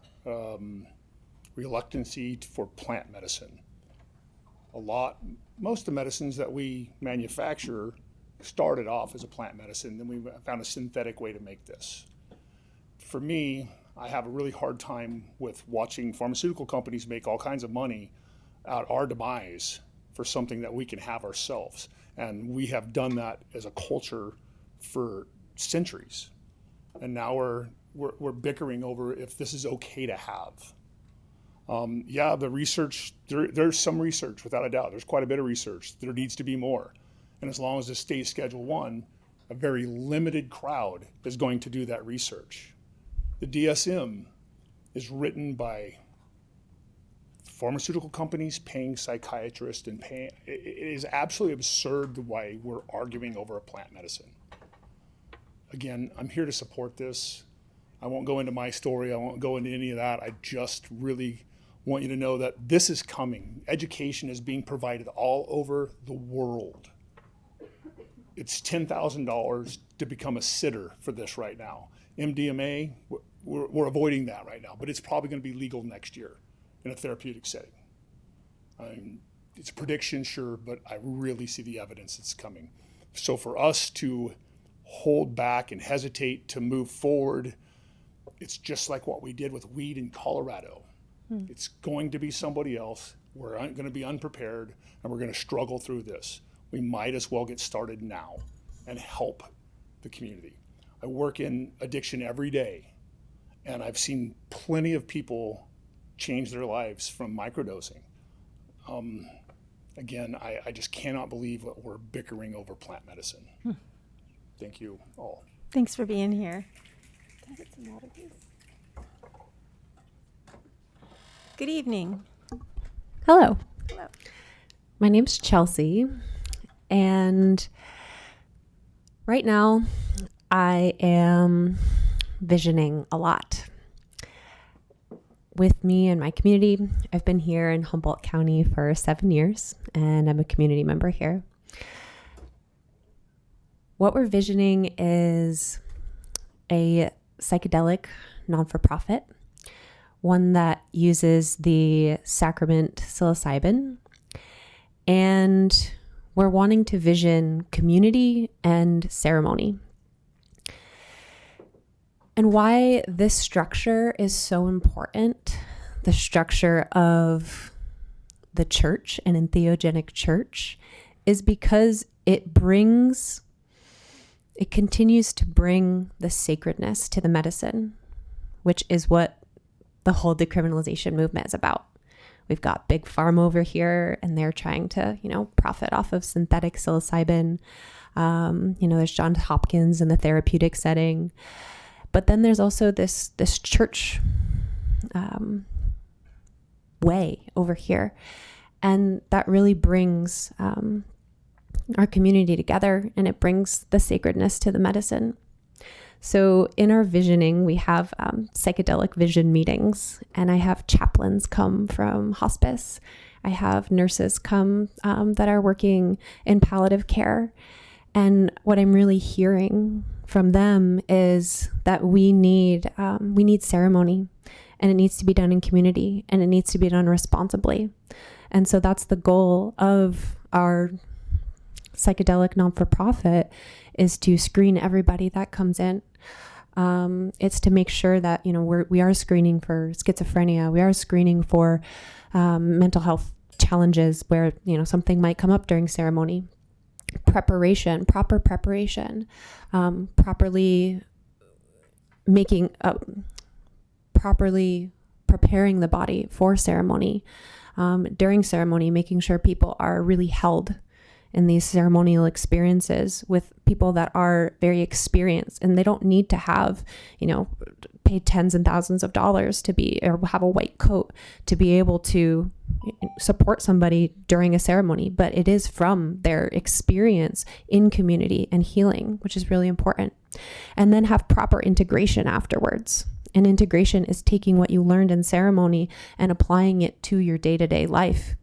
reluctancy for plant medicine. Most of the medicines that we manufacture started off as a plant medicine, then we found a synthetic way to make this. For me, I have a really hard time with watching pharmaceutical companies make all kinds of money at our demise for something that we can have ourselves. And we have done that as a culture for centuries. And now we're bickering over if this is okay to have. Yeah, the research, there's some research without a doubt. There's quite a bit of research. There needs to be more. And as long as this stays Schedule 1, a very limited crowd is going to do that research. The DSM is written by pharmaceutical companies paying psychiatrists and paying. It is absolutely absurd the way we're arguing over a plant medicine. Again, I'm here to support this. I won't go into my story. I won't go into any of that. I just really want you to know that this is coming. Education is being provided all over the world. It's $10,000 to become a sitter for this right now. MDMA, we're avoiding that right now, but it's probably going to be legal next year in a therapeutic setting. It's a prediction, sure, but I really see the evidence that's coming. So for us to hold back and hesitate to move forward, it's just like what we did with weed in Colorado. It's going to be somebody else. We're going to be unprepared, and we're going to struggle through this. We might as well get started now and help the community. I work in addiction every day, and I've seen plenty of people change their lives from microdosing. Again, I just cannot believe that we're bickering over plant medicine. Thank you all. Thanks for being here. Can I get some water, please? Good evening. Hello. Hello. My name's Chelsea, and right now I am visioning a lot. With me and my community, I've been here in Humboldt County for 7 years, and I'm a community member here. What we're visioning is a psychedelic non-for-profit, one that uses the sacrament psilocybin, and we're wanting to vision community and ceremony. And why this structure is so important, the structure of the church and entheogenic church, is because it continues to bring the sacredness to the medicine, which is what the whole decriminalization movement is about. We've got Big Pharma over here, and they're trying to, profit off of synthetic psilocybin. There's Johns Hopkins in the therapeutic setting. But then there's also this church way over here. And that really brings our community together, and it brings the sacredness to the medicine. So in our visioning, we have psychedelic vision meetings, and I have chaplains come from hospice. I have nurses come that are working in palliative care. And what I'm really hearing from them is that we need ceremony, and it needs to be done in community, and it needs to be done responsibly. And so that's the goal of our psychedelic non-for-profit, is to screen everybody that comes in. It's to make sure that we are screening for schizophrenia, we are screening for mental health challenges where something might come up during ceremony. Proper preparation, properly preparing the body for ceremony. During ceremony, making sure people are really held in these ceremonial experiences with people that are very experienced, and they don't need to have pay tens and thousands of dollars to be, or have a white coat to be able to support somebody during a ceremony, but it is from their experience in community and healing, which is really important. And then have proper integration afterwards. And integration is taking what you learned in ceremony and applying it to your day-to-day life.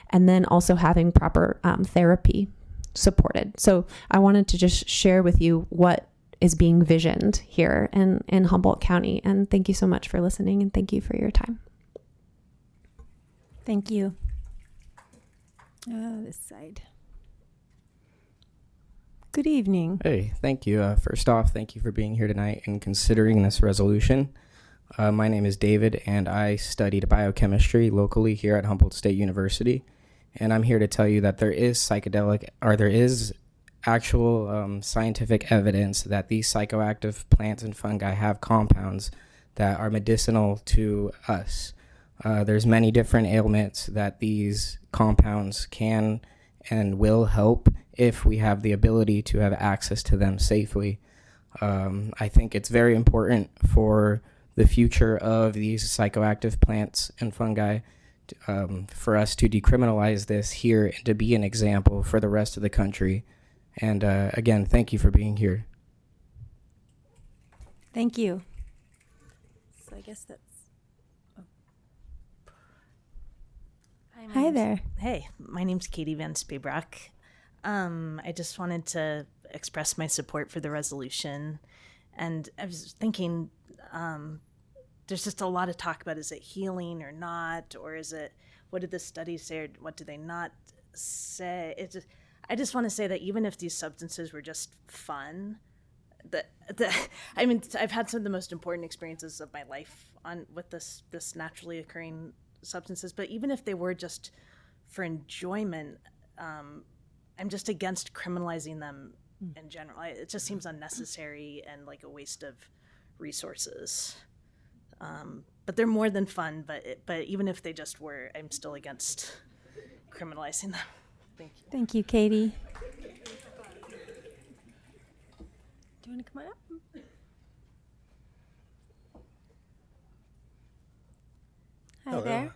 And then also having proper therapy supported. So I wanted to just share with you what is being visioned here in Humboldt County. And thank you so much for listening, and thank you for your time. Thank you. This side. Good evening. Hey, thank you. First off, thank you for being here tonight and considering this resolution. My name is David, and I studied biochemistry locally here at Humboldt State University. And I'm here to tell you that there is actual scientific evidence that these psychoactive plants and fungi have compounds that are medicinal to us. There's many different ailments that these compounds can and will help if we have the ability to have access to them safely. I think it's very important for the future of these psychoactive plants and fungi for us to decriminalize this here and to be an example for the rest of the country. And again, thank you for being here. Thank you. So I guess that's... Hi there. Hey, my name's Katie Van Spabrock. I just wanted to express my support for the resolution. And I was thinking, there's just a lot of talk about, is it healing or not? Or is it, what did the studies say or what do they not say? I just want to say that even if these substances were just fun, I mean, I've had some of the most important experiences of my life with this naturally occurring substances, but even if they were just for enjoyment, I'm just against criminalizing them in general. It just seems unnecessary and like a waste of resources. But they're more than fun, but even if they just were, I'm still against criminalizing them. Thank you. Thank you, Katie. Do you want to come on up? Hi Hello. there.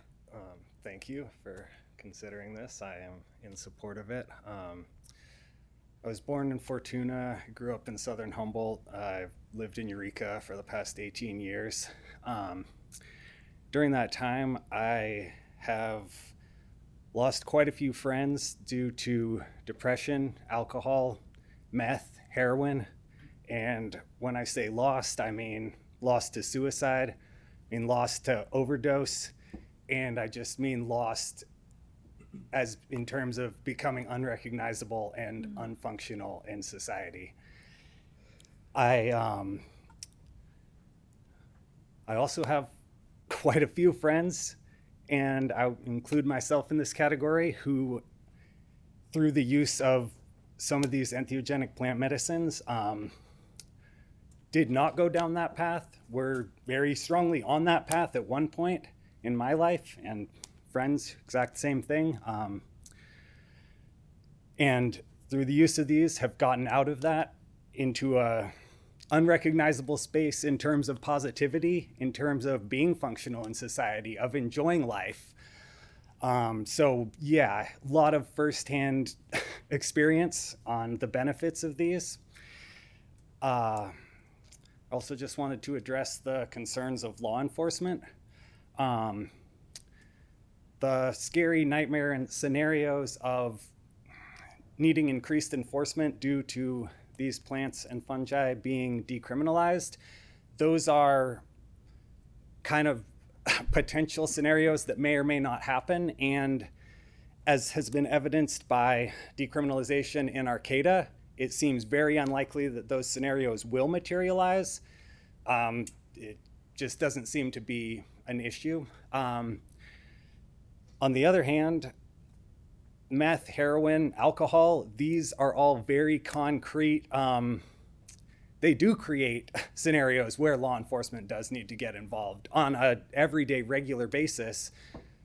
Thank you for considering this. I am in support of it. I was born in Fortuna, grew up in southern Humboldt. I've lived in Eureka for the past 18 years. During that time, I have lost quite a few friends due to depression, alcohol, meth, heroin. And when I say lost, I mean lost to suicide, I mean lost to overdose, and I just mean lost as in terms of becoming unrecognizable and unfunctional in society. I also have quite a few friends, and I include myself in this category, who through the use of some of these entheogenic plant medicines did not go down that path, were very strongly on that path at one point in my life, and friends, exact same thing. And through the use of these have gotten out of that into a unrecognizable space in terms of positivity, in terms of being functional in society, of enjoying life. So yeah, a lot of firsthand experience on the benefits of these. Also just wanted to address the concerns of law enforcement. The scary nightmare and scenarios of needing increased enforcement due to these plants and fungi being decriminalized, those are kind of potential scenarios that may or may not happen. And as has been evidenced by decriminalization in Arcata, it seems very unlikely that those scenarios will materialize. It just doesn't seem to be an issue. On the other hand, meth, heroin, alcohol, these are all very concrete. They do create scenarios where law enforcement does need to get involved on an everyday, regular basis.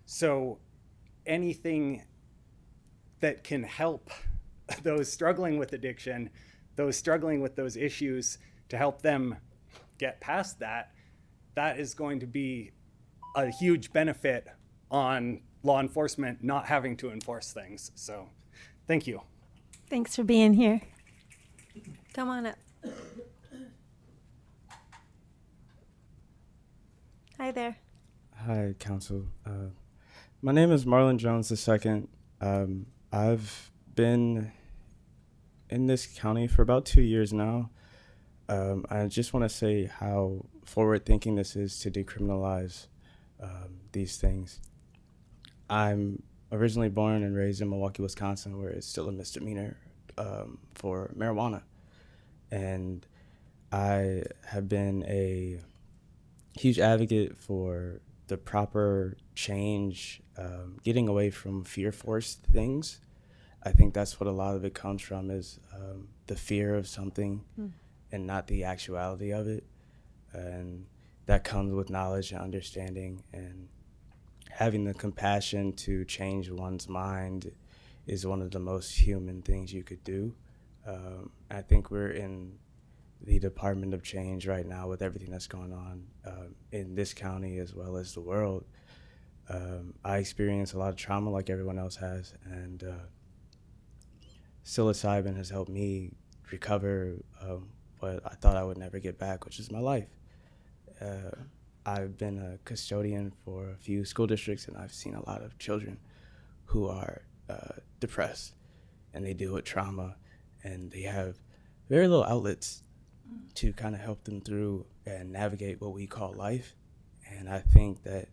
So anything that can help those struggling with addiction, those struggling with those issues, to help them get past that, that is going to be a huge benefit on law enforcement not having to enforce things. So thank you. Thanks for being here. Come on up. Hi there. Hi, Council. My name is Marlon Jones II. I've been in this county for about 2 years now. I just want to say how forward-thinking this is to decriminalize these things. I'm originally born and raised in Milwaukee, Wisconsin, where it's still a misdemeanor for marijuana. And I have been a huge advocate for the proper change, getting away from fear-forced things. I think that's what a lot of it comes from, is the fear of something and not the actuality of it. And that comes with knowledge and understanding, and having the compassion to change one's mind is one of the most human things you could do. I think we're in the Department of Change right now with everything that's going on in this county as well as the world. I experience a lot of trauma like everyone else has, and psilocybin has helped me recover what I thought I would never get back, which is my life. I've been a custodian for a few school districts, and I've seen a lot of children who are depressed, and they deal with trauma, and they have very little outlets to kind of help them through and navigate what we call life. And I think that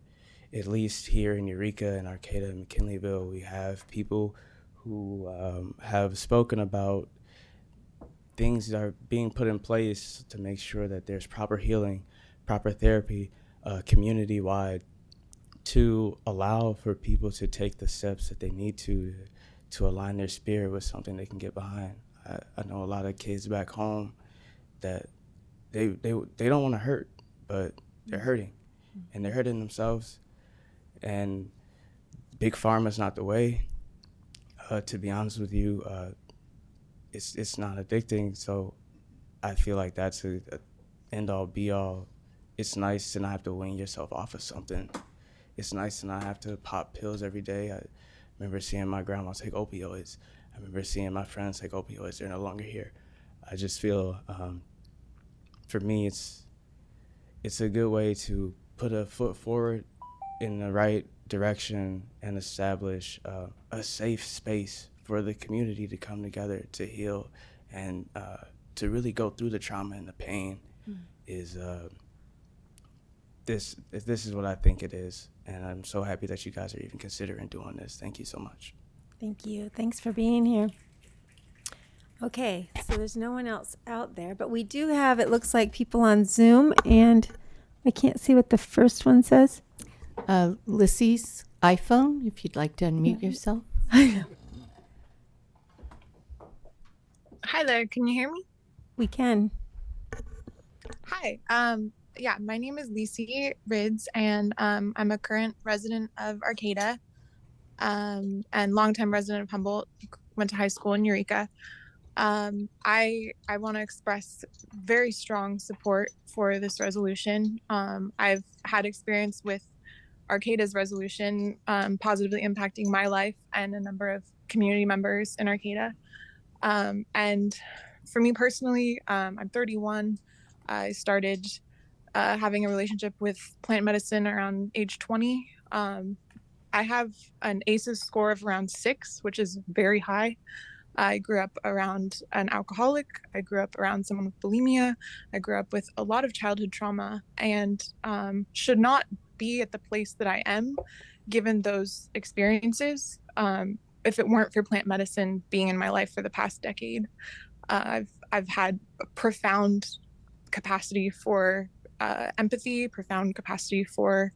at least here in Eureka and Arcata and McKinleyville, we have people who have spoken about things that are being put in place to make sure that there's proper healing, proper therapy, community-wide, to allow for people to take the steps that they need to align their spirit with something they can get behind. I know a lot of kids back home that they don't want to hurt, but they're hurting, and they're hurting themselves. And big pharma's not the way. To be honest with you, it's not addicting. So I feel like that's a end all be all. It's nice to not have to wean yourself off of something. It's nice to not have to pop pills every day. I remember seeing my grandma take opioids. I remember seeing my friends take opioids. They're no longer here. I just feel, for me, it's a good way to put a foot forward in the right direction and establish a safe space for the community to come together to heal and to really go through the trauma and the pain. This is what I think it is, and I'm so happy that you guys are even considering doing this. Thank you so much. Thank you. Thanks for being here. Okay, so there's no one else out there, but we do have, it looks like, people on Zoom, and I can't see what the first one says. Lissy's iPhone, if you'd like to unmute yourself. Hi there, can you hear me? We can. Hi, yeah, my name is Lisi Rids, and I'm a current resident of Arcata and longtime resident of Humboldt, went to high school in Eureka. I want to express very strong support for this resolution. I've had experience with Arcata's resolution positively impacting my life and a number of community members in Arcata. And for me personally, I'm 31. I started having a relationship with plant medicine around age 20. I have an ACEs score of around 6, which is very high. I grew up around an alcoholic. I grew up around someone with bulimia. I grew up with a lot of childhood trauma and should not be at the place that I am given those experiences if it weren't for plant medicine being in my life for the past decade. I've had a profound capacity for empathy, profound capacity for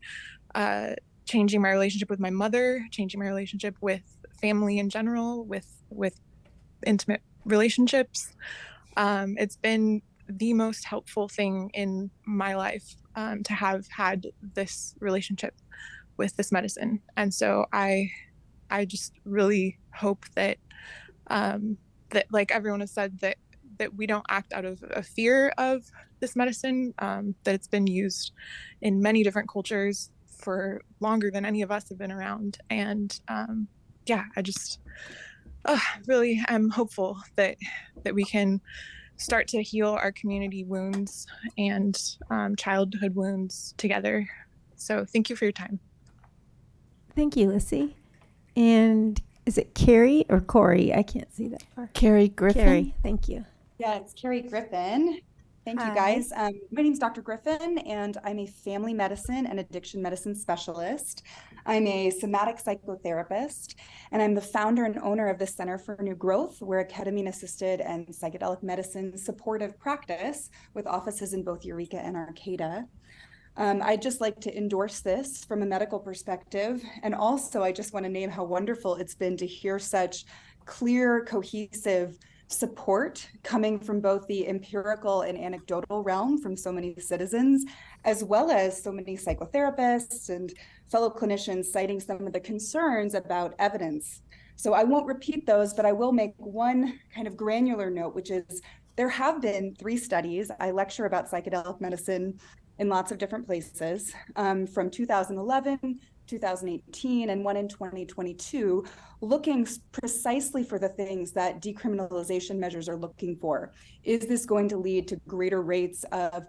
changing my relationship with my mother, changing my relationship with family in general, with intimate relationships. It's been the most helpful thing in my life to have had this relationship with this medicine. And so I just really hope that that, like everyone has said, that that we don't act out of a fear of this medicine, that it's been used in many different cultures for longer than any of us have been around. And yeah, I just really am hopeful that we can start to heal our community wounds and childhood wounds together. So thank you for your time. Thank you, Lissy. And is it Carrie or Corey? I can't see that far. Carrie Griffin. Carrie, thank you. Yeah, it's Carrie Griffin. Thank you, guys. My name is Dr. Griffin, and I'm a family medicine and addiction medicine specialist. I'm a somatic psychotherapist, and I'm the founder and owner of the Center for New Growth. We're a ketamine-assisted and psychedelic medicine supportive practice with offices in both Eureka and Arcata. I'd just like to endorse this from a medical perspective. And also, I just want to name how wonderful it's been to hear such clear, cohesive support coming from both the empirical and anecdotal realm from so many citizens, as well as so many psychotherapists and fellow clinicians citing some of the concerns about evidence. So I won't repeat those, but I will make one kind of granular note, which is there have been 3 studies. I lecture about psychedelic medicine in lots of different places, from 2011, 2018, and one in 2022, looking precisely for the things that decriminalization measures are looking for. Is this going to lead to greater rates of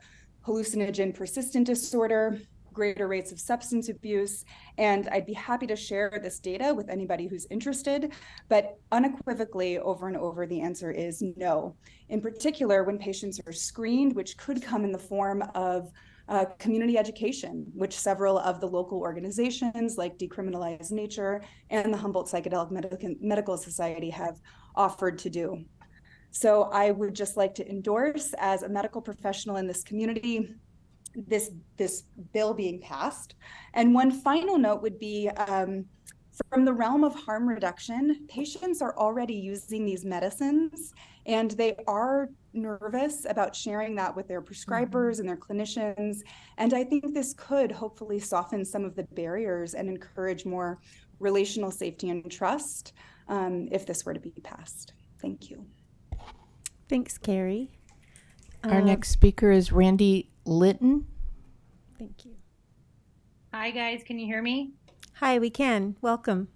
hallucinogen persistent disorder, greater rates of substance abuse? And I'd be happy to share this data with anybody who's interested, but unequivocally, over and over, the answer is no. In particular, when patients are screened, which could come in the form of community education, which several of the local organizations like Decriminalize Nature and the Humboldt Psychedelic Medical Society have offered to do. So I would just like to endorse, as a medical professional in this community, this bill being passed. And one final note would be, from the realm of harm reduction, patients are already using these medicines, and they are nervous about sharing that with their prescribers and their clinicians. And I think this could hopefully soften some of the barriers and encourage more relational safety and trust if this were to be passed. Thank you. Thanks, Carrie. Our next speaker is Randy Litton. Thank you. Hi, guys. Can you hear me? Hi, we can. Welcome.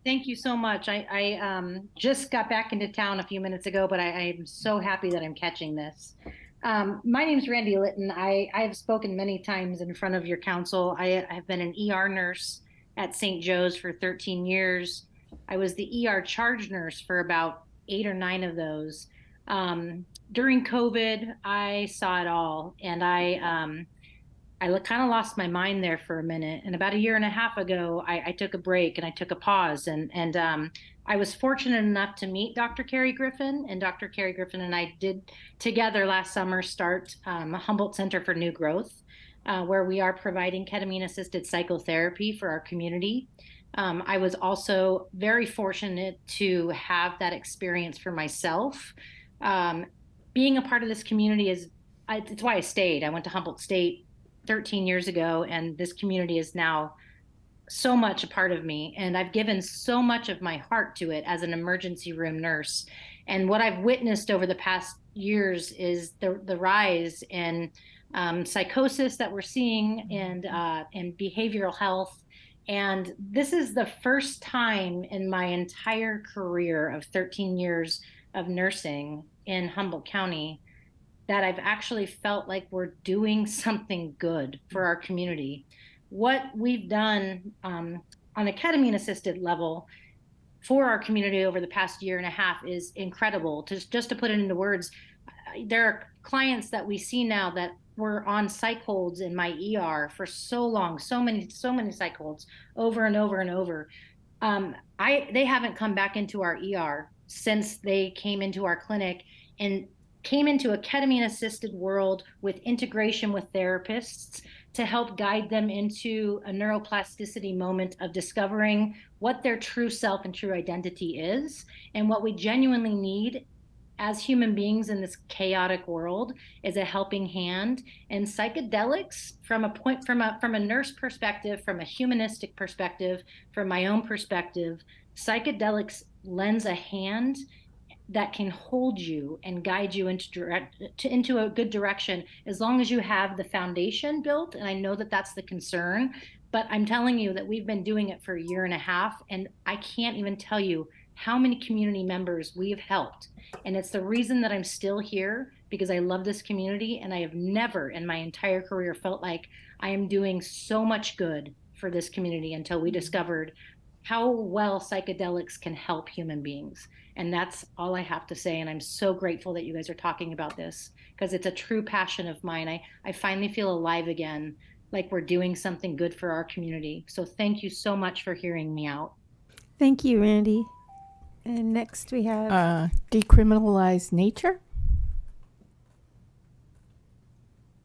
Thank you so much. I just got back into town a few minutes ago, but I am so happy that I'm catching this. My name is Randy Litton. I have spoken many times in front of your council. I have been an ER nurse at St. Joe's for 13 years. I was the ER charge nurse for about 8 or 9 of those. During COVID, I saw it all, and I kind of lost my mind there for a minute. And about 1.5 years ago, I took a break and I took a pause. And I was fortunate enough to meet Dr. Carrie Griffin, and Dr. Carrie Griffin and I did together last summer start a Humboldt Center for New Growth, where we are providing ketamine-assisted psychotherapy for our community. I was also very fortunate to have that experience for myself. Being a part of this community it's why I stayed. I went to Humboldt State 13 years ago, and this community is now so much a part of me, and I've given so much of my heart to it as an emergency room nurse. And what I've witnessed over the past years is the rise in psychosis that we're seeing, and behavioral health. And this is the first time in my entire career of 13 years of nursing in Humboldt County that I've actually felt like we're doing something good for our community. What we've done on a ketamine-assisted level for our community over the past 1.5 years is incredible. Just to put it into words, there are clients that we see now that were on psych holds in my ER for so long, so many psych holds over and over and over. They haven't come back into our ER since they came into our clinic and came into a ketamine-assisted world with integration with therapists to help guide them into a neuroplasticity moment of discovering what their true self and true identity is. And what we genuinely need as human beings in this chaotic world is a helping hand. And psychedelics, from a nurse perspective, from a humanistic perspective, from my own perspective, psychedelics lends a hand that can hold you and guide you into a good direction, as long as you have the foundation built. And I know that that's the concern, but I'm telling you that we've been doing it for a year and a half, and I can't even tell you how many community members we have helped. And it's the reason that I'm still here, because I love this community, and I have never in my entire career felt like I am doing so much good for this community until we discovered how well psychedelics can help human beings. And that's all I have to say. And I'm so grateful that you guys are talking about this, because it's a true passion of mine. I finally feel alive again, like we're doing something good for our community. So thank you so much for hearing me out. Thank you, Randy. And next we have Decriminalize nature.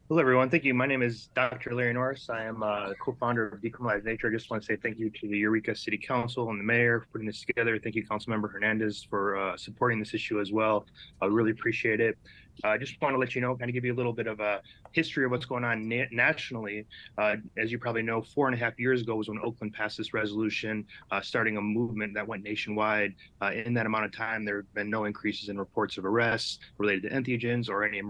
Hello, everyone. Thank you. My name is Dr. Larry Norris. I am a co-founder of Decriminalize Nature. I just want to say thank you to the Eureka City Council and the mayor for putting this together. Thank you, Councilmember Hernandez, for supporting this issue as well. I really appreciate it. I just want to let you know, kind of give you a little bit of a history of what's going on nationally. As you probably know, 4.5 years ago was when Oakland passed this resolution, starting a movement that went nationwide. In that amount of time, there have been no increases in reports of arrests related to entheogens or any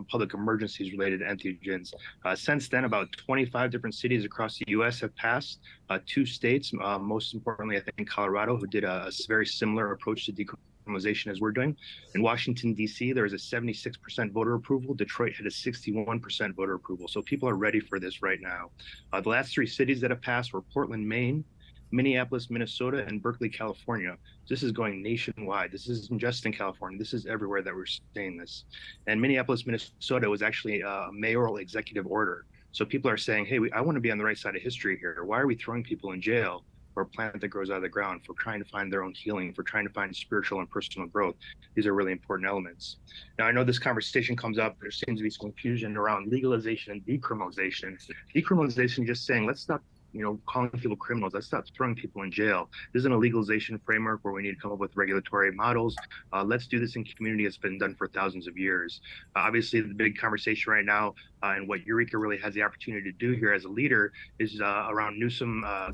public emergencies related to entheogens. Since then, about 25 different cities across the U.S. have passed. 2 states, most importantly, I think Colorado, who did a very similar approach to decriminalization as we're doing. In Washington, D.C., there is a 76% voter approval. Detroit had a 61% voter approval. So people are ready for this right now. The last 3 cities that have passed were Portland, Maine, Minneapolis, Minnesota, and Berkeley, California. This is going nationwide. This isn't just in California. This is everywhere that we're seeing this. And Minneapolis, Minnesota was actually a mayoral executive order. So people are saying, hey, I want to be on the right side of history here. Why are we throwing people in jail for a plant that grows out of the ground, for trying to find their own healing, for trying to find spiritual and personal growth? These are really important elements. Now, I know this conversation comes up. There seems to be some confusion around legalization and decriminalization. Decriminalization, just saying, let's stop calling people criminals. Let's stop throwing people in jail. This isn't a legalization framework where we need to come up with regulatory models. Let's do this in community. It's been done for thousands of years. Obviously, the big conversation right now and what Eureka really has the opportunity to do here as a leader is around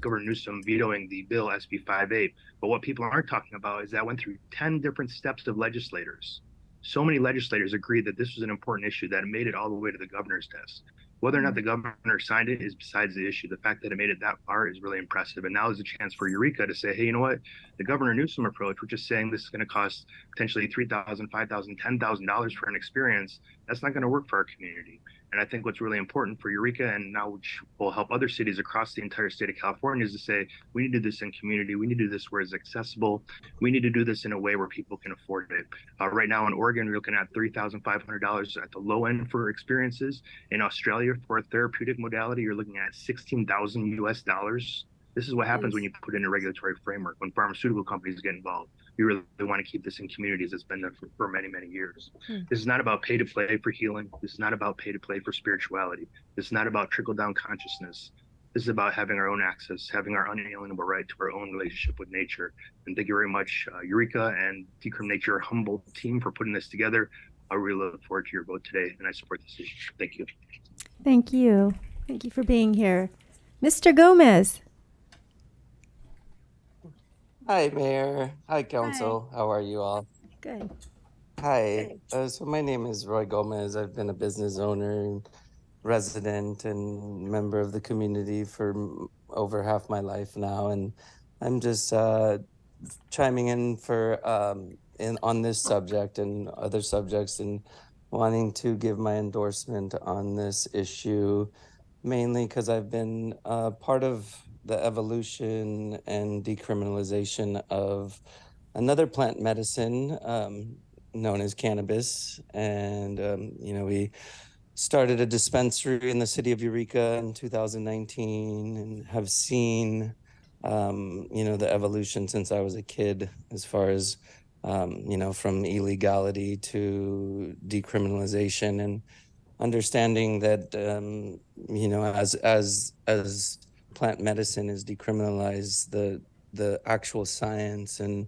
Governor Newsom vetoing the bill SB 58. But what people aren't talking about is that went through 10 different steps of legislators. So many legislators agreed that this was an important issue that it made it all the way to the governor's desk. Whether or not the governor signed it is besides the issue. The fact that it made it that far is really impressive. And now is a chance for Eureka to say, hey, you know what? The Governor Newsom approach, which is saying this is going to cost potentially $3,000, $5,000, $10,000 for an experience, that's not going to work for our community. And I think what's really important for Eureka, and now which will help other cities across the entire state of California, is to say, we need to do this in community. We need to do this where it's accessible. We need to do this in a way where people can afford it. Right now in Oregon, we're looking at $3,500 at the low end for experiences. In Australia, for a therapeutic modality, you're looking at $16,000 US. This is what happens when you put in a regulatory framework, when pharmaceutical companies get involved. We really want to keep this in communities. It's been there for many, many years. This is not about pay to play for healing. This is not about pay to play for spirituality. This is not about trickle down consciousness. This is about having our own access, having our unalienable right to our own relationship with nature. And thank you very much, Eureka and Decrim Nature Humboldt team, for putting this together. I really look forward to your vote today, and I support this issue. Thank you. Thank you. Thank you for being here. Mr. Gomez. Hi, Mayor. Hi, Council. How are you all? Good. Hi. So my name is Roy Gomez. I've been a business owner, resident, and member of the community for over half my life now, and I'm just chiming in for on this subject and other subjects, and wanting to give my endorsement on this issue, mainly because I've been part of the evolution and decriminalization of another plant medicine known as cannabis. And, we started a dispensary in the city of Eureka in 2019 and have seen, the evolution since I was a kid, as far as, from illegality to decriminalization, and understanding that, as plant medicine is decriminalized, the actual science and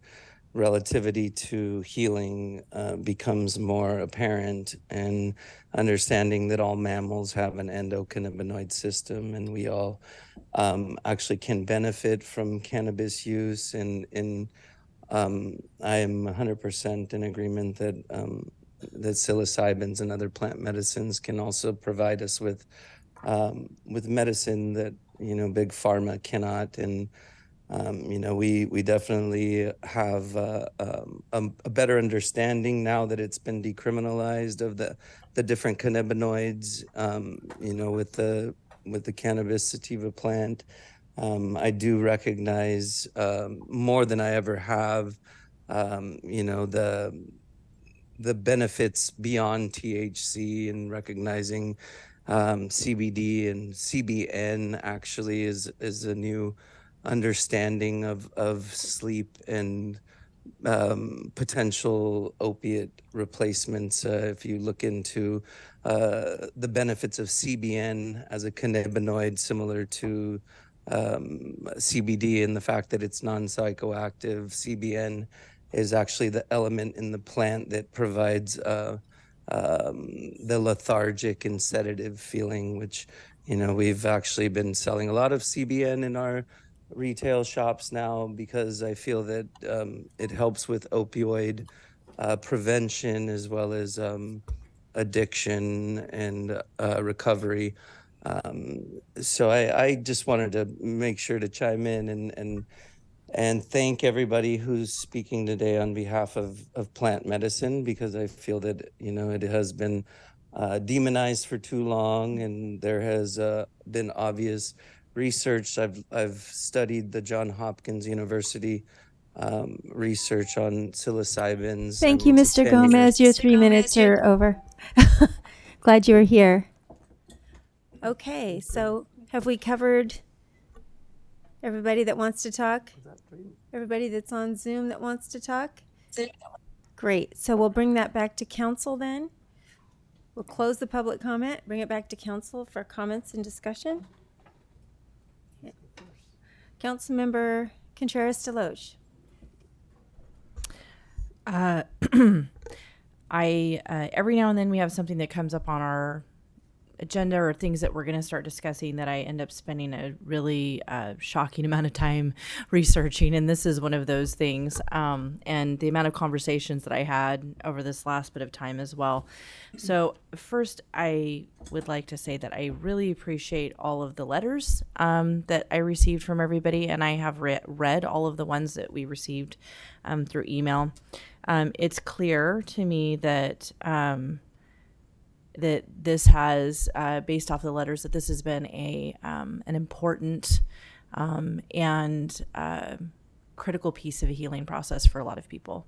relativity to healing becomes more apparent, and understanding that all mammals have an endocannabinoid system, and we all actually can benefit from cannabis use in I am 100% in agreement that that psilocybins and other plant medicines can also provide us with medicine that big pharma cannot. And we definitely have a better understanding now that it's been decriminalized of the different cannabinoids. With the cannabis sativa plant. I do recognize more than I ever have, the benefits beyond THC, and recognizing CBD and CBN actually is a new understanding of sleep and potential opiate replacements. If you look into the benefits of CBN as a cannabinoid similar to CBD, and the fact that it's non-psychoactive, CBN is actually the element in the plant that provides the lethargic and sedative feeling, which we've actually been selling a lot of CBN in our retail shops now, because I feel that it helps with opioid prevention as well as addiction and recovery. So I just wanted to make sure to chime in and thank everybody who's speaking today on behalf of plant medicine, because I feel that it has been demonized for too long, and there has been obvious research. I've studied the Johns Hopkins University research on psilocybins. Thank you, It's a Mr. 10-year Gomez. Your 3 minutes are over. Glad you were here. Okay, so have we covered everybody that wants to talk? Everybody that's on Zoom that wants to talk? Great. So we'll bring that back to council then. We'll close the public comment, bring it back to council for comments and discussion. Councilmember Contreras-Deloge. Every now and then we have something that comes up on our agenda or things that we're going to start discussing that I end up spending a really shocking amount of time researching, and this is one of those things, and the amount of conversations that I had over this last bit of time as well. So first, I would like to say that I really appreciate all of the letters that I received from everybody, and I have read all of the ones that we received through email. It's clear to me that that this has, based off the letters, that this has been an important and critical piece of a healing process for a lot of people.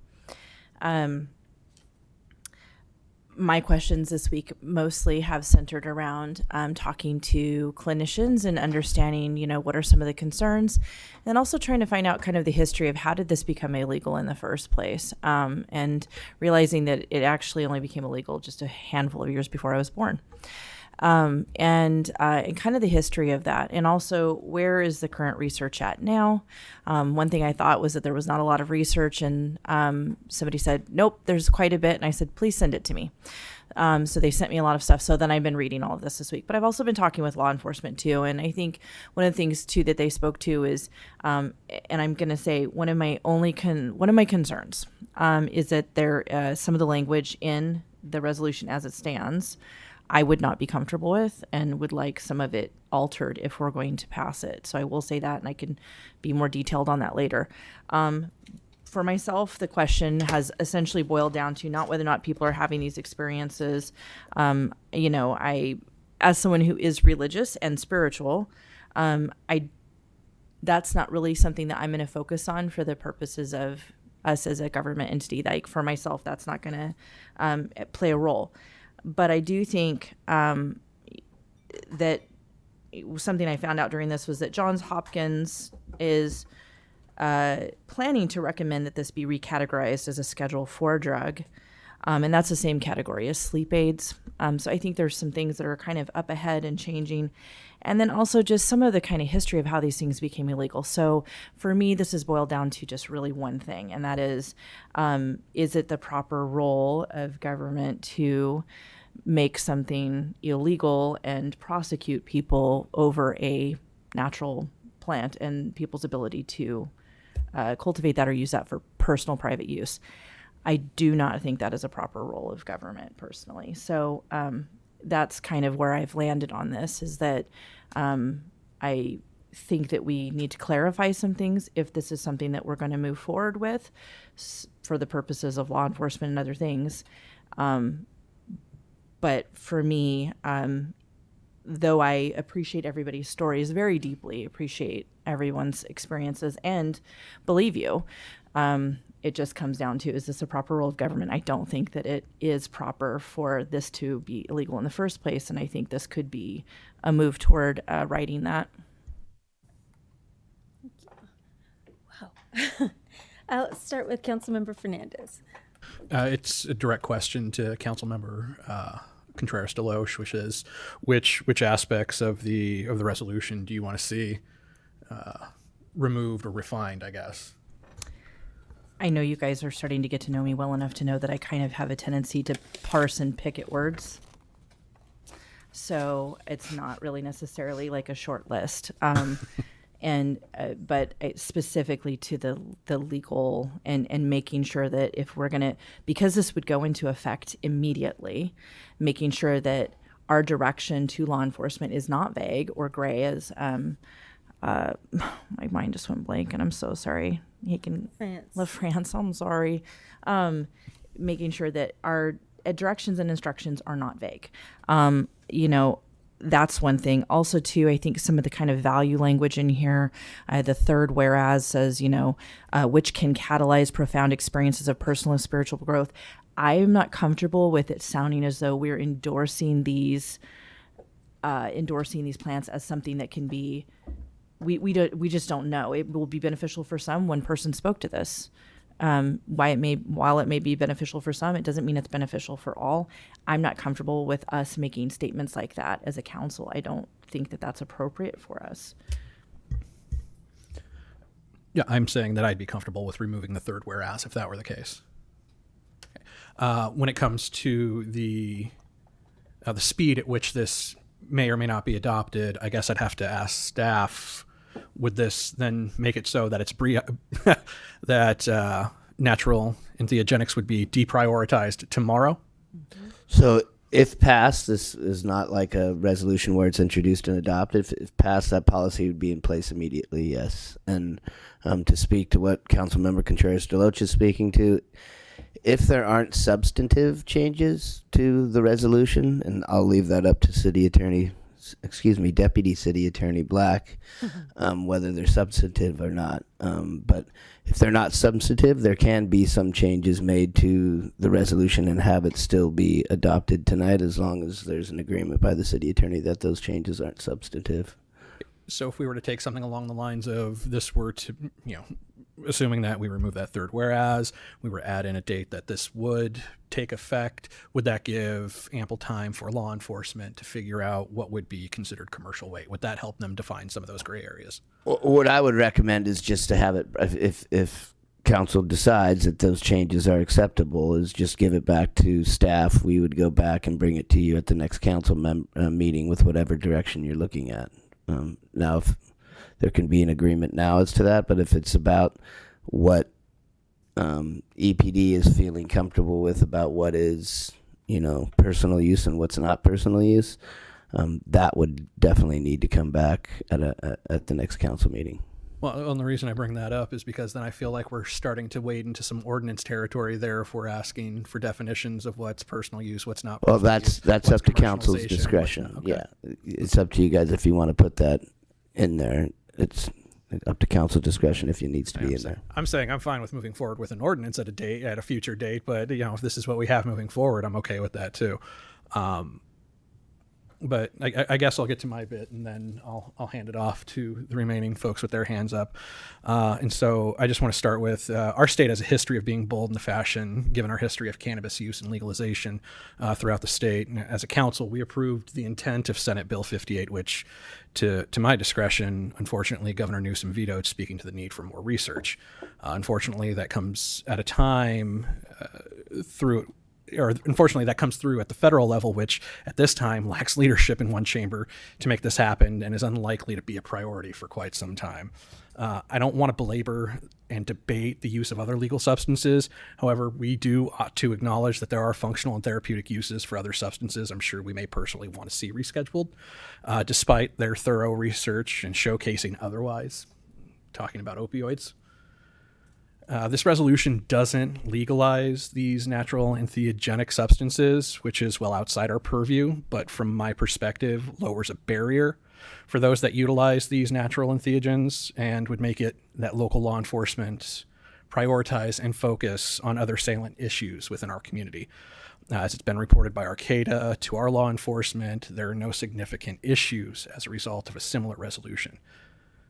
My questions this week mostly have centered around talking to clinicians and understanding, what are some of the concerns, and also trying to find out kind of the history of how did this become illegal in the first place, and realizing that it actually only became illegal just a handful of years before I was born. And kind of the history of that, and also where is the current research at now. One thing I thought was that there was not a lot of research, and somebody said, nope, there's quite a bit, and I said, please send it to me. So they sent me a lot of stuff. So then I've been reading all of this week, but I've also been talking with law enforcement too. And I think one of the things too that they spoke to is, and I'm going to say one of my concerns is that there some of the language in the resolution as it stands, I would not be comfortable with, and would like some of it altered if we're going to pass it. So I will say that, and I can be more detailed on that later. For myself, the question has essentially boiled down to not whether or not people are having these experiences. I, as someone who is religious and spiritual, that's not really something that I'm going to focus on for the purposes of us as a government entity. Like for myself, that's not going to play a role. But I do think that something I found out during this was that Johns Hopkins is planning to recommend that this be recategorized as a Schedule 4 drug. And that's the same category as sleep aids. So I think there's some things that are kind of up ahead and changing. And then also just some of the kind of history of how these things became illegal. So for me, this is boiled down to just really one thing, and that is it the proper role of government to make something illegal and prosecute people over a natural plant and people's ability to cultivate that or use that for personal private use. I do not think that is a proper role of government personally. So that's kind of where I've landed on this, is that I think that we need to clarify some things if this is something that we're going to move forward with for the purposes of law enforcement and other things. But for me, though I appreciate everybody's stories very deeply, appreciate everyone's experiences and believe you, it just comes down to, is this a proper role of government? I don't think that it is proper for this to be illegal in the first place, and I think this could be a move toward righting that. Wow. I'll start with Councilmember Fernandez. It's a direct question to Councilmember Contreras-Deloche, which is which aspects of the resolution do you want to see removed or refined, I guess? I know you guys are starting to get to know me well enough to know that I kind of have a tendency to parse and pick at words. So it's not really necessarily like a short list. But specifically to the legal and making sure that if we're going to, because this would go into effect immediately, making sure that our direction to law enforcement is not vague or gray, as my mind just went blank and I'm so sorry. France, I'm sorry. Making sure that our directions and instructions are not vague. That's one thing. Also, too, I think some of the kind of value language in here, the third whereas says, which can catalyze profound experiences of personal and spiritual growth. I am not comfortable with it sounding as though we're endorsing these plants as something that can be. We just don't know. It will be beneficial for some. One person spoke to this. While it may be beneficial for some, it doesn't mean it's beneficial for all. I'm not comfortable with us making statements like that as a council. I don't think that that's appropriate for us. Yeah, I'm saying that I'd be comfortable with removing the third whereas if that were the case. When it comes to the speed at which this may or may not be adopted, I guess I'd have to ask staff, would this then make it so that it's that natural entheogenics would be deprioritized tomorrow? So if passed, this is not like a resolution where it's introduced and adopted. If passed, that policy would be in place immediately, yes. And to speak to what Councilmember Contreras-Deloche is speaking to, if there aren't substantive changes to the resolution, and I'll leave that up to Deputy City Attorney Black, whether they're substantive or not. But if they're not substantive, there can be some changes made to the resolution and have it still be adopted tonight, as long as there's an agreement by the city attorney that those changes aren't substantive. So if we were to take something along the lines of this were to, assuming that we remove that third whereas, we were add in a date that this would take effect, would that give ample time for law enforcement to figure out what would be considered commercial weight? Would that help them define some of those gray areas? What I would recommend is just to have it, if council decides that those changes are acceptable, is just give it back to staff. We would go back and bring it to you at the next council meeting with whatever direction you're looking at. Now, if there can be an agreement now as to that, but if it's about what EPD is feeling comfortable with about what is, personal use and what's not personal use, that would definitely need to come back at the next council meeting. Well, and the reason I bring that up is because then I feel like we're starting to wade into some ordinance territory there if we're asking for definitions of what's personal use, what's not personal use. Well, that's up to council's discretion. Okay. Yeah, it's up to you guys if you want to put that in there. It's up to council discretion if it needs to be in there. I'm saying I'm fine with moving forward with an ordinance at a future date, but if this is what we have moving forward, I'm okay with that too. But I guess I'll get to my bit and then I'll hand it off to the remaining folks with their hands up. And so I just want to start with our state has a history of being bold in the fashion, given our history of cannabis use and legalization throughout the state. And as a council, we approved the intent of Senate Bill 58, which, to my discretion, unfortunately, Governor Newsom vetoed, speaking to the need for more research. Unfortunately, that comes at a time unfortunately, that comes through at the federal level, which at this time lacks leadership in one chamber to make this happen and is unlikely to be a priority for quite some time. I don't want to belabor and debate the use of other legal substances. However, we do ought to acknowledge that there are functional and therapeutic uses for other substances I'm sure we may personally want to see rescheduled, despite their thorough research and showcasing otherwise, talking about opioids. This resolution doesn't legalize these natural entheogenic substances, which is well outside our purview, but from my perspective, lowers a barrier for those that utilize these natural entheogens and would make it that local law enforcement prioritize and focus on other salient issues within our community. As it's been reported by Arcata to our law enforcement, there are no significant issues as a result of a similar resolution.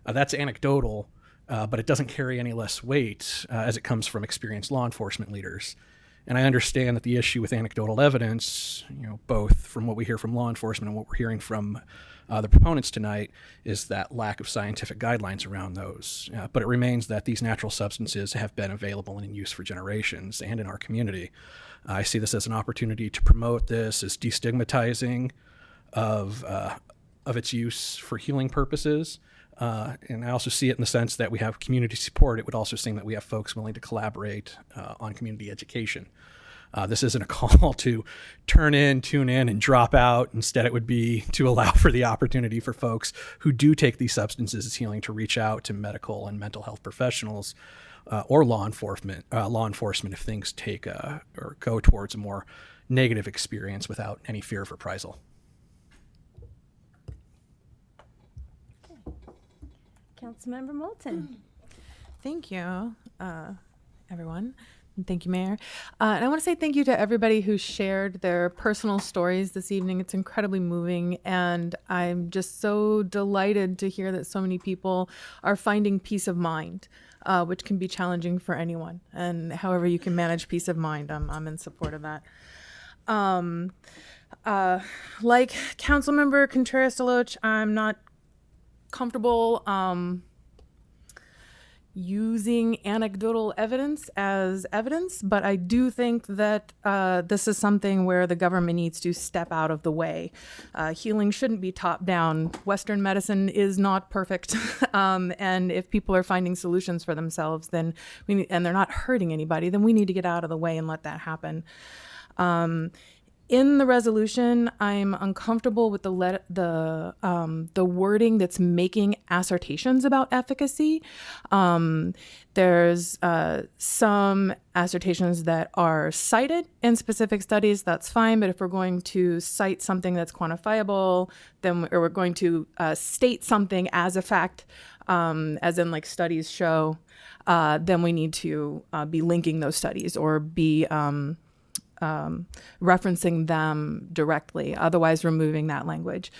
That's anecdotal, but it doesn't carry any less weight as it comes from experienced law enforcement leaders. And I understand that the issue with anecdotal evidence, both from what we hear from law enforcement and what we're hearing from the proponents tonight, is that lack of scientific guidelines around those. But it remains that these natural substances have been available and in use for generations and in our community. I see this as an opportunity to promote this as destigmatizing of its use for healing purposes. And I also see it in the sense that we have community support. It would also seem that we have folks willing to collaborate on community education. This isn't a call to tune in, and drop out. Instead, it would be to allow for the opportunity for folks who do take these substances as healing to reach out to medical and mental health professionals or law enforcement if things take or go towards a more negative experience without any fear of reprisal. Councilmember Moulton. Thank you, everyone. And thank you, Mayor. And I want to say thank you to everybody who shared their personal stories this evening. It's incredibly moving, and I'm just so delighted to hear that so many people are finding peace of mind, which can be challenging for anyone. And however you can manage peace of mind, I'm in support of that. Like Councilmember Contreras-Deloach, I'm not comfortable using anecdotal evidence as evidence, but I do think that this is something where the government needs to step out of the way. Healing shouldn't be top down. Western medicine is not perfect, and if people are finding solutions for themselves, and they're not hurting anybody, then we need to get out of the way and let that happen. In the resolution, I'm uncomfortable with the wording that's making assertions about efficacy. There's some assertions that are cited in specific studies. That's fine, but if we're going to cite something that's quantifiable, or we're going to state something as a fact, as in like studies show, then we need to be linking those studies or be referencing them directly, otherwise removing that language,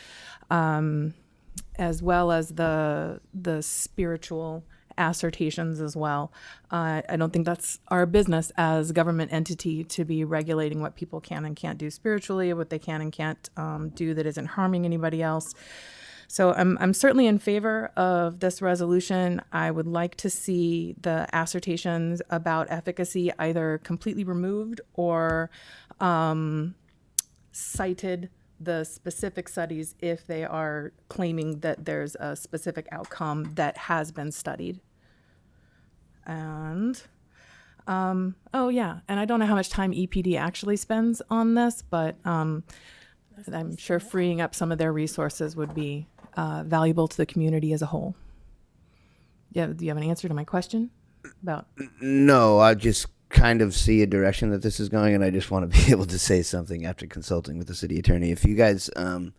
as well as the spiritual assertions as well. I don't think that's our business as a government entity to be regulating what people can and can't do spiritually, what they can and can't do that isn't harming anybody else. So I'm certainly in favor of this resolution. I would like to see the assertions about efficacy either completely removed or cited the specific studies if they are claiming that there's a specific outcome that has been studied. And oh yeah, and I don't know how much time EPD actually spends on this, but I'm sure freeing up some of their resources would be valuable to the community as a whole. Yeah, do you have an answer to my question about? No, I just kind of see a direction that this is going, and I just want to be able to say something after consulting with the city attorney. If you guys can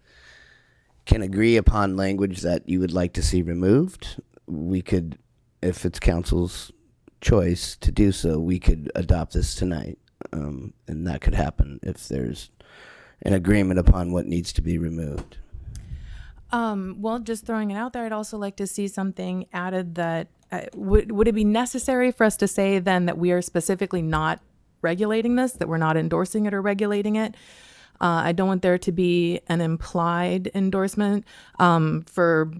agree upon language that you would like to see removed, we could, if it's council's choice to do so, we could adopt this tonight, and that could happen if there's an agreement upon what needs to be removed. Well, just throwing it out there, I'd also like to see something added that would it be necessary for us to say then that we are specifically not regulating this, that we're not endorsing it or regulating it? I don't want there to be an implied endorsement. For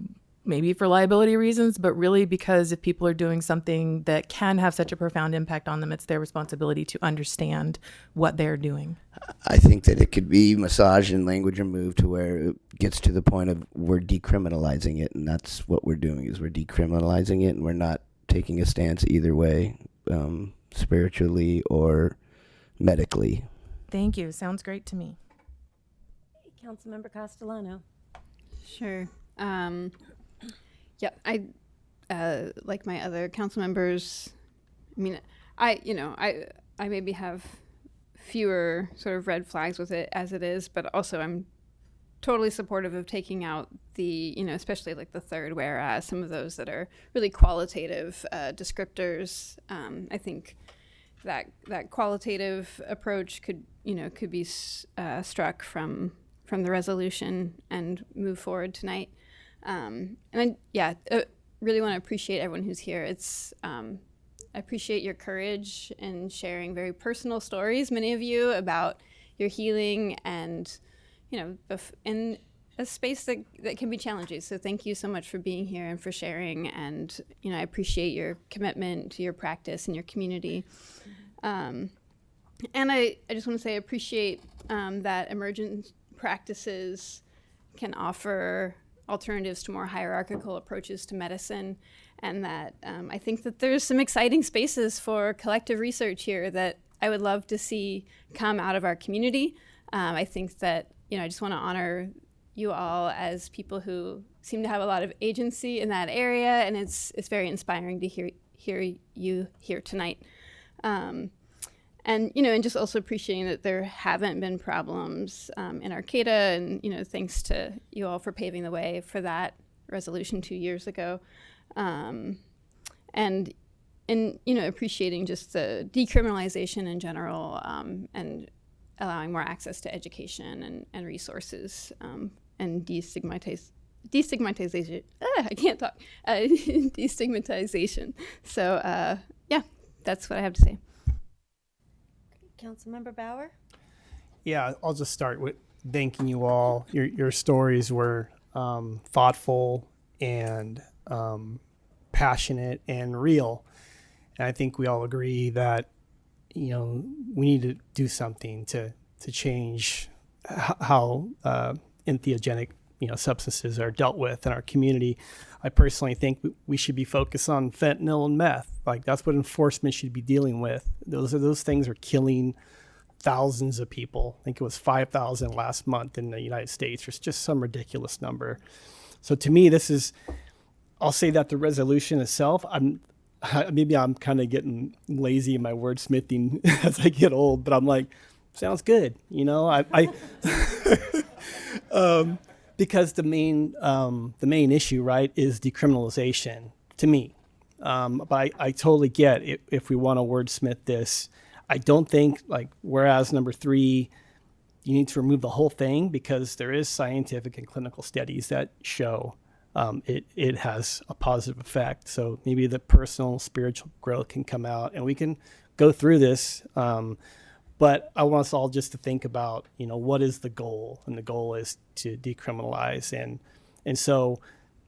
maybe for liability reasons, but really because if people are doing something that can have such a profound impact on them, it's their responsibility to understand what they're doing. I think that it could be massaged and language removed to where it gets to the point of we're decriminalizing it, and that's what we're doing is we're decriminalizing it, and we're not taking a stance either way, spiritually or medically. Thank you. Sounds great to me. Councilmember Castellano. Sure. Yeah, I like my other council members. I mean, I maybe have fewer sort of red flags with it as it is, but also I'm totally supportive of taking out the, especially like the third whereas, some of those that are really qualitative descriptors. I think that qualitative approach could be struck from the resolution and move forward tonight. And I really want to appreciate everyone who's here. I appreciate your courage in sharing very personal stories, many of you, about your healing and, in a space that can be challenging. So thank you so much for being here and for sharing. And, I appreciate your commitment to your practice and your community. And I just want to say I appreciate that emergent practices can offer alternatives to more hierarchical approaches to medicine, and that I think that there's some exciting spaces for collective research here that I would love to see come out of our community. I think that, I just want to honor you all as people who seem to have a lot of agency in that area, and it's very inspiring to hear you here tonight. And just also appreciating that there haven't been problems in Arcata, and thanks to you all for paving the way for that resolution 2 years ago, and appreciating just the decriminalization in general, and allowing more access to education and resources, and destigmatization. I can't talk. Destigmatization. So that's what I have to say. Councilmember Bauer. Yeah, I'll just start with thanking you all. Your stories were thoughtful and passionate and real. And I think we all agree that, we need to do something to change how entheogenic, substances are dealt with in our community. I personally think we should be focused on fentanyl and meth. Like, that's what enforcement should be dealing with. Those things are killing thousands of people. I think it was 5,000 last month in the United States. It's just some ridiculous number. So to me, I'll say that the resolution itself, maybe I'm kind of getting lazy in my wordsmithing as I get old, but I'm like, sounds good. Because the main issue, right, is decriminalization to me. But I totally get it if we want to wordsmith this. I don't think, whereas number 3, you need to remove the whole thing, because there is scientific and clinical studies that show it has a positive effect. So maybe the personal spiritual growth can come out, and we can go through this. But I want us all just to think about, what is the goal? And the goal is to decriminalize. And so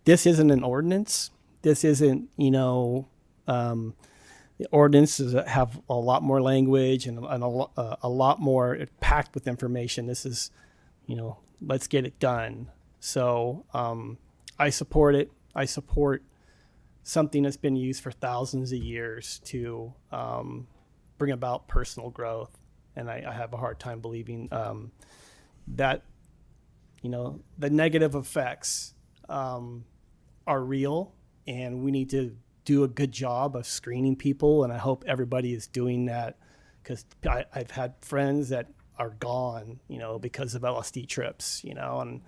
this isn't an ordinance. This isn't, the ordinances have a lot more language and a lot more packed with information. This is, let's get it done. So I support it. I support something that's been used for thousands of years to bring about personal growth. And I have a hard time believing that, the negative effects are real, and we need to do a good job of screening people. And I hope everybody is doing that, because I've had friends that are gone, because of LSD trips, and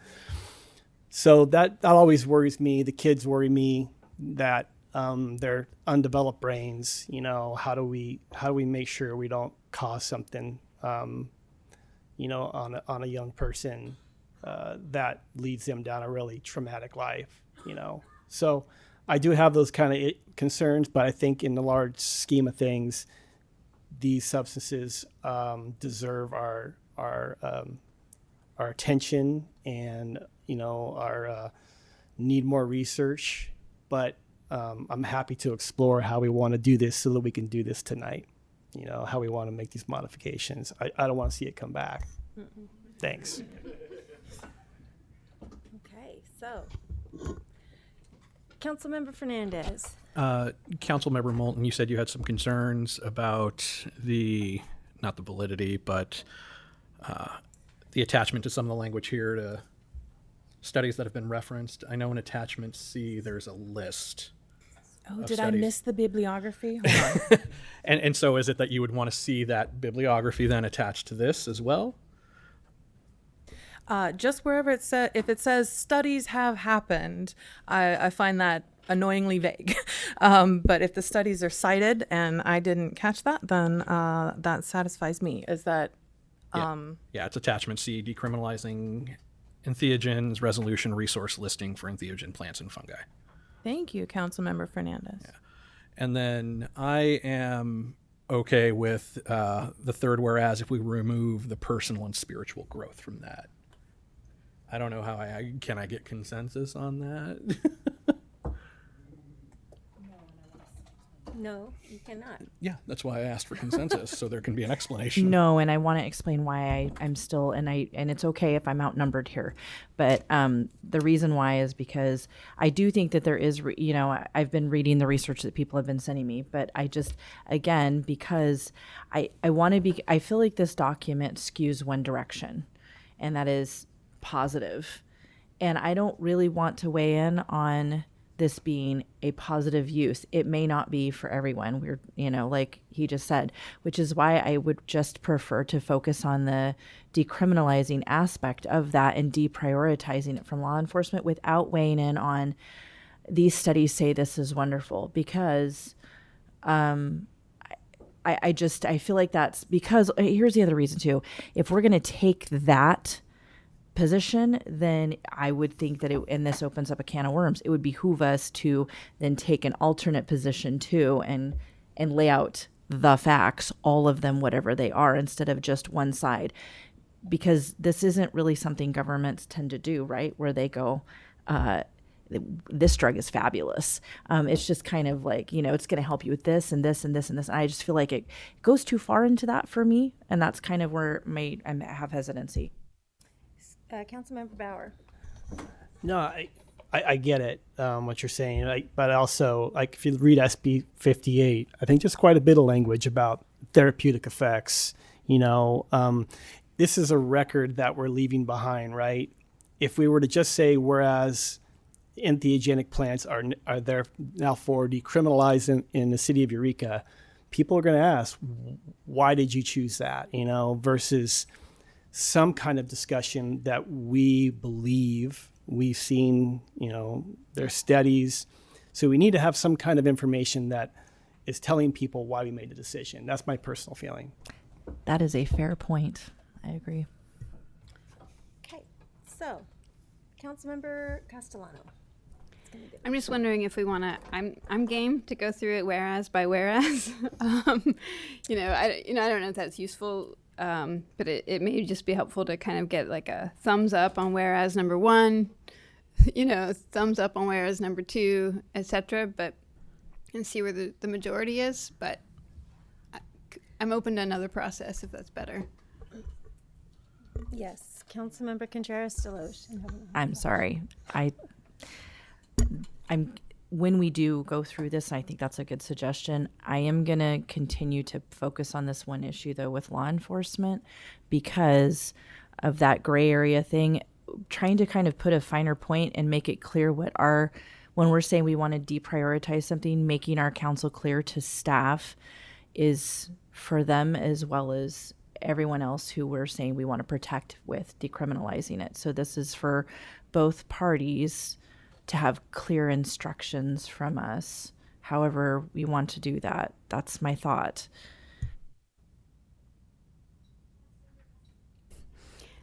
so that always worries me. The kids worry me that their undeveloped brains, how do we make sure we don't cause something, on a young person that leads them down a really traumatic life, So I do have those kind of concerns, but I think in the large scheme of things, these substances deserve our attention and our need more research, but I'm happy to explore how we want to do this so that we can do this tonight. You know, how we want to make these modifications. I don't want to see it come back. Thanks. Okay, so Councilmember Fernandez. Councilmember Moulton, you said you had some concerns about not the validity, but the attachment to some of the language here to studies that have been referenced. I know in attachment C, there's a list. Oh, of did I studies. miss the bibliography? Hold on. And so is it that you would want to see that bibliography then attached to this as well? Just wherever it says, if it says studies have happened, I find that annoyingly vague. But if the studies are cited and I didn't catch that, then that satisfies me. Is that? Yeah, it's attachment C, decriminalizing entheogens, resolution resource listing for entheogen plants and fungi. Thank you, Councilmember Fernandez. Yeah. And then I am okay with the third whereas if we remove the personal and spiritual growth from that. I don't know how can I get consensus on that? No, you cannot. Yeah, that's why I asked for consensus, so there can be an explanation. No, and I want to explain why I'm still, and it's okay if I'm outnumbered here, but the reason why is because I do think that there is, I've been reading the research that people have been sending me, but I just, again, because I feel like this document skews one direction, and that is positive, and I don't really want to weigh in on this being a positive use. It may not be for everyone. We're, like he just said, which is why I would just prefer to focus on the decriminalizing aspect of that and deprioritizing it from law enforcement without weighing in on these studies say this is wonderful, because I feel like that's because here's the other reason too. If we're going to take that position, then I would think that and this opens up a can of worms. It would behoove us to then take an alternate position too and lay out the facts, all of them, whatever they are, instead of just one side, because this isn't really something governments tend to do, right? Where they go, this drug is fabulous. It's just kind of like, it's going to help you with this and this and this and this. And I just feel like it goes too far into that for me. And that's kind of where I have hesitancy. Councilmember Bauer. No, I get it, what you're saying, but also, like, if you read SB 58, I think there's quite a bit of language about therapeutic effects. This is a record that we're leaving behind, right? If we were to just say, whereas entheogenic plants are there now for decriminalized in the city of Eureka, people are going to ask, why did you choose that? Versus some kind of discussion that we believe we've seen, there's studies. So we need to have some kind of information that is telling people why we made the decision. That's my personal feeling. That is a fair point. I agree. Okay, so Councilmember Castellano. I'm just wondering if we want to. I'm game to go through it whereas by whereas. I don't know if that's useful. But it may just be helpful to kind of get like a thumbs up on whereas number 1, thumbs up on whereas number 2, etc. But and see where the majority is. But I'm open to another process if that's better. Yes, Councilmember Contreras-Deloche. I'm sorry. When we do go through this, I think that's a good suggestion. I am going to continue to focus on this one issue, though, with law enforcement because of that gray area thing, trying to kind of put a finer point and make it clear when we're saying we want to deprioritize something, making our counsel clear to staff is for them as well as everyone else who we're saying we want to protect with decriminalizing it. So this is for both parties to have clear instructions from us, however we want to do that. That's my thought.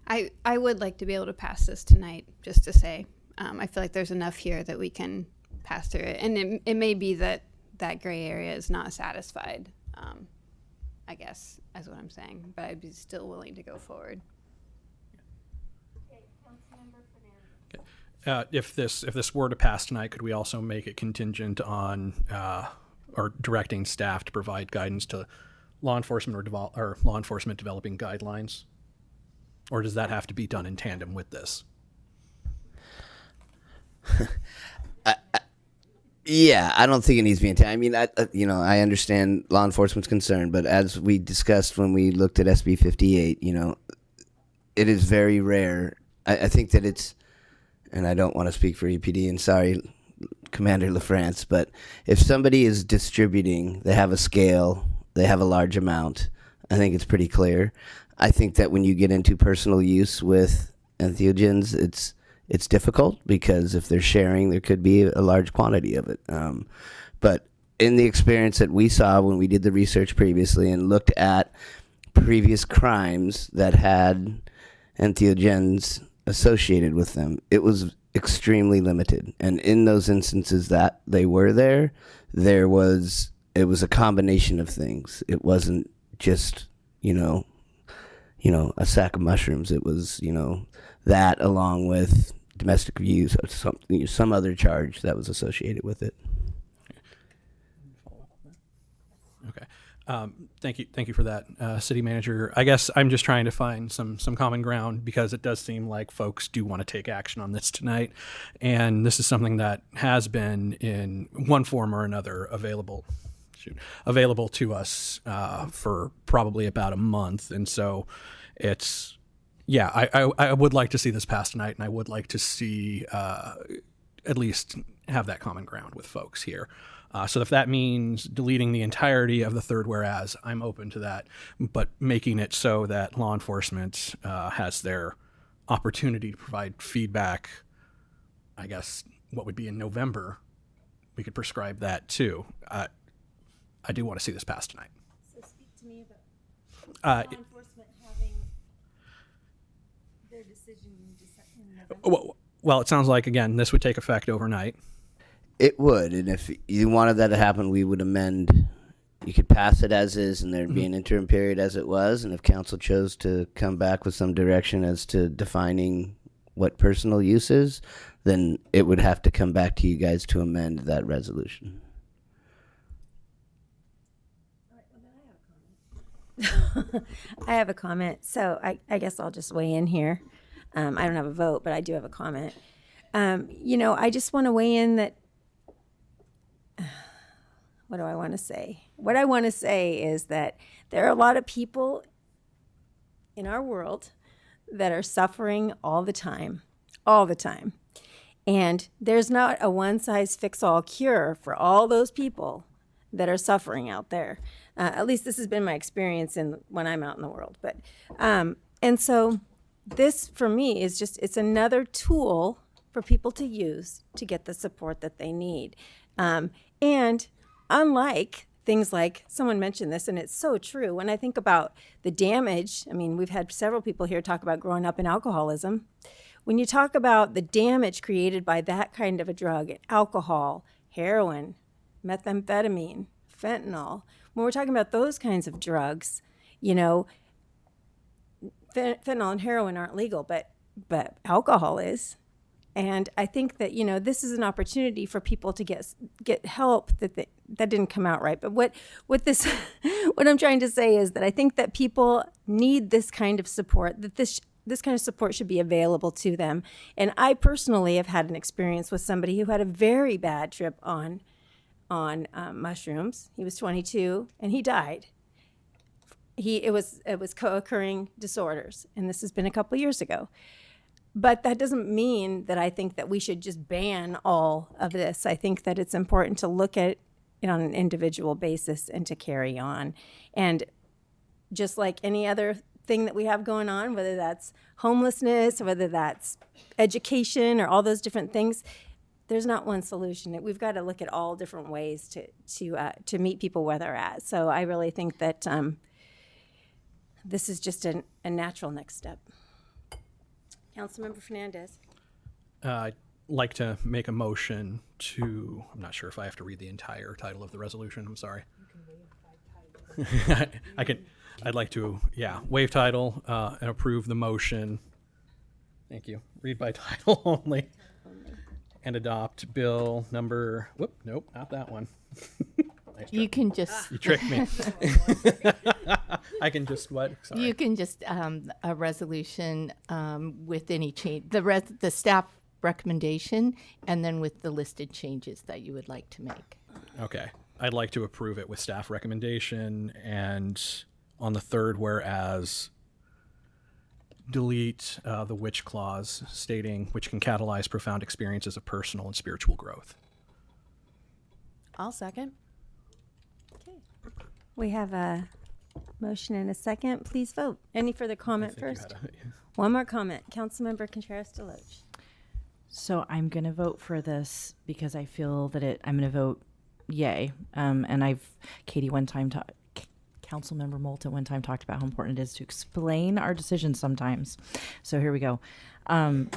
I would like to be able to pass this tonight, just to say. I feel like there's enough here that we can pass through it. And it may be that gray area is not satisfied, I guess, is what I'm saying. But I'd be still willing to go forward. If this were to pass tonight, could we also make it contingent on or directing staff to provide guidance to law enforcement or law enforcement developing guidelines, or does that have to be done in tandem with this? Yeah, I don't think it needs to be in time. I mean, I understand law enforcement's concern, but as we discussed when we looked at SB 58, it is very rare. I think that it's, and I don't want to speak for EPD, and sorry, Commander LaFrance, but if somebody is distributing, they have a scale, they have a large amount, I think it's pretty clear. I think that when you get into personal use with entheogens, it's difficult because if they're sharing, there could be a large quantity of it. But in the experience that we saw when we did the research previously and looked at previous crimes that had entheogens associated with them, it was extremely limited. And in those instances that they were there, it was a combination of things. It wasn't just, a sack of mushrooms. It was, that along with domestic use or some other charge that was associated with it. Okay. Thank you for that, City Manager. I guess I'm just trying to find some common ground because it does seem like folks do want to take action on this tonight, and this is something that has been in one form or another available to us for probably about a month, and so it's. Yeah, I would like to see this pass tonight, and I would like to see at least have that common ground with folks here. So if that means deleting the entirety of the third whereas, I'm open to that, but making it so that law enforcement has their opportunity to provide feedback, I guess, what would be in November, we could prescribe that too. I do want to see this pass tonight. So speak to me about law enforcement having their decision in November. Well, it sounds like, again, this would take effect overnight. It would, and if you wanted that to happen, we would amend. You could pass it as is, and there'd be an interim period as it was, and if council chose to come back with some direction as to defining what personal use is, then it would have to come back to you guys to amend that resolution. I have a comment, so I guess I'll just weigh in here. I don't have a vote, but I do have a comment. I just want to weigh in that, what do I want to say? What I want to say is that there are a lot of people in our world that are suffering all the time. And there's not a one-size-fits-all cure for all those people that are suffering out there. At least this has been my experience when I'm out in the world. But and so this, for me, is it's another tool for people to use to get the support that they need. And unlike things like, someone mentioned this, and it's so true, when I think about the damage, I mean, we've had several people here talk about growing up in alcoholism. When you talk about the damage created by that kind of a drug, alcohol, heroin, methamphetamine, fentanyl, when we're talking about those kinds of drugs, fentanyl and heroin aren't legal, but alcohol is. And I think that, this is an opportunity for people to get help that didn't come out right. But what I'm trying to say is that I think that people need this kind of support, that this kind of support should be available to them. And I personally have had an experience with somebody who had a very bad trip on mushrooms. He was 22 and he died. It was co-occurring disorders, and this has been a couple years ago. But that doesn't mean that I think that we should just ban all of this. I think that it's important to look at it on an individual basis and to carry on. And just like any other thing that we have going on, whether that's homelessness, or whether that's education, or all those different things, there's not one solution. We've got to look at all different ways to meet people where they're at. So I really think that this is just a natural next step. Councilmember Fernandez. I'd like to make a motion to, I'm not sure if I have to read the entire title of the resolution, I'm sorry. You can waive by title. I'd like to, waive title and approve the motion Thank you. Read by title only. And adopt bill number, nope, not that one. Nice You try. can just. You tricked me. I can just what? Sorry. You can just, a resolution with any change, the staff recommendation, and then with the listed changes that you would like to make. Okay. I'd like to approve it with staff recommendation, and on the third whereas, delete the which clause stating which can catalyze profound experiences of personal and spiritual growth. I'll second. We have a motion and a second. Please vote. Any further comment first? One more comment. Councilmember Contreras-Deloche. So I'm going to vote for this because I feel that I'm going to vote yay. And Councilmember Moulton one time talked about how important it is to explain our decisions sometimes. So here we go. I'm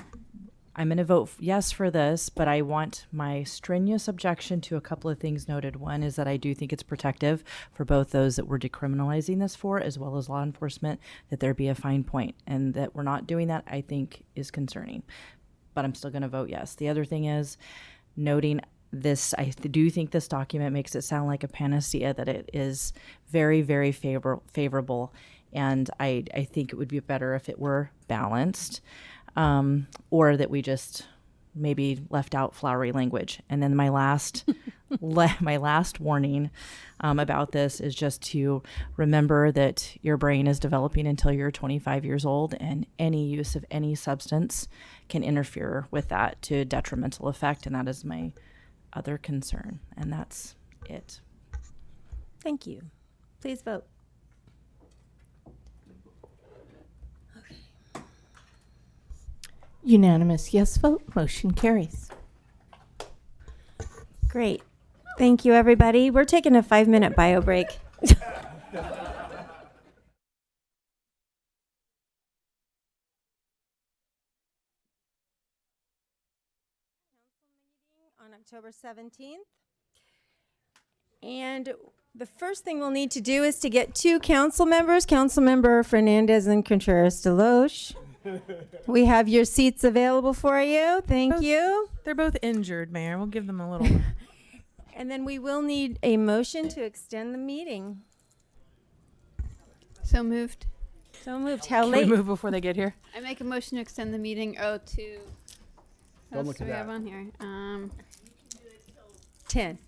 going to vote yes for this, but I want my strenuous objection to a couple of things noted. One is that I do think it's protective for both those that we're decriminalizing this for, as well as law enforcement, that there be a fine point, and that we're not doing that, I think, is concerning. But I'm still going to vote yes. The other thing is noting this, I do think this document makes it sound like a panacea, that it is very, very favorable. And I think it would be better if it were balanced, or that we just maybe left out flowery language. And then my last my last warning about this is just to remember that your brain is developing until you're 25 years old, and any use of any substance can interfere with that to a detrimental effect. And that is my other concern. And that's it. Thank you. Please vote. Unanimous yes vote. Motion carries. Great. Thank you, everybody. We're taking a 5-minute bio break. On October 17th. And the first thing we'll need to do is to get 2 council members, Councilmember Fernandez and Contreras-Deloche. We have your seats available for you. Thank you. They're both injured, Mayor. We'll give them a little. And then we will need a motion to extend the meeting. So moved. So moved. How Can late? we move before they get here? I make a motion to extend the meeting. What else look do at we have that. on here? 10.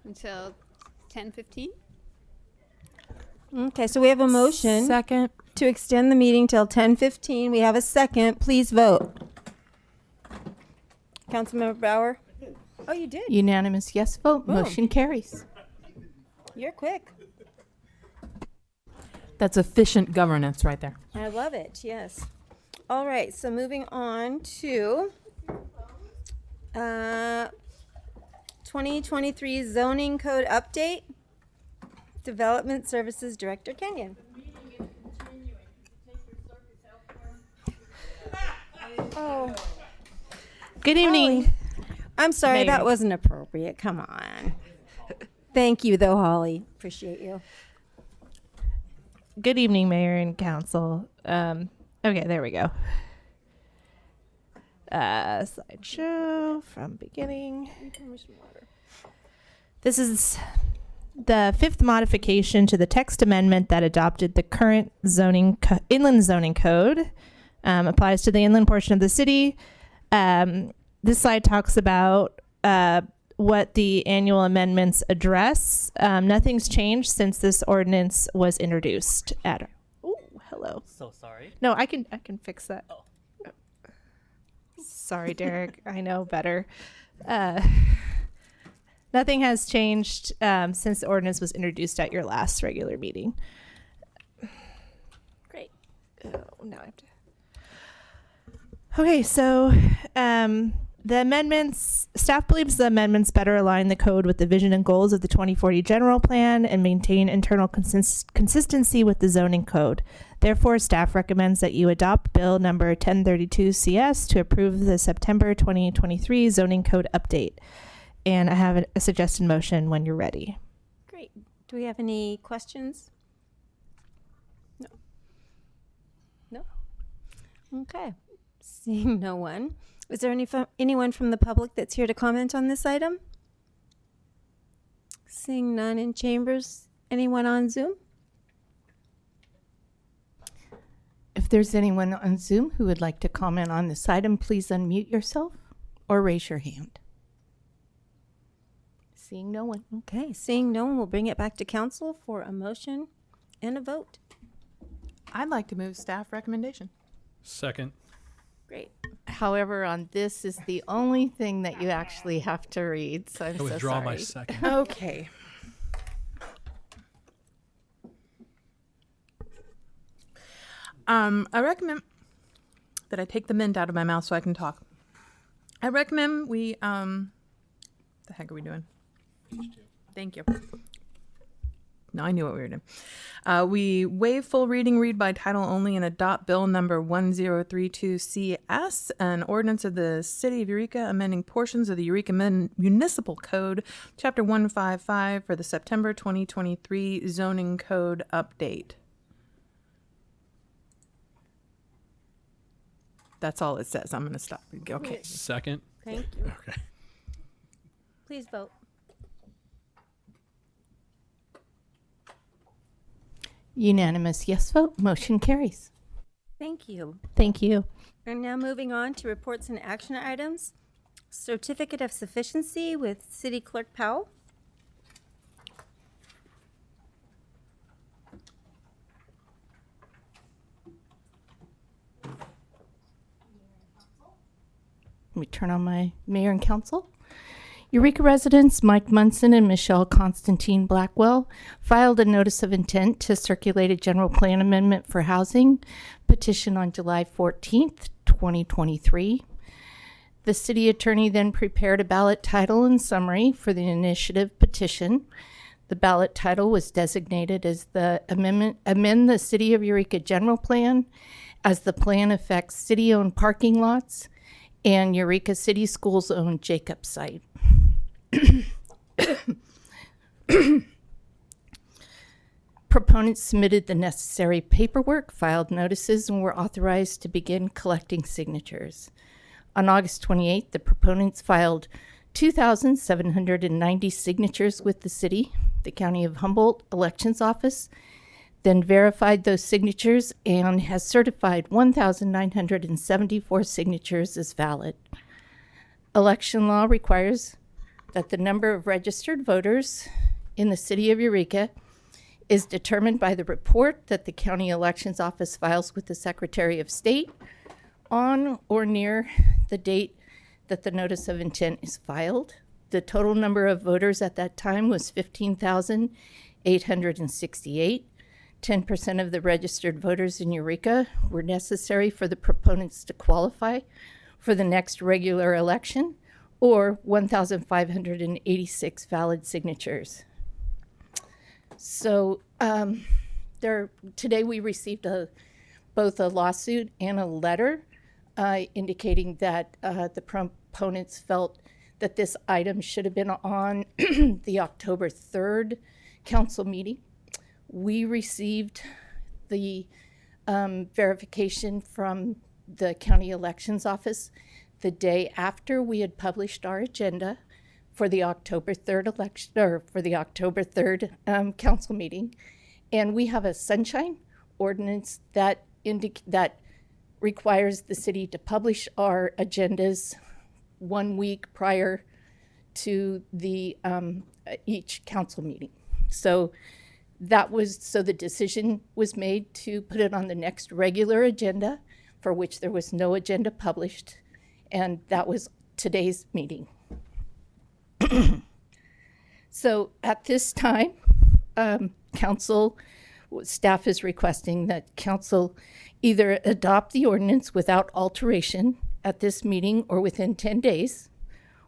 Until 10:15. Okay, so we have a motion. Second. To extend the meeting till 10:15. We have a second. Please vote. Councilmember Bauer? Oh, you did? Unanimous yes vote. Boom. Motion carries. You're quick. That's efficient governance right there. I love it, yes. All right, so moving on to 2023 zoning code update. Development Services Director Kenyon. Oh. Good evening. Holly. I'm sorry, Mayor. that wasn't appropriate. Come on. Thank you, though, Holly. Appreciate you. Good evening, Mayor and Council. Okay, there we go. Slideshow from beginning. This is the 5th modification to the text amendment that adopted the current inland zoning code. Applies to the inland portion of the city. This slide talks about what the annual amendments address. Nothing's changed since this ordinance was introduced. Oh, hello. So sorry. No, I can fix that. Oh. Sorry, Derek. I know better. Nothing has changed since the ordinance was introduced at your last regular meeting. Great. Oh, now I have to. Okay, so the amendments, staff believes the amendments better align the code with the vision and goals of the 2040 general plan and maintain internal consistency with the zoning code. Therefore, staff recommends that you adopt bill number 1032 CS to approve the September 2023 zoning code update. And I have a suggested motion when you're ready. Great. Do we have any questions? No. No? Okay. Seeing no one. Is there anyone from the public that's here to comment on this item? Seeing none in chambers. Anyone on Zoom? If there's anyone on Zoom who would like to comment on this item, please unmute yourself or raise your hand. Seeing no one. Okay, seeing no one, we'll bring it back to council for a motion and a vote. I'd like to move staff recommendation. Second. Great. However, on this is the only thing that you actually have to read, so I'm I so withdraw sorry. my second. Okay. I recommend that I take the mint out of my mouth so I can talk. I recommend we, the heck are we doing? Thank you. No, I knew what we were doing. We waive full reading, read by title only, and adopt bill number 1032CS, an ordinance of the City of Eureka amending portions of the Eureka Municipal Code, Chapter 155, for the September 2023 zoning code update. That's all it says. I'm going to stop. Okay. Second. Thank you. Okay. Please vote. Unanimous yes vote. Motion carries. Thank you. Thank you. We're now moving on to reports and action items. Certificate of Sufficiency with City Clerk Powell. Let me turn on my mayor and council. Eureka residents Mike Munson and Michelle Constantine Blackwell filed a notice of intent to circulate a general plan amendment for housing petition on July 14th, 2023. The city attorney then prepared a ballot title and summary for the initiative petition. The ballot title was designated as the Amend the City of Eureka General Plan as the plan affects city-owned parking lots and Eureka City Schools' own Jacob site. Proponents submitted the necessary paperwork, filed notices, and were authorized to begin collecting signatures. On August 28th, the proponents filed 2,790 signatures with the city, the County of Humboldt Elections Office, then verified those signatures and has certified 1,974 signatures as valid. Election law requires that the number of registered voters in the city of Eureka is determined by the report that the County Elections Office files with the Secretary of State on or near the date that the notice of intent is filed. The total number of voters at that time was 15,868. 10% of the registered voters in Eureka were necessary for the proponents to qualify for the next regular election, or 1,586 valid signatures. So today we received both a lawsuit and a letter indicating that the proponents felt that this item should have been on the October 3rd council meeting. We received the verification from the County Elections Office the day after we had published our agenda for the October 3rd election, or for the October 3rd council meeting, and we have a sunshine ordinance that requires the city to publish our agendas 1 week prior to the each council meeting. So the decision was made to put it on the next regular agenda, for which there was no agenda published, and that was today's meeting. So at this time, council staff is requesting that council either adopt the ordinance without alteration at this meeting or within 10 days,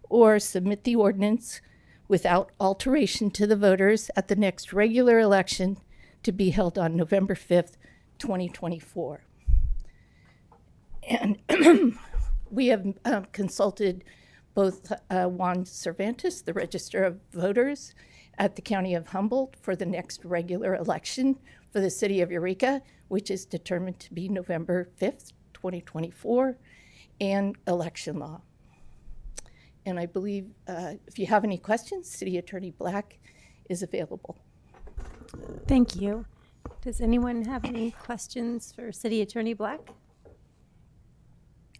or submit the ordinance without alteration to the voters at the next regular election to be held on November 5th, 2024. And we have consulted both Juan Cervantes, the Register of Voters at the County of Humboldt, for the next regular election for the City of Eureka, which is determined to be November 5th, 2024, and election law. And I believe if you have any questions, City Attorney Black is available. Thank you. Does anyone have any questions for City Attorney Black?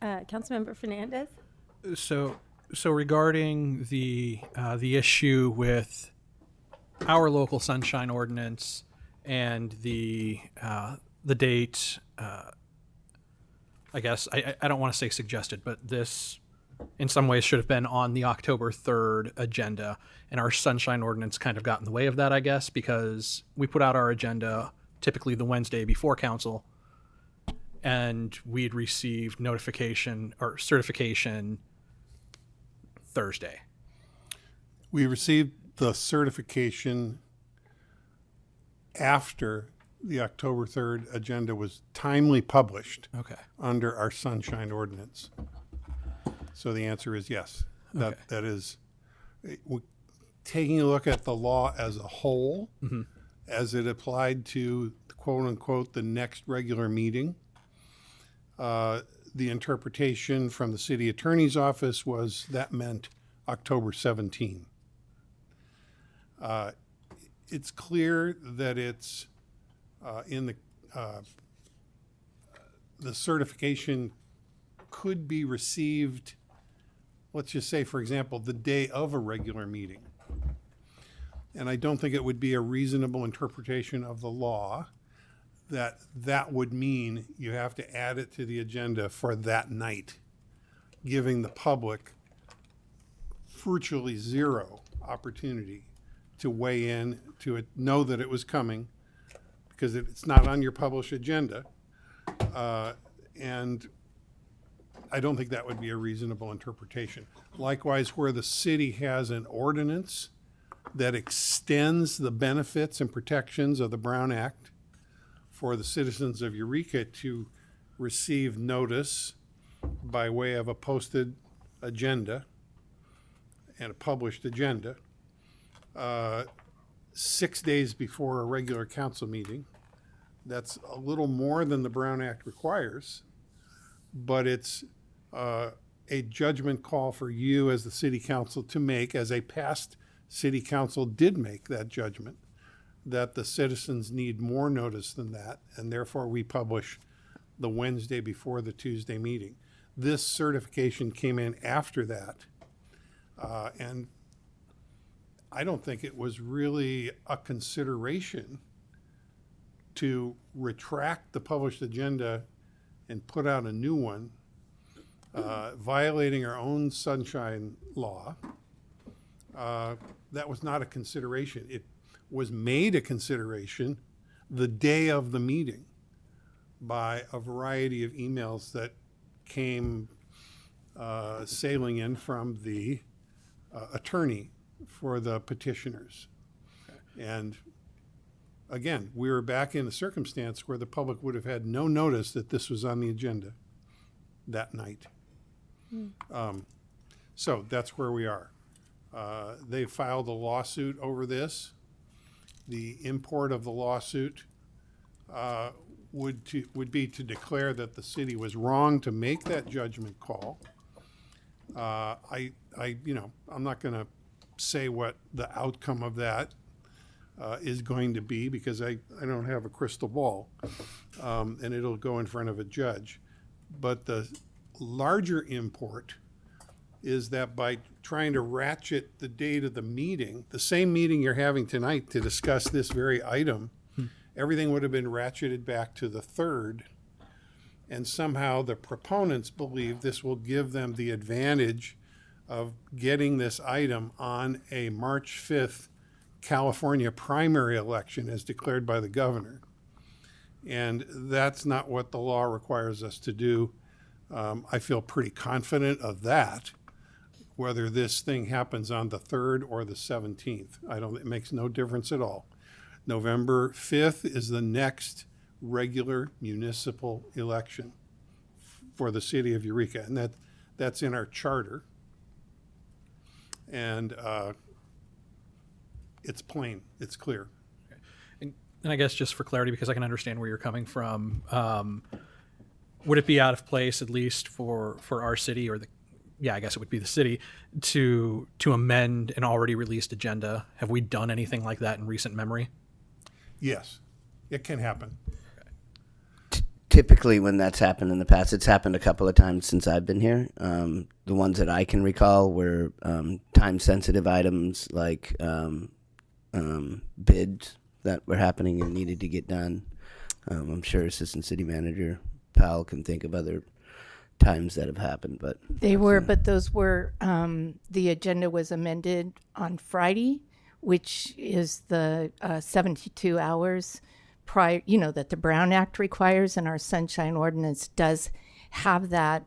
Councilmember Fernandez? So regarding the issue with our local sunshine ordinance and the date, I guess I don't want to say suggested, but this in some ways should have been on the October 3rd agenda, and our sunshine ordinance kind of got in the way of that, I guess, because we put out our agenda typically the Wednesday before council, and we'd received notification or certification Thursday. We received the certification after the October 3rd agenda was timely published under our sunshine ordinance. So the answer is yes. That is taking a look at the law as a whole, as it applied to quote unquote the next regular meeting. The interpretation from the city attorney's office was that meant October 17. It's clear that it's in the certification could be received, let's just say, for example, the day of a regular meeting. And I don't think it would be a reasonable interpretation of the law that would mean you have to add it to the agenda for that night, giving the public virtually zero opportunity to weigh in, to know that it was coming, because it's not on your published agenda. And I don't think that would be a reasonable interpretation. Likewise, where the city has an ordinance that extends the benefits and protections of the Brown Act for the citizens of Eureka to receive notice by way of a posted agenda and a published agenda 6 days before a regular council meeting. That's a little more than the Brown Act requires, but it's a judgment call for you as the city council to make, as a past city council did make that judgment, that the citizens need more notice than that, and therefore we publish the Wednesday before the Tuesday meeting. This certification came in after that, and I don't think it was really a consideration to retract the published agenda and put out a new one, violating our own sunshine law. That was not a consideration. It was made a consideration the day of the meeting by a variety of emails that came sailing in from the attorney for the petitioners. And again, we were back in a circumstance where the public would have had no notice that this was on the agenda that night. So that's where we are. They filed a lawsuit over this. The import of the lawsuit would be to declare that the city was wrong to make that judgment call. I'm not going to say what the outcome of that is going to be, because I don't have a crystal ball, and it'll go in front of a judge. But the larger import is that by trying to ratchet the date of the meeting, the same meeting you're having tonight to discuss this very item, everything would have been ratcheted back to the 3rd. And somehow the proponents believe this will give them the advantage of getting this item on a March 5th California primary election as declared by the governor. And that's not what the law requires us to do. I feel pretty confident of that, whether this thing happens on the 3rd or the 17th. It makes no difference at all. November 5th is the next regular municipal election for the city of Eureka, and that's in our charter. And it's plain, it's clear. And I guess just for clarity, because I can understand where you're coming from, would it be out of place, at least for our city, or I guess it would be the city, to amend an already released agenda? Have we done anything like that in recent memory? Yes, it can happen. Typically, when that's happened in the past, it's happened a couple of times since I've been here. The ones that I can recall were time-sensitive items like bids that were happening and needed to get done. I'm sure Assistant City Manager Powell can think of other times that have happened, but those were the agenda was amended on Friday, which is the 72 hours prior, that the Brown Act requires, and our Sunshine Ordinance does have that.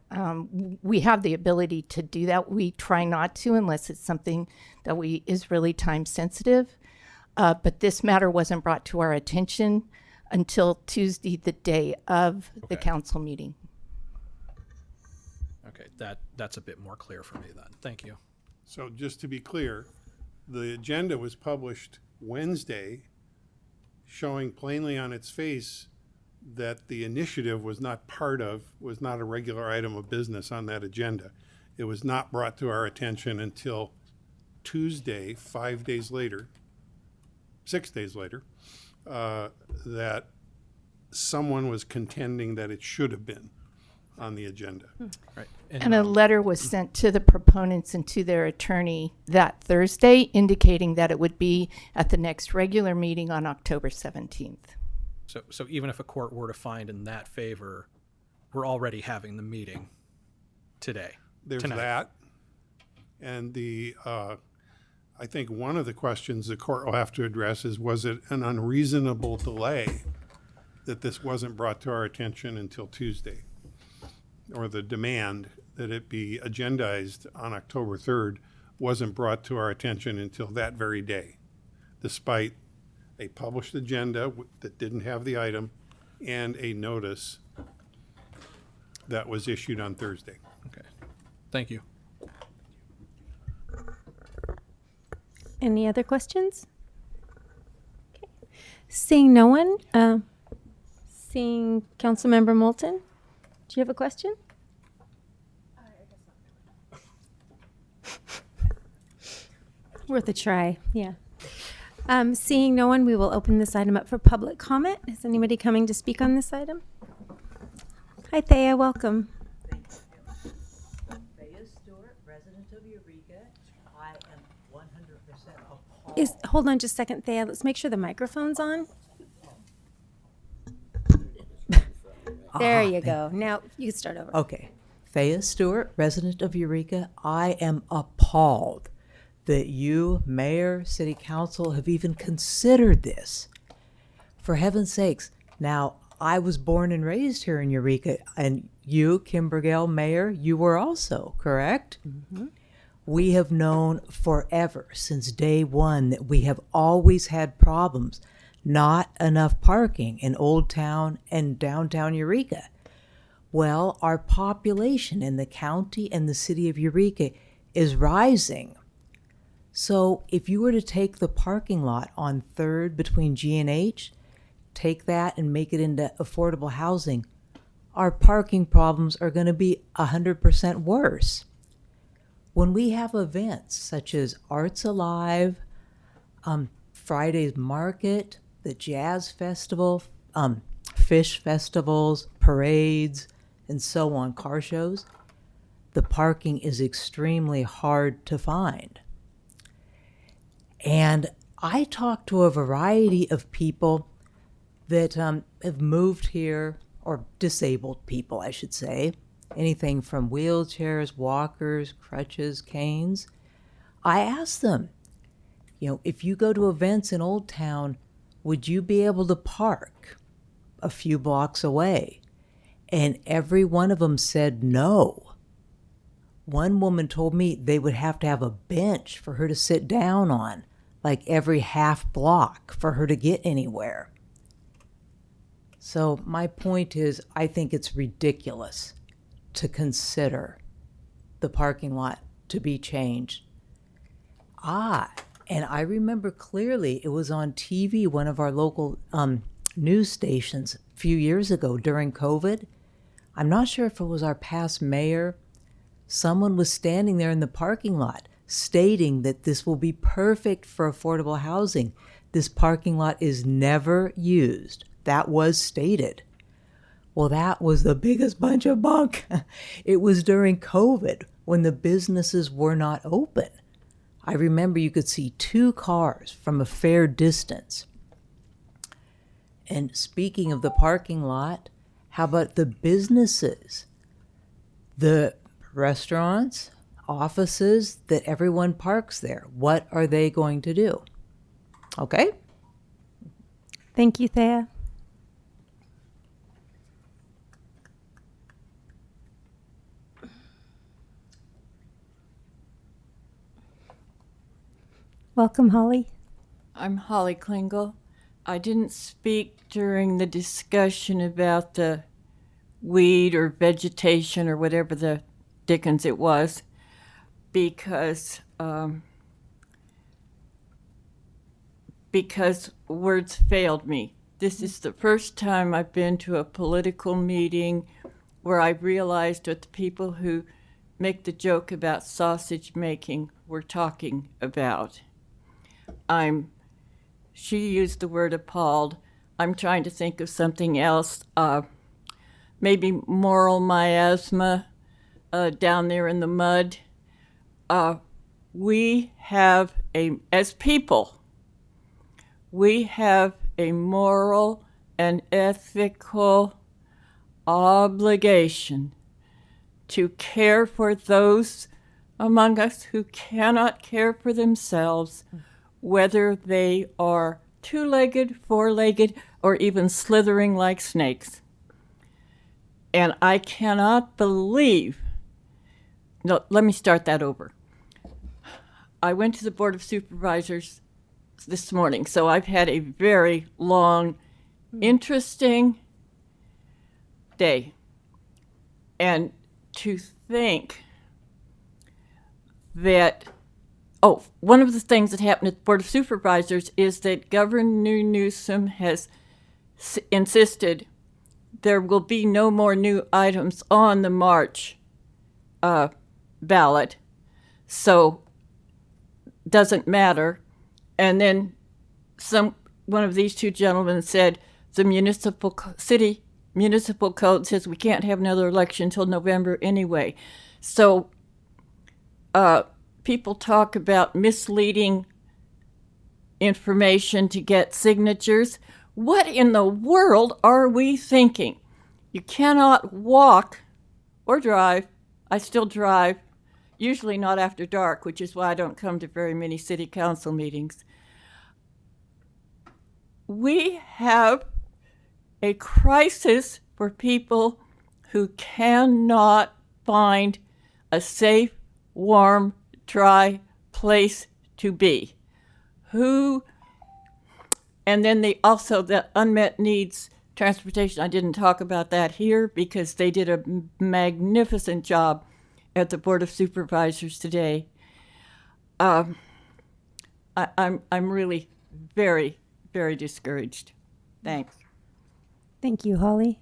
We have the ability to do that. We try not to unless it's something that is really time sensitive. But this matter wasn't brought to our attention until Tuesday, the day of the council meeting. Okay, that's a bit more clear for me then. Thank you. So just to be clear, the agenda was published Wednesday, showing plainly on its face that the initiative was not a regular item of business on that agenda. It was not brought to our attention until Tuesday, 6 days later, that someone was contending that it should have been on the agenda. Right. And a letter was sent to the proponents and to their attorney that Thursday indicating that it would be at the next regular meeting on October 17th. So even if a court were to find in that favor, we're already having the meeting today. There's tonight. that. And I think one of the questions the court will have to address is, was it an unreasonable delay that this wasn't brought to our attention until Tuesday? Or the demand that it be agendized on October 3rd wasn't brought to our attention until that very day, despite a published agenda that didn't have the item and a notice that was issued on Thursday. Okay. Thank you. Any other questions? Okay. Seeing no one, seeing Councilmember Moulton, do you have a question? Worth a try, yeah. Seeing no one, we will open this item up for public comment. Is anybody coming to speak on this item? Hi, Thea, welcome. Thea Stewart, resident of Eureka. I am 100% appalled. Hold on just a second, Thea. Let's make sure the microphone's on. There you go. Now you can start over. Okay. Thea Stewart, resident of Eureka. I am appalled that you, mayor, city council, have even considered this. For heaven's sakes. Now, I was born and raised here in Eureka, and you, Kimber Gale, mayor, you were also, correct? Mm-hmm. We have known forever, since day one, that we have always had problems. Not enough parking in Old Town and downtown Eureka. Well, our population in the county and the city of Eureka is rising. So if you were to take the parking lot on 3rd between G and H, take that and make it into affordable housing, our parking problems are going to be 100% worse. When we have events such as Arts Alive, Friday's Market, the Jazz Festival, fish festivals, parades, and so on, car shows, the parking is extremely hard to find. And I talked to a variety of people that have moved here, or disabled people, I should say, anything from wheelchairs, walkers, crutches, canes. I asked them, if you go to events in Old Town, would you be able to park a few blocks away? And every one of them said no. One woman told me they would have to have a bench for her to sit down on, like every half block for her to get anywhere. So my point is, I think it's ridiculous to consider the parking lot to be changed. And I remember clearly it was on TV, one of our local news stations a few years ago during COVID. I'm not sure if it was our past mayor. Someone was standing there in the parking lot stating that this will be perfect for affordable housing. This parking lot is never used. That was stated. Well, that was the biggest bunch of bunk. It was during COVID when the businesses were not open. I remember you could see 2 cars from a fair distance. And speaking of the parking lot, how about the businesses? The restaurants, offices that everyone parks there. What are they going to do? Okay? Thank you, Thea. Welcome, Holly. I'm Holly Klingel. I didn't speak during the discussion about the weed or vegetation or whatever the dickens it was because words failed me. This is the first time I've been to a political meeting where I realized what the people who make the joke about sausage making were talking about. She used the word appalled. I'm trying to think of something else. Maybe moral miasma down there in the mud. We have as people, we have a moral and ethical obligation to care for those among us who cannot care for themselves, whether they are 2-legged, 4-legged, or even slithering like snakes. And I cannot believe, no, let me start that over. I went to the Board of Supervisors this morning, so I've had a very long, interesting day. And to think that, one of the things that happened at the Board of Supervisors is that Governor Newsom has insisted there will be no more new items on the March ballot, so doesn't matter. And then one of these 2 gentlemen said the municipal code says we can't have another election until November anyway. So people talk about misleading information to get signatures. What in the world are we thinking? You cannot walk or drive. I still drive, usually not after dark, which is why I don't come to very many city council meetings. We have a crisis for people who cannot find a safe, warm, dry place to be. And then the unmet needs transportation. I didn't talk about that here because they did a magnificent job at the Board of Supervisors today. I'm really very, very discouraged. Thanks. Thank you, Holly.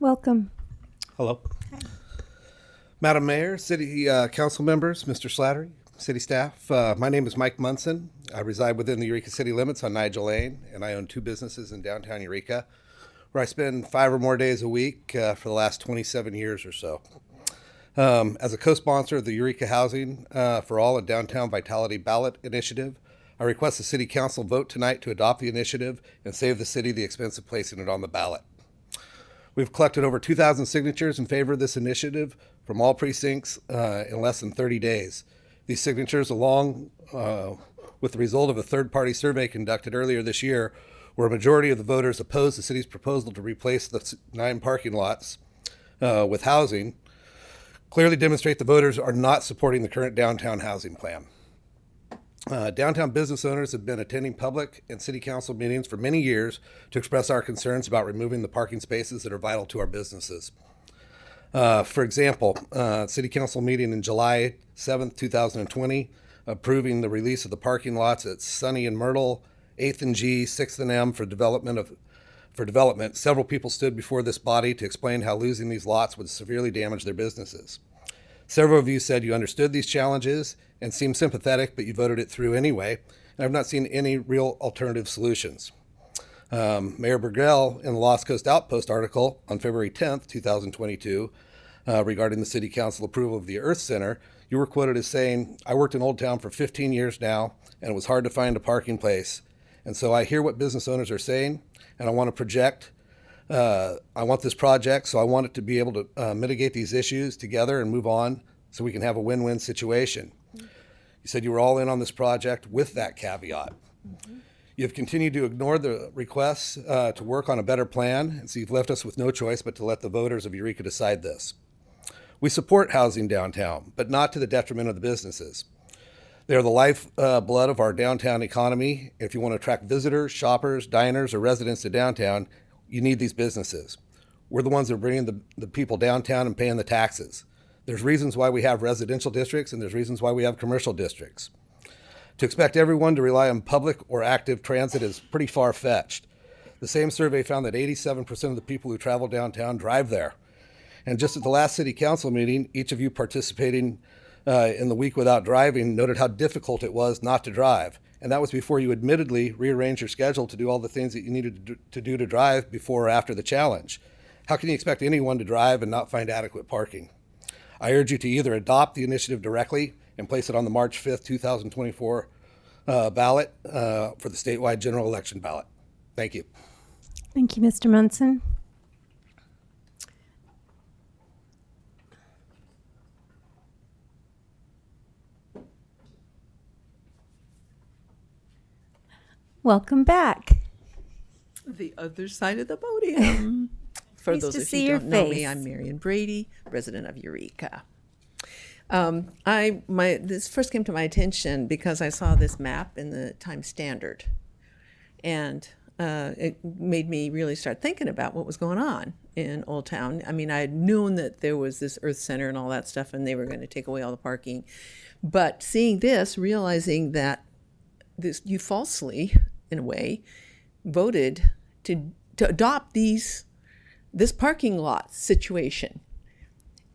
Welcome. Hello. Madam Mayor, City Council members, Mr. Slattery, City staff. My name is Mike Munson. I reside within the Eureka city limits on Nigel Lane, and I own 2 businesses in downtown Eureka, where I spend 5 or more days a week for the last 27 years or so. As a co-sponsor of the Eureka Housing for All and Downtown Vitality Ballot Initiative, I request the City Council vote tonight to adopt the initiative and save the city the expense of placing it on the ballot. We've collected over 2,000 signatures in favor of this initiative from all precincts in less than 30 days. These signatures, along with the result of a third-party survey conducted earlier this year, where a majority of the voters opposed the city's proposal to replace the 9 parking lots with housing, clearly demonstrate the voters are not supporting the current downtown housing plan. Downtown business owners have been attending public and city council meetings for many years to express our concerns about removing the parking spaces that are vital to our businesses. For example, City Council meeting in July 7th, 2020, approving the release of the parking lots at Sunny and Myrtle, 8th and G, 6th and M for development. Several people stood before this body to explain how losing these lots would severely damage their businesses. Several of you said you understood these challenges and seemed sympathetic, but you voted it through anyway, and I've not seen any real alternative solutions. Mayor Burgell, in the Lost Coast Outpost article on February 10th, 2022, regarding the City Council approval of the Earth Center, you were quoted as saying, "I worked in Old Town for 15 years now, and it was hard to find a parking place. And so I hear what business owners are saying, and I want to project. I want this project, so I want it to be able to mitigate these issues together and move on so we can have a win-win situation." You said you were all in on this project with that caveat. You have continued to ignore the requests to work on a better plan, and so you've left us with no choice but to let the voters of Eureka decide this. We support housing downtown, but not to the detriment of the businesses. They are the lifeblood of our downtown economy. If you want to attract visitors, shoppers, diners, or residents to downtown, you need these businesses. We're the ones that are bringing the people downtown and paying the taxes. There's reasons why we have residential districts, and there's reasons why we have commercial districts. To expect everyone to rely on public or active transit is pretty far-fetched. The same survey found that 87% of the people who travel downtown drive there. And just at the last City Council meeting, each of you participating in the week without driving noted how difficult it was not to drive. And that was before you admittedly rearranged your schedule to do all the things that you needed to do to drive before or after the challenge. How can you expect anyone to drive and not find adequate parking? I urge you to either adopt the initiative directly and place it on the March 5th, 2024 ballot for the statewide general election ballot. Thank you. Thank you, Mr. Munson. Welcome back. The other side of the podium. For Nice those to of see you who your don't know me, face. I'm Marion Brady, resident of Eureka. This first came to my attention because I saw this map in the Times Standard, and it made me really start thinking about what was going on in Old Town. I mean, I had known that there was this Earth Center and all that stuff, and they were going to take away all the parking, but seeing this, realizing that you falsely, in a way, voted to adopt this parking lot situation.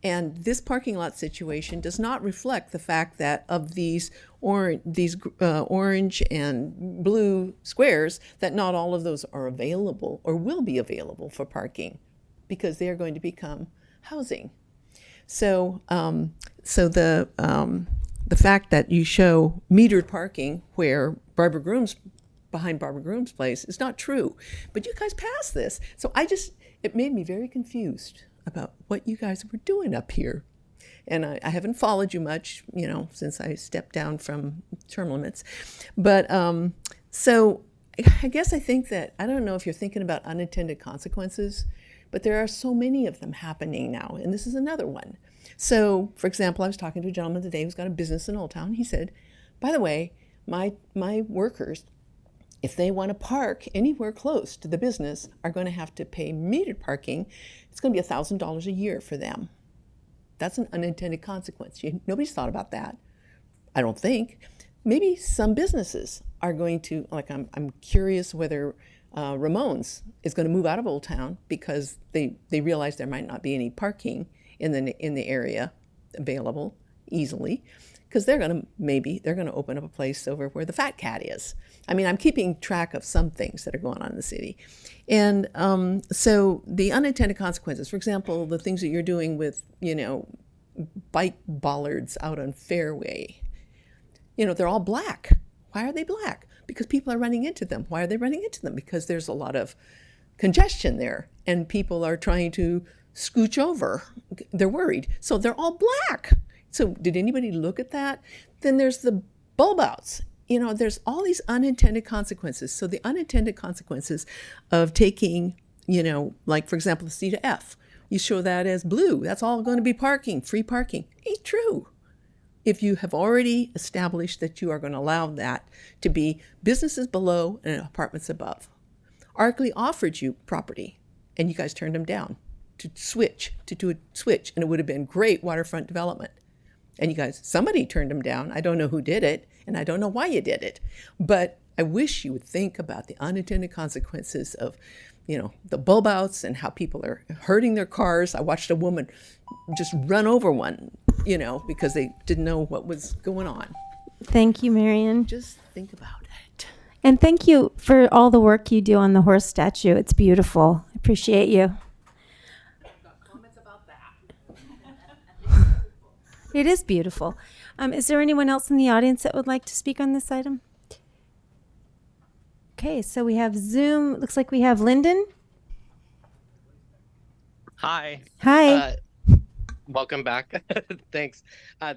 And this parking lot situation does not reflect the fact that of these orange and blue squares, that not all of those are available or will be available for parking, because they are going to become housing. So, the fact that you show metered parking where behind Barbara Groom's place is not true. But you guys passed this. So it made me very confused about what you guys were doing up here. And I haven't followed you much, since I stepped down from term limits. But so I guess I think that, I don't know if you're thinking about unintended consequences, but there are so many of them happening now. And this is another one. So, for example, I was talking to a gentleman today who's got a business in Old Town. He said, by the way, my workers, if they want to park anywhere close to the business, are going to have to pay metered parking. It's going to be $1,000 a year for them. That's an unintended consequence. Nobody's thought about that, I don't think. Maybe some businesses are going to, like I'm curious whether Ramones is going to move out of Old Town because they realize there might not be any parking in the area available easily, because they're going to open up a place over where the Fat Cat is. I mean, I'm keeping track of some things that are going on in the city. And so the unintended consequences, for example, the things that you're doing with, bike bollards out on Fairway, they're all black. Why are they black? Because people are running into them. Why are they running into them? Because there's a lot of congestion there and people are trying to scooch over. They're worried. So they're all black. So did anybody look at that? Then there's the bulb outs. There's all these unintended consequences. So the unintended consequences of taking, like, for example, the C to F, you show that as blue. That's all going to be parking, free parking. Ain't true. If you have already established that you are going to allow that to be businesses below and apartments above. Arkley offered you property, and you guys turned them down. to switch, to do a switch, and it would have been great waterfront development. And you guys, somebody turned them down. I don't know who did it, and I don't know why you did it. But I wish you would think about the unintended consequences of, the bulb outs and how people are hurting their cars. I watched a woman just run over one, because they didn't know what was going on. Thank you, Marion. Just think about it. And thank you for all the work you do on the horse statue. It's beautiful. I appreciate you. It is beautiful. Is there anyone else in the audience that would like to speak on this item? Okay, so we have Zoom. Looks like we have Lyndon. Hi. Hi. Welcome back. Thanks.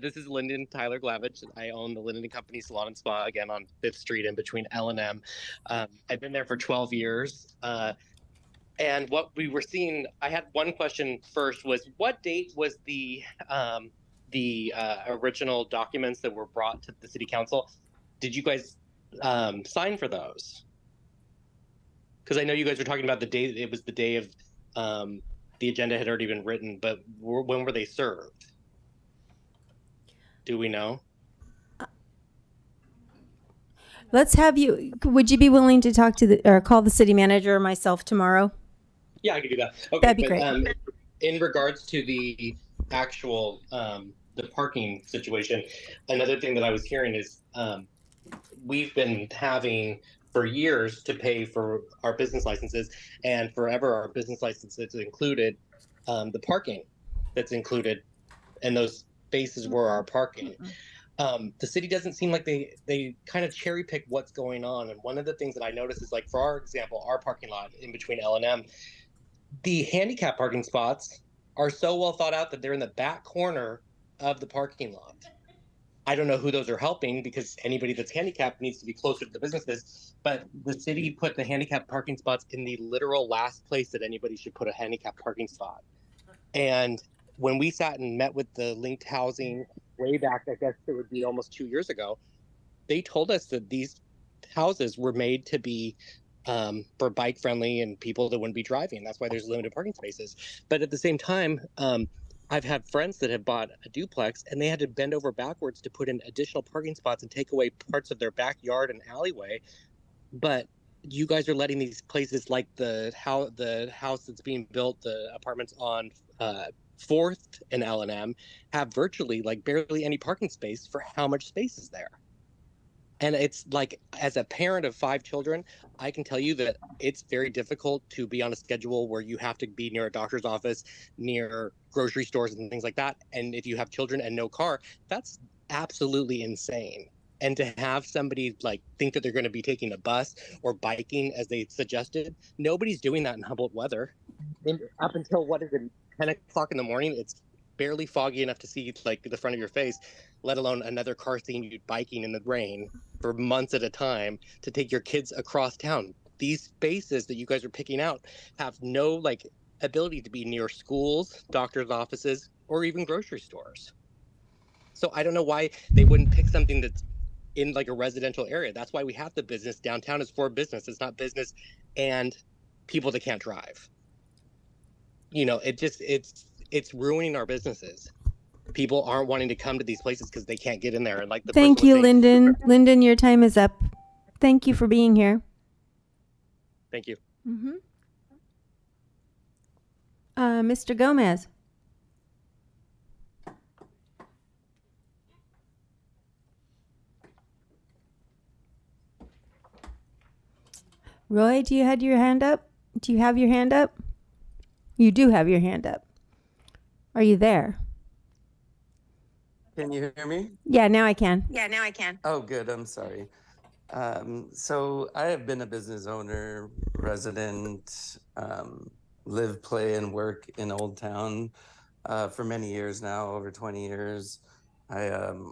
This is Lyndon Tyler Glavich. I own the Linden & Company Salon and Spa, again, on 5th Street in between L&M. I've been there for 12 years. And what we were seeing, I had one question first, was what date was the original documents that were brought to the city council? Did you guys sign for those? Because I know you guys were talking about the day, it was the day of the agenda had already been written, but when were they served? Do we know? Let's have you, would you be willing to talk to or call the city manager or myself tomorrow? Yeah, I could do that. Okay, that'd be great. In regards to the actual the parking situation, another thing that I was hearing is we've been having for years to pay for our business licenses, and forever our business licenses included the parking that's included, and those spaces were our parking. The city doesn't seem like they kind of cherry pick what's going on. And one of the things that I noticed is, like, for our example, our parking lot in between L&M, the handicap parking spots are so well thought out that they're in the back corner of the parking lot. I don't know who those are helping, because anybody that's handicapped needs to be closer to the businesses, but the city put the handicap parking spots in the literal last place that anybody should put a handicap parking spot. And when we sat and met with the linked housing way back, I guess it would be almost 2 years ago, they told us that these houses were made to be for bike friendly and people that wouldn't be driving. That's why there's limited parking spaces. But at the same time, I've had friends that have bought a duplex and they had to bend over backwards to put in additional parking spots and take away parts of their backyard and alleyway. But you guys are letting these places, like the house that's being built, the apartments on 4th and L&M, have virtually, like, barely any parking space for how much space is there. And it's like, as a parent of 5 children, I can tell you that it's very difficult to be on a schedule where you have to be near a doctor's office, near grocery stores and things like that. And if you have children and no car, that's absolutely insane. And to have somebody like think that they're going to be taking a bus or biking as they suggested, nobody's doing that in Humboldt weather. And up until, what is it, 10 o'clock in the morning, it's barely foggy enough to see like the front of your face, let alone another car seeing you biking in the rain for months at a time to take your kids across town. These spaces that you guys are picking out have no like ability to be near schools, doctors' offices, or even grocery stores. So I don't know why they wouldn't pick something that's in like a residential area. That's why we have the business. Downtown is for business. It's not business and people that can't drive. You know, it's ruining our businesses. People aren't wanting to come to these places because they can't get in there. And like the Thank you, Lyndon. Lyndon, your time is up. Thank you for being here. Thank you. Mm-hmm. Mr. Gomez. Roy, do you have your hand up? Do you have your hand up? You do have your hand up. Are you there? Can you hear me? Yeah, now I can. Yeah, now I can. Oh, good. I'm sorry. So I have been a business owner, resident, live, play, and work in Old Town for many years now, over 20 years. I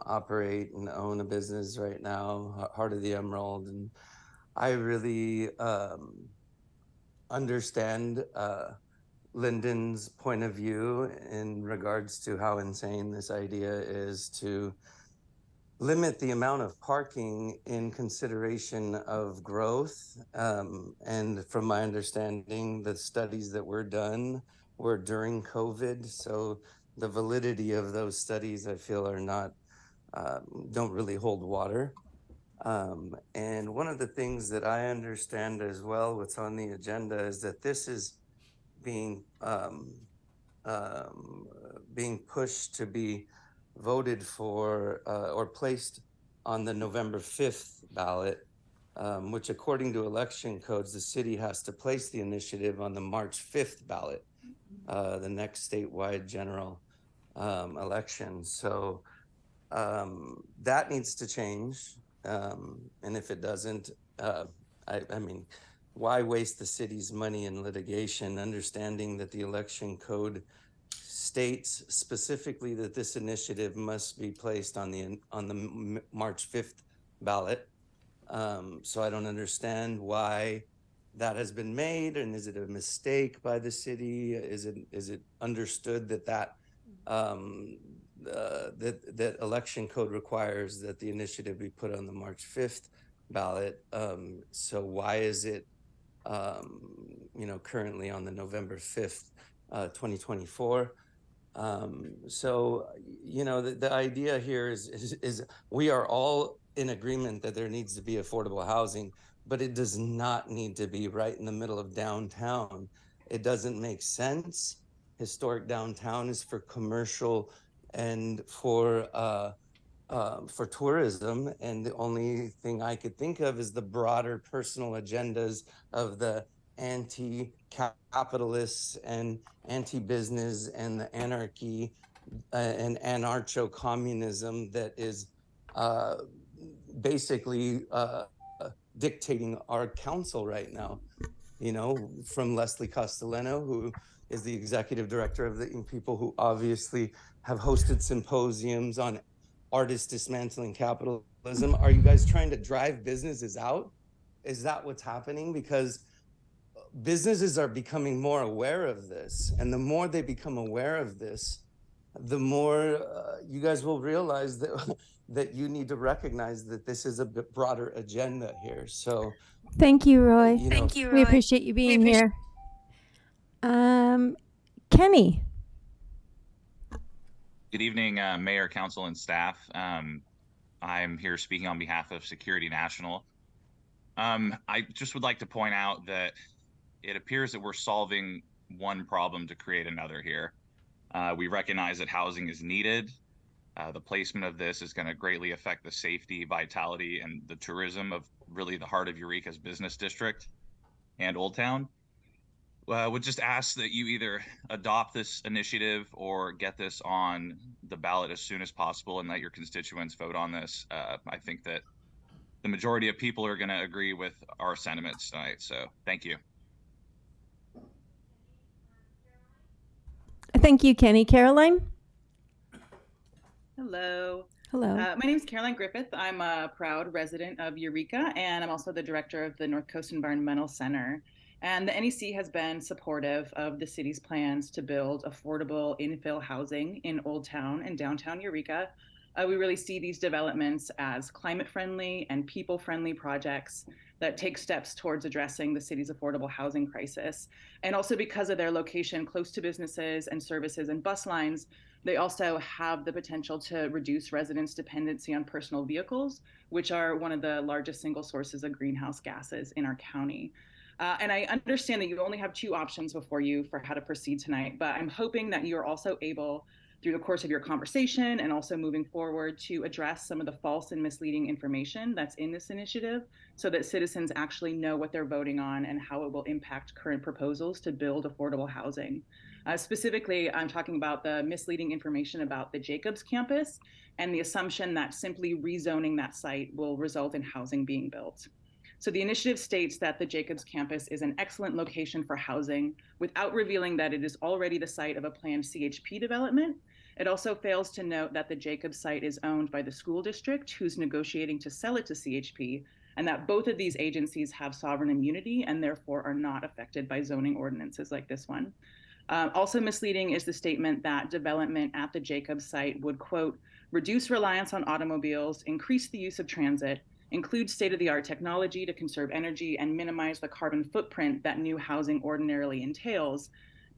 operate and own a business right now, Heart of the Emerald, and I really understand Lyndon's point of view in regards to how insane this idea is to limit the amount of parking in consideration of growth. And from my understanding, the studies that were done were during COVID. So the validity of those studies, I feel, are not, don't really hold water. And one of the things that I understand as well, what's on the agenda, is that this is being being pushed to be voted for or placed on the November 5th ballot, which according to election codes, the city has to place the initiative on the March 5th ballot, the next statewide general election. So that needs to change. And if it doesn't, I mean, why waste the city's money in litigation, understanding that the election code states specifically that this initiative must be placed on the March 5th ballot. So I don't understand why that has been made, and is it a mistake by the city? Is it understood that that election code requires that the initiative be put on the March 5th ballot? So why is it currently on the November 5th, 2024? So the idea here is we are all in agreement that there needs to be affordable housing, but it does not need to be right in the middle of downtown. It doesn't make sense. Historic downtown is for commercial and for tourism, and the only thing I could think of is the broader personal agendas of the anti-capitalists and anti-business and the anarchy and anarcho-communism that is basically dictating our council right now. From Leslie Castellano, who is the executive director of the people who obviously have hosted symposiums on artists dismantling capitalism. Are you guys trying to drive businesses out? Is that what's happening? Because businesses are becoming more aware of this, and the more they become aware of this, the more you guys will realize that that you need to recognize that this is a bit broader agenda here. So Thank you, Roy. Thank you, We Roy. appreciate you being here. Kenny. Good evening, Mayor, Council, and staff. I'm here speaking on behalf of Security National. I just would like to point out that it appears that we're solving one problem to create another here. We recognize that housing is needed. The placement of this is going to greatly affect the safety, vitality, and the tourism of really the heart of Eureka's business district and Old Town. Would just ask that you either adopt this initiative or get this on the ballot as soon as possible and let your constituents vote on this. I think that the majority of people are going to agree with our sentiments tonight. So thank you. Thank you, Kenny. Caroline? Hello. Hello. My name is Caroline Griffith. I'm a proud resident of Eureka, and I'm also the director of the North Coast Environmental Center. And the NEC has been supportive of the city's plans to build affordable infill housing in Old Town and downtown Eureka. We really see these developments as climate-friendly and people-friendly projects that take steps towards addressing the city's affordable housing crisis. And also because of their location close to businesses and services and bus lines, they also have the potential to reduce residents' dependency on personal vehicles, which are one of the largest single sources of greenhouse gases in our county. And I understand that you only have two options before you for how to proceed tonight, but I'm hoping that you are also able, through the course of your conversation and also moving forward, to address some of the false and misleading information that's in this initiative so that citizens actually know what they're voting on and how it will impact current proposals to build affordable housing. Specifically, I'm talking about the misleading information about the Jacobs campus and the assumption that simply rezoning that site will result in housing being built. So the initiative states that the Jacobs campus is an excellent location for housing without revealing that it is already the site of a planned CHP development. It also fails to note that the Jacobs site is owned by the school district, who's negotiating to sell it to CHP, and that both of these agencies have sovereign immunity and therefore are not affected by zoning ordinances like this one. Also misleading is the statement that development at the Jacobs site would, quote, reduce reliance on automobiles, increase the use of transit, include state-of-the-art technology to conserve energy, and minimize the carbon footprint that new housing ordinarily entails.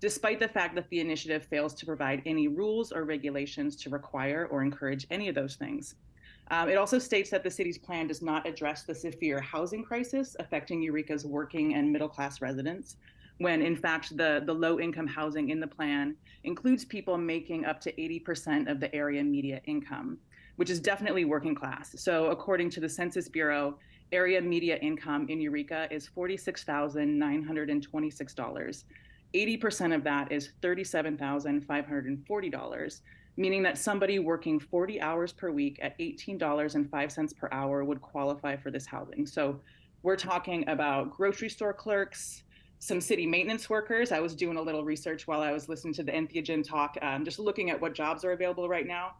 despite the fact that the initiative fails to provide any rules or regulations to require or encourage any of those things. It also states that the city's plan does not address the severe housing crisis affecting Eureka's working and middle-class residents, when in fact the low-income housing in the plan includes people making up to 80% of the area median income, which is definitely working class. So according to the Census Bureau, area median income in Eureka is $46,926. 80% of that is $37,540, meaning that somebody working 40 hours per week at $18.05 per hour would qualify for this housing. So we're talking about grocery store clerks, some city maintenance workers. I was doing a little research while I was listening to the Entheogen talk, just looking at what jobs are available right now.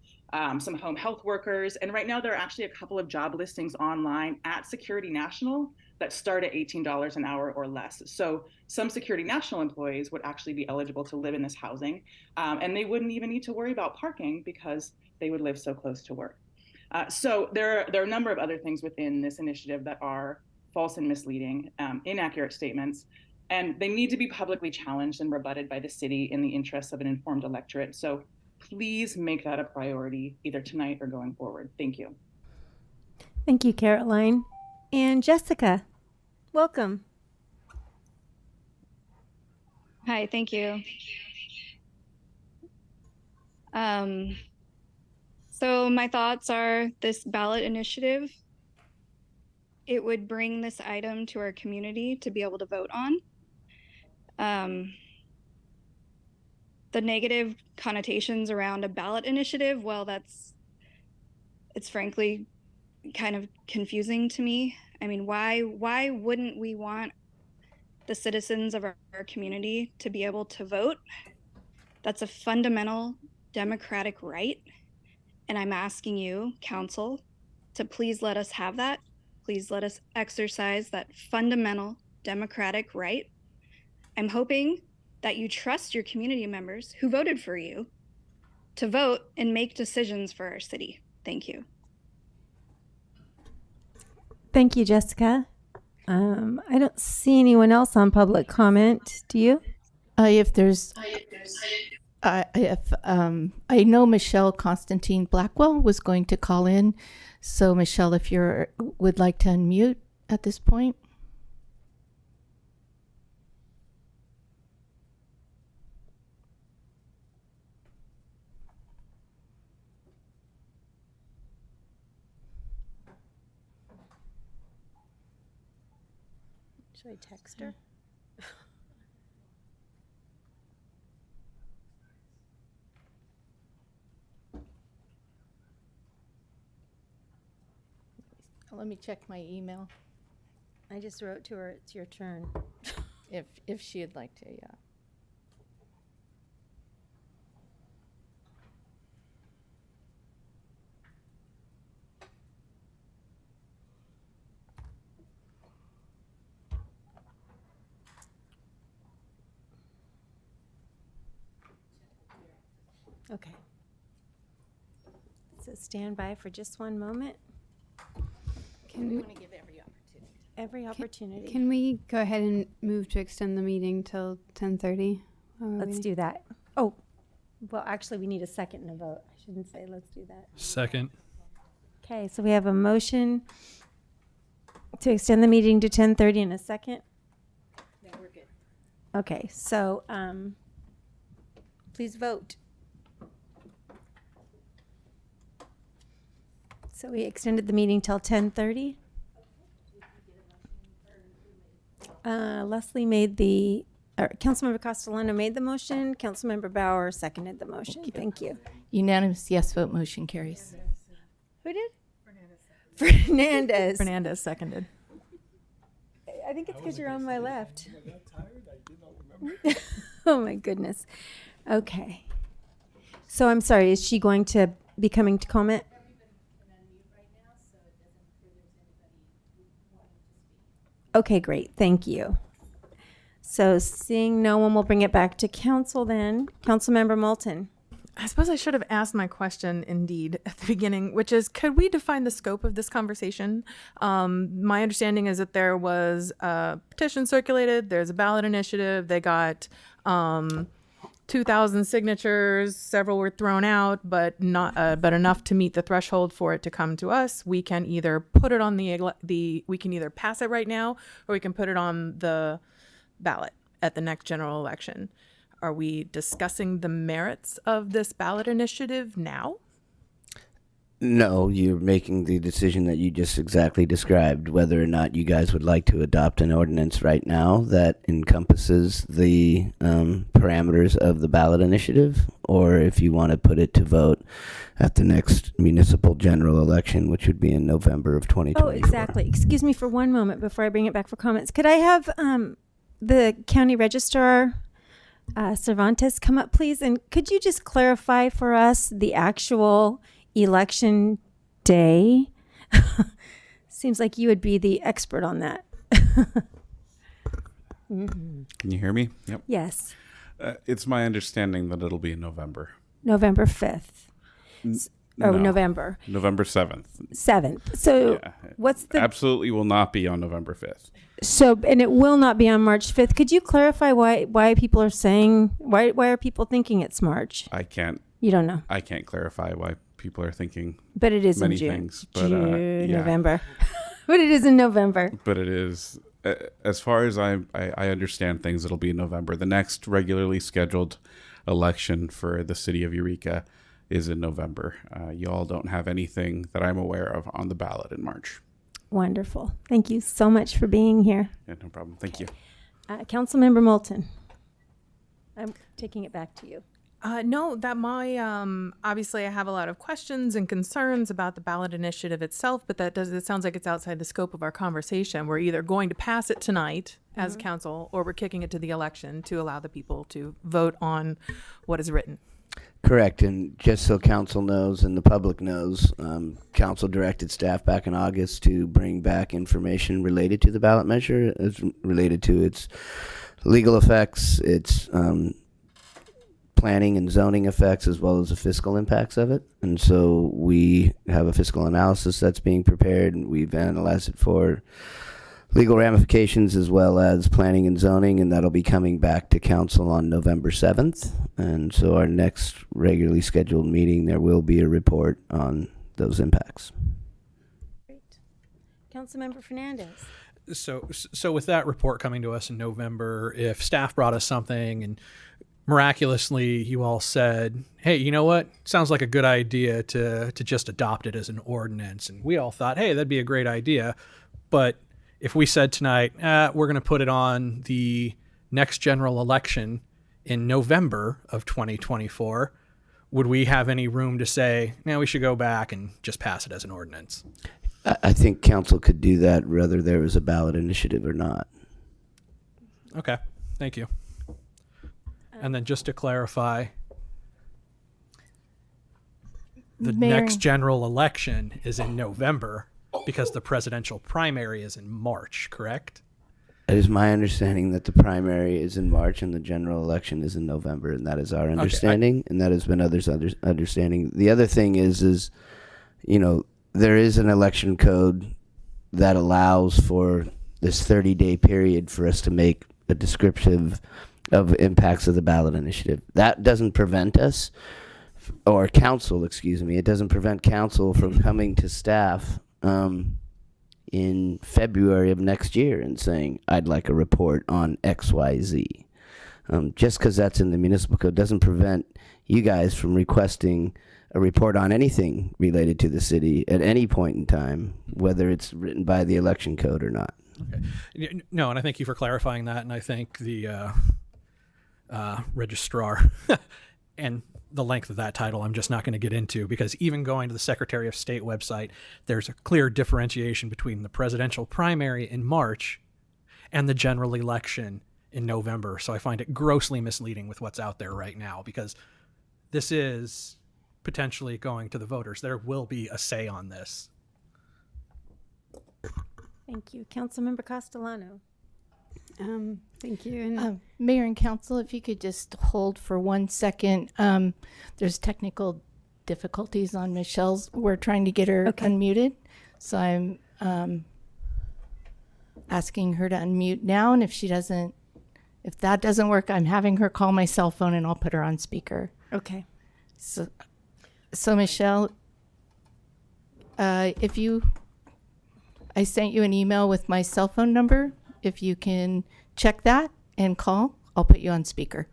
Some home health workers. And right now there are actually a couple of job listings online at Security National that start at $18 an hour or less. So some Security National employees would actually be eligible to live in this housing, and they wouldn't even need to worry about parking because they would live so close to work. So there are a number of other things within this initiative that are false and misleading, inaccurate statements, and they need to be publicly challenged and rebutted by the city in the interests of an informed electorate. So please make that a priority either tonight or going forward. Thank you. Thank you, Caroline. And Jessica, welcome. Hi, thank you. So my thoughts are this ballot initiative, it would bring this item to our community to be able to vote on. The negative connotations around a ballot initiative, well, it's frankly kind of confusing to me. I mean, why wouldn't we want the citizens of our community to be able to vote? That's a fundamental democratic right. And I'm asking you, council, to please let us have that. Please let us exercise that fundamental democratic right. I'm hoping that you trust your community members who voted for you to vote and make decisions for our city. Thank you. Thank you, Jessica. I don't see anyone else on public comment. Do you? If there's, I know Michelle Constantine Blackwell was going to call in. So Michelle, if you would like to unmute at this point. Should I text her? Let me check my email. I just wrote to her, it's your turn. If she'd like to, yeah. Okay. So stand by for just one moment. We want to give every opportunity. Every opportunity. Can we go ahead and move to extend the meeting till 10:30? Let's do that. Oh, well, actually, we need a second and a vote. I shouldn't say let's do that. Second. Okay, so we have a motion to extend the meeting to 10:30 in a second. No, we're good. Okay, so please vote. So we extended the meeting till 10:30. Leslie made Councilmember Castellano made the motion. Councilmember Bauer seconded the motion. Thank you. Unanimous yes vote, motion carries. Who did? Fernandez. Fernandez seconded. I think it's because you're on my left. Oh my goodness. Okay. So I'm sorry, is she going to be coming to comment? Okay, great. Thank you. So seeing no one, we'll bring it back to council then. Councilmember Moulton. I suppose I should have asked my question indeed at the beginning, which is, could we define the scope of this conversation? My understanding is that there was a petition circulated, there's a ballot initiative, they got 2,000 signatures, several were thrown out, but not but enough to meet the threshold for it to come to us. We can either put it on we can either pass it right now, or we can put it on the ballot at the next general election. Are we discussing the merits of this ballot initiative now? No, you're making the decision that you just exactly described, whether or not you guys would like to adopt an ordinance right now that encompasses the parameters of the ballot initiative, or if you want to put it to vote at the next municipal general election, which would be in November of 2024. Oh, exactly. Excuse me for one moment before I bring it back for comments. Could I have the county registrar, Cervantes, come up, please? And could you just clarify for us the actual election day? Seems like you would be the expert on that. Can you hear me? Yep. Yes. It's my understanding that it'll be in November. November 5th. No. November. November 7th. 7th. So Yeah. what's the... Absolutely will not be on November 5th. So, and it will not be on March 5th. Could you clarify why people are saying, why are people thinking it's March? I can't. You don't know. I can't clarify why people are thinking But it is many in June. things. But, June, yeah. November. But it is in November. But it is, as far as I understand things, it'll be in November. The next regularly scheduled election for the city of Eureka is in November. You all don't have anything that I'm aware of on the ballot in March. Wonderful. Thank you so much for being here. Yeah, no problem. Thank you. Councilmember Moulton, I'm taking it back to you. No, that obviously I have a lot of questions and concerns about the ballot initiative itself, but it sounds like it's outside the scope of our conversation. We're either going to pass it tonight as council, or we're kicking it to the election to allow the people to vote on what is written. Correct, and just so council knows and the public knows, council directed staff back in August to bring back information related to the ballot measure, as related to its legal effects, its planning and zoning effects, as well as the fiscal impacts of it. And so we have a fiscal analysis that's being prepared, and we've analyzed it for legal ramifications as well as planning and zoning, and that'll be coming back to council on November 7th. And so our next regularly scheduled meeting, there will be a report on those impacts. Great. Councilmember Fernandez. So with that report coming to us in November, if staff brought us something and miraculously you all said, hey, you know what, sounds like a good idea to just adopt it as an ordinance, and we all thought, hey, that'd be a great idea, but if we said tonight, we're going to put it on the next general election in November of 2024, would we have any room to say, no, we should go back and just pass it as an ordinance? I think council could do that whether there was a ballot initiative or not. Okay, thank you. And then just to clarify, the next general election is in November because the presidential primary is in March, correct? It is my understanding that the primary is in March and the general election is in November, and that is our understanding, and that has been others' understanding. The other thing is, you know, there is an election code that allows for this 30-day period for us to make a descriptive of impacts of the ballot initiative. That doesn't prevent us, or council, excuse me, it doesn't prevent council from coming to staff in February of next year and saying, I'd like a report on XYZ. Just because that's in the municipal code doesn't prevent you guys from requesting a report on anything related to the city at any point in time, whether it's written by the election code or not. Okay. No, and I thank you for clarifying that, and I thank the registrar and the length of that title I'm just not going to get into, because even going to the Secretary of State website, there's a clear differentiation between the presidential primary in March and the general election in November. So I find it grossly misleading with what's out there right now, because this is potentially going to the voters. There will be a say on this. Thank you. Councilmember Castellano. Thank you. And Mayor and Council, if you could just hold for 1 second. There's technical difficulties on Michelle's. We're trying to get her unmuted. So I'm asking her to unmute now. And if she doesn't If that doesn't work, I'm having her call my cell phone and I'll put her on speaker. Okay. So Michelle, I sent you an email with my cell phone number. If you can check that and call, I'll put you on speaker.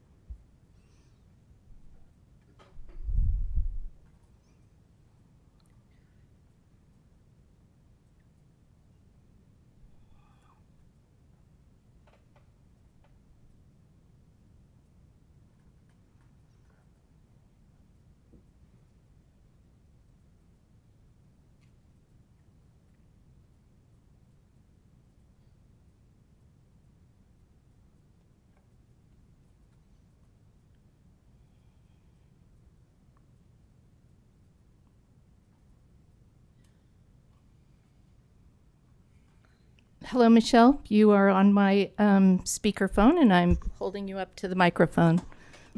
Hello, Michelle. You are on my speakerphone, and I'm holding you up to the microphone.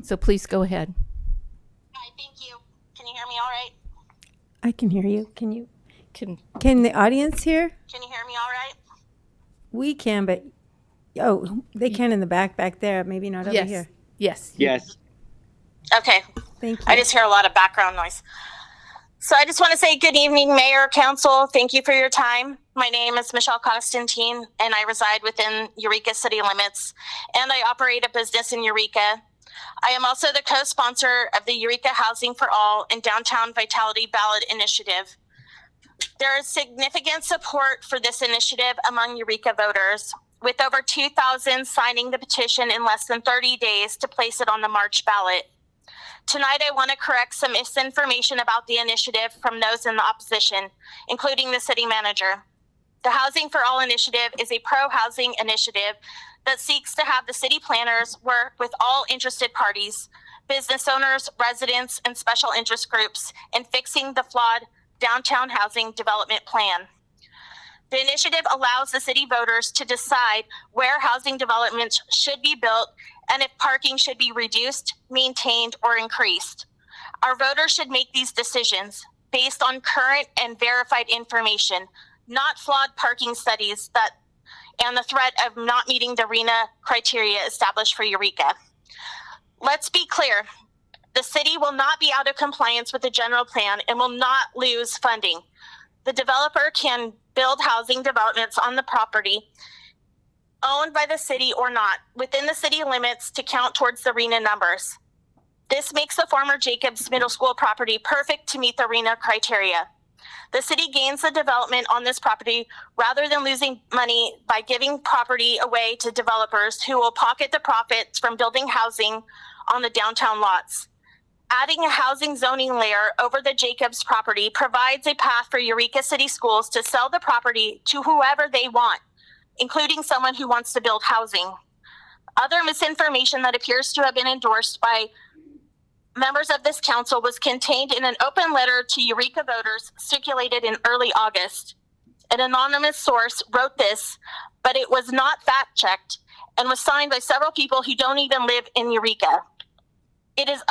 So please go ahead. Hi, thank you. Can you hear me all right? I can hear you. Can the audience hear? Can you hear me all right? We can, but they can in the back there. Maybe not over here. Yes. Yes. Okay. Thank you. I just hear a lot of background noise. So I just want to say good evening, Mayor, Council. Thank you for your time. My name is Michelle Constantine, and I reside within Eureka city limits, and I operate a business in Eureka. I am also the co-sponsor of the Eureka Housing for All and Downtown Vitality Ballot Initiative. There is significant support for this initiative among Eureka voters, with over 2,000 signing the petition in less than 30 days to place it on the March ballot. Tonight, I want to correct some misinformation about the initiative from those in the opposition, including the city manager. The Housing for All initiative is a pro-housing initiative that seeks to have the city planners work with all interested parties, business owners, residents, and special interest groups in fixing the flawed downtown housing development plan. The initiative allows the city voters to decide where housing developments should be built and if parking should be reduced, maintained, or increased. Our voters should make these decisions based on current and verified information, not flawed parking studies and the threat of not meeting the RENA criteria established for Eureka. Let's be clear. The city will not be out of compliance with the general plan and will not lose funding. The developer can build housing developments on the property owned by the city or not, within the city limits to count towards the RENA numbers. This makes the former Jacobs Middle School property perfect to meet the RENA criteria. The city gains the development on this property rather than losing money by giving property away to developers who will pocket the profits from building housing on the downtown lots. Adding a housing zoning layer over the Jacobs property provides a path for Eureka City Schools to sell the property to whoever they want, including someone who wants to build housing. Other misinformation that appears to have been endorsed by members of this council was contained in an open letter to Eureka voters circulated in early August. An anonymous source wrote this, but it was not fact-checked and was signed by several people who don't even live in Eureka. It is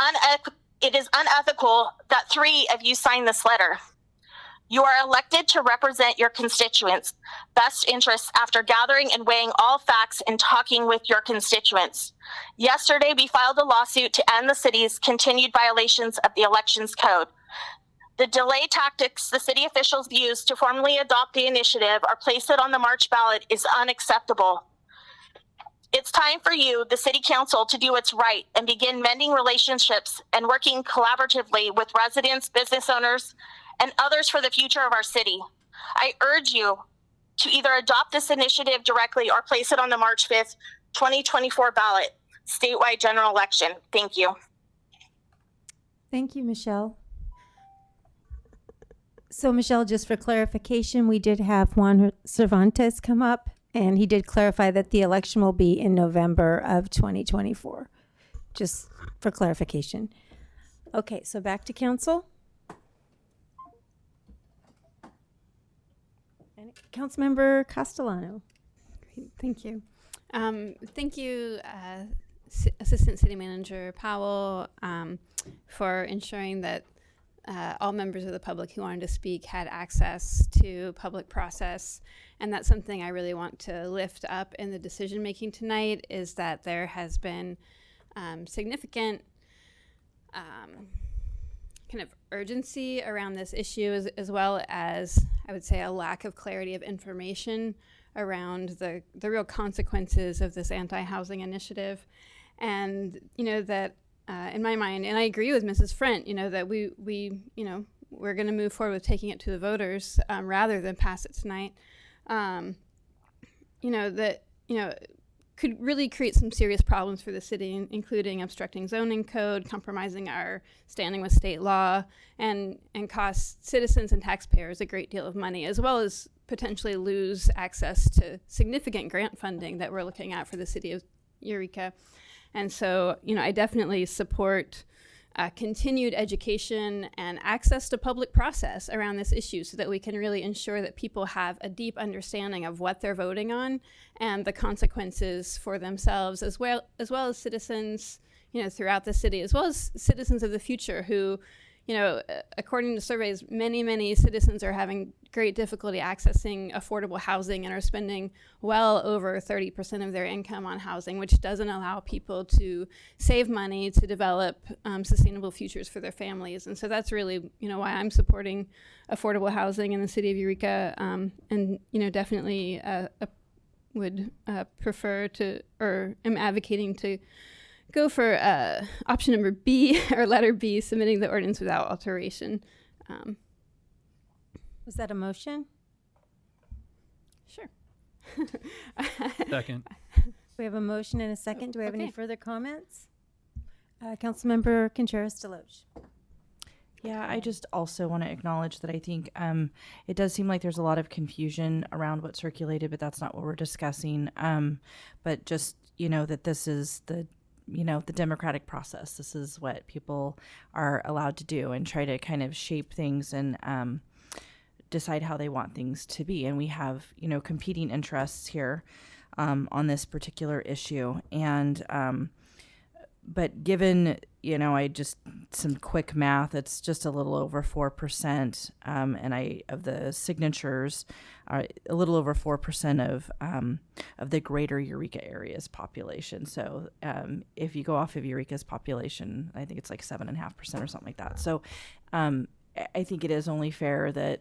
unethical that 3 of you signed this letter. You are elected to represent your constituents' best interests after gathering and weighing all facts and talking with your constituents. Yesterday, we filed a lawsuit to end the city's continued violations of the elections code. The delay tactics the city officials use to formally adopt the initiative or place it on the March ballot is unacceptable. It's time for you, the city council, to do what's right and begin mending relationships and working collaboratively with residents, business owners, and others for the future of our city. I urge you to either adopt this initiative directly or place it on the March 5th, 2024 ballot, statewide general election. Thank you. Thank you, Michelle. So, Michelle, just for clarification, we did have Juan Cervantes come up, and he did clarify that the election will be in November of 2024, just for clarification. Okay, so back to council. And Councilmember Castellano. Thank you. Thank you, Assistant City Manager Powell, for ensuring that all members of the public who wanted to speak had access to public process. And that's something I really want to lift up in the decision making tonight, is that there has been significant kind of urgency around this issue, as well as, I would say, a lack of clarity of information around the real consequences of this anti-housing initiative. And, that in my mind, and I agree with Mrs. Frent, that we're going to move forward with taking it to the voters rather than pass it tonight. Could really create some serious problems for the city, including obstructing zoning code, compromising our standing with state law, and cost citizens and taxpayers a great deal of money, as well as potentially lose access to significant grant funding that we're looking at for the city of Eureka. And so, I definitely support continued education and access to public process around this issue, so that we can really ensure that people have a deep understanding of what they're voting on and the consequences for themselves, as well as citizens, throughout the city, as well as citizens of the future who, according to surveys, many citizens are having great difficulty accessing affordable housing and are spending well over 30% of their income on housing, which doesn't allow people to save money to develop sustainable futures for their families. And so that's really, why I'm supporting affordable housing in the city of Eureka, and, definitely would prefer to, or am advocating to go for option number B, or letter B, submitting the ordinance without alteration. Was that a motion? Sure. Second. We have a motion and a second. Do we have any further comments? Councilmember Contreras-Deloche. Yeah, I just also want to acknowledge that I think it does seem like there's a lot of confusion around what circulated, but that's not what we're discussing. But just, that this is the democratic process. This is what people are allowed to do and try to kind of shape things and decide how they want things to be. And we have, competing interests here on this particular issue. And but given, some quick math, it's just a little over 4%. And of the signatures are a little over 4% of the greater Eureka area's population. So if you go off of Eureka's population, I think it's like 7.5% or something like that. So I think it is only fair that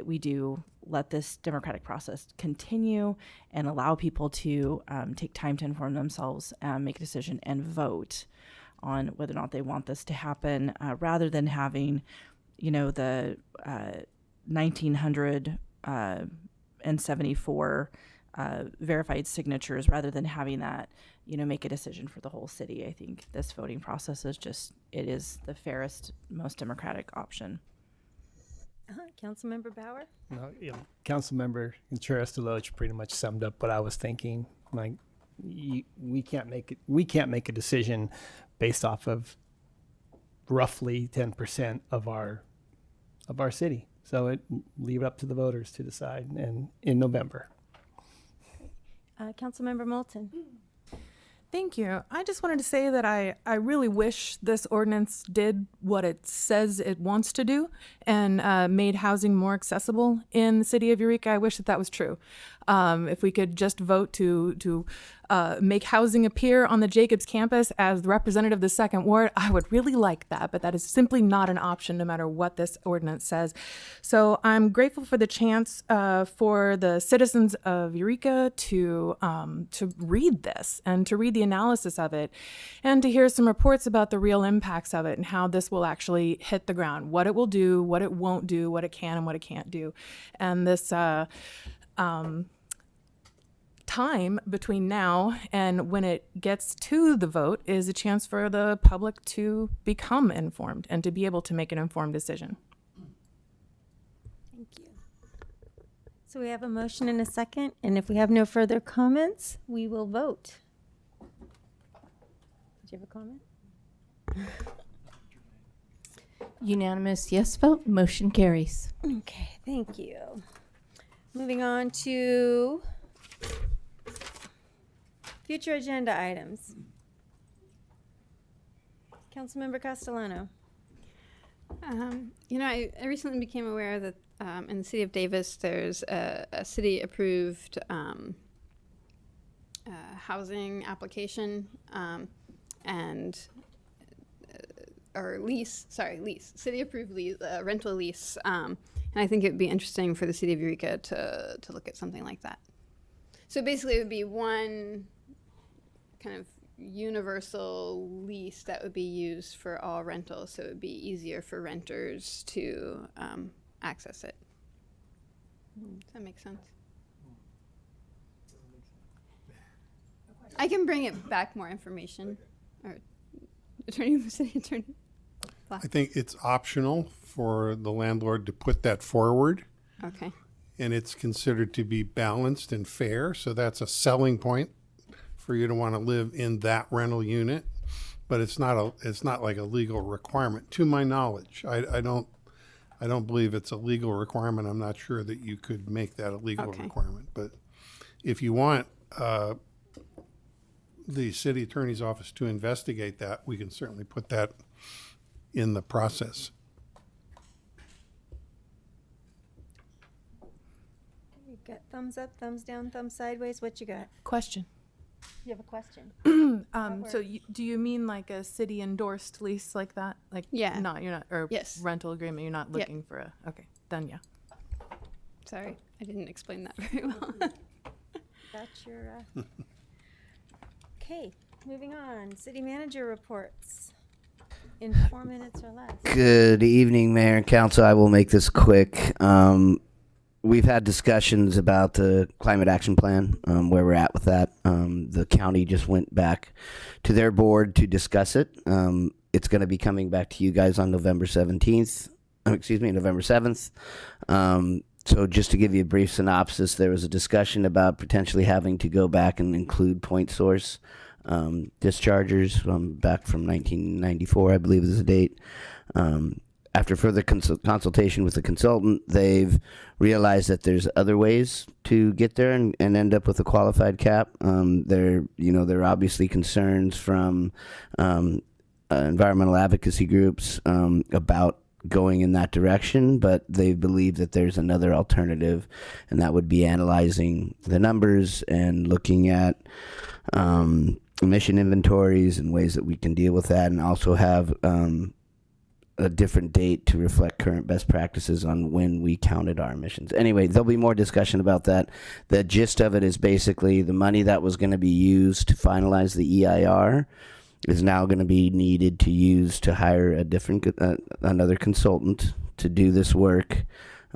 we do let this democratic process continue and allow people to take time to inform themselves, make a decision, and vote on whether or not they want this to happen, rather than having, the 1,974 verified signatures, rather than having that, make a decision for the whole city. I think this voting process is it is the fairest, most democratic option. Councilmember Bauer? No, Councilmember Contreras-Deloche pretty much summed up what I was thinking. Like, we can't make a decision based off of roughly 10% of our city. So leave it up to the voters to decide, and in November. Councilmember Moulton. Thank you. I just wanted to say that I really wish this ordinance did what it says it wants to do and made housing more accessible in the city of Eureka. I wish that was true. If we could just vote to make housing appear on the Jacobs campus as the representative of the Second Ward, I would really like that, but that is simply not an option no matter what this ordinance says. So I'm grateful for the chance for the citizens of Eureka to read this and to read the analysis of it and to hear some reports about the real impacts of it and how this will actually hit the ground, what it will do, what it won't do, what it can and what it can't do. And this time between now and when it gets to the vote is a chance for the public to become informed and to be able to make an informed decision. Thank you. So we have a motion and a second, and if we have no further comments, we will vote. Did you have a comment? Unanimous yes vote, motion carries. Okay, thank you. Moving on to future agenda items. Councilmember Castellano. I recently became aware that in the city of Davis, there's a city-approved housing application lease, city-approved lease, rental lease, and I think it would be interesting for the city of Eureka to look at something like that. So basically, it would be one kind of universal lease that would be used for all rentals, so it would be easier for renters to access it. Does that make sense? I can bring it back more information. Or city attorney. I think it's optional for the landlord to put that forward. Okay. And it's considered to be balanced and fair, so that's a selling point for you to want to live in that rental unit. But it's not like a legal requirement, to my knowledge. I don't believe it's a legal requirement. I'm not sure that you could make that a legal requirement. But if you want the city attorney's office to investigate that, we can certainly put that in the process. You got thumbs up, thumbs down, thumbs sideways. What you got? Question. You have a question? Do you mean like a city endorsed lease like that? Like, yeah. You're not, or yes. rental agreement. You're not looking for a, okay, then yeah. Sorry, I didn't explain that very well. That's your, okay, moving on. City manager reports in 4 minutes or less. Good evening, Mayor and Council. I will make this quick. We've had discussions about the climate action plan, where we're at with that. The county just went back to their board to discuss it. It's going to be coming back to you guys on November 7th. So just to give you a brief synopsis, there was a discussion about potentially having to go back and include point source dischargers back from 1994, I believe is the date. After further consultation with the consultant, they've realized that there's other ways to get there and end up with a qualified cap. There are obviously concerns from environmental advocacy groups about going in that direction, but they believe that there's another alternative, and that would be analyzing the numbers and looking at emission inventories and ways that we can deal with that, and also have a different date to reflect current best practices on when we counted our emissions. Anyway, there'll be more discussion about that. The gist of it is basically the money that was going to be used to finalize the EIR is now going to be needed to use to hire a different another consultant to do this work.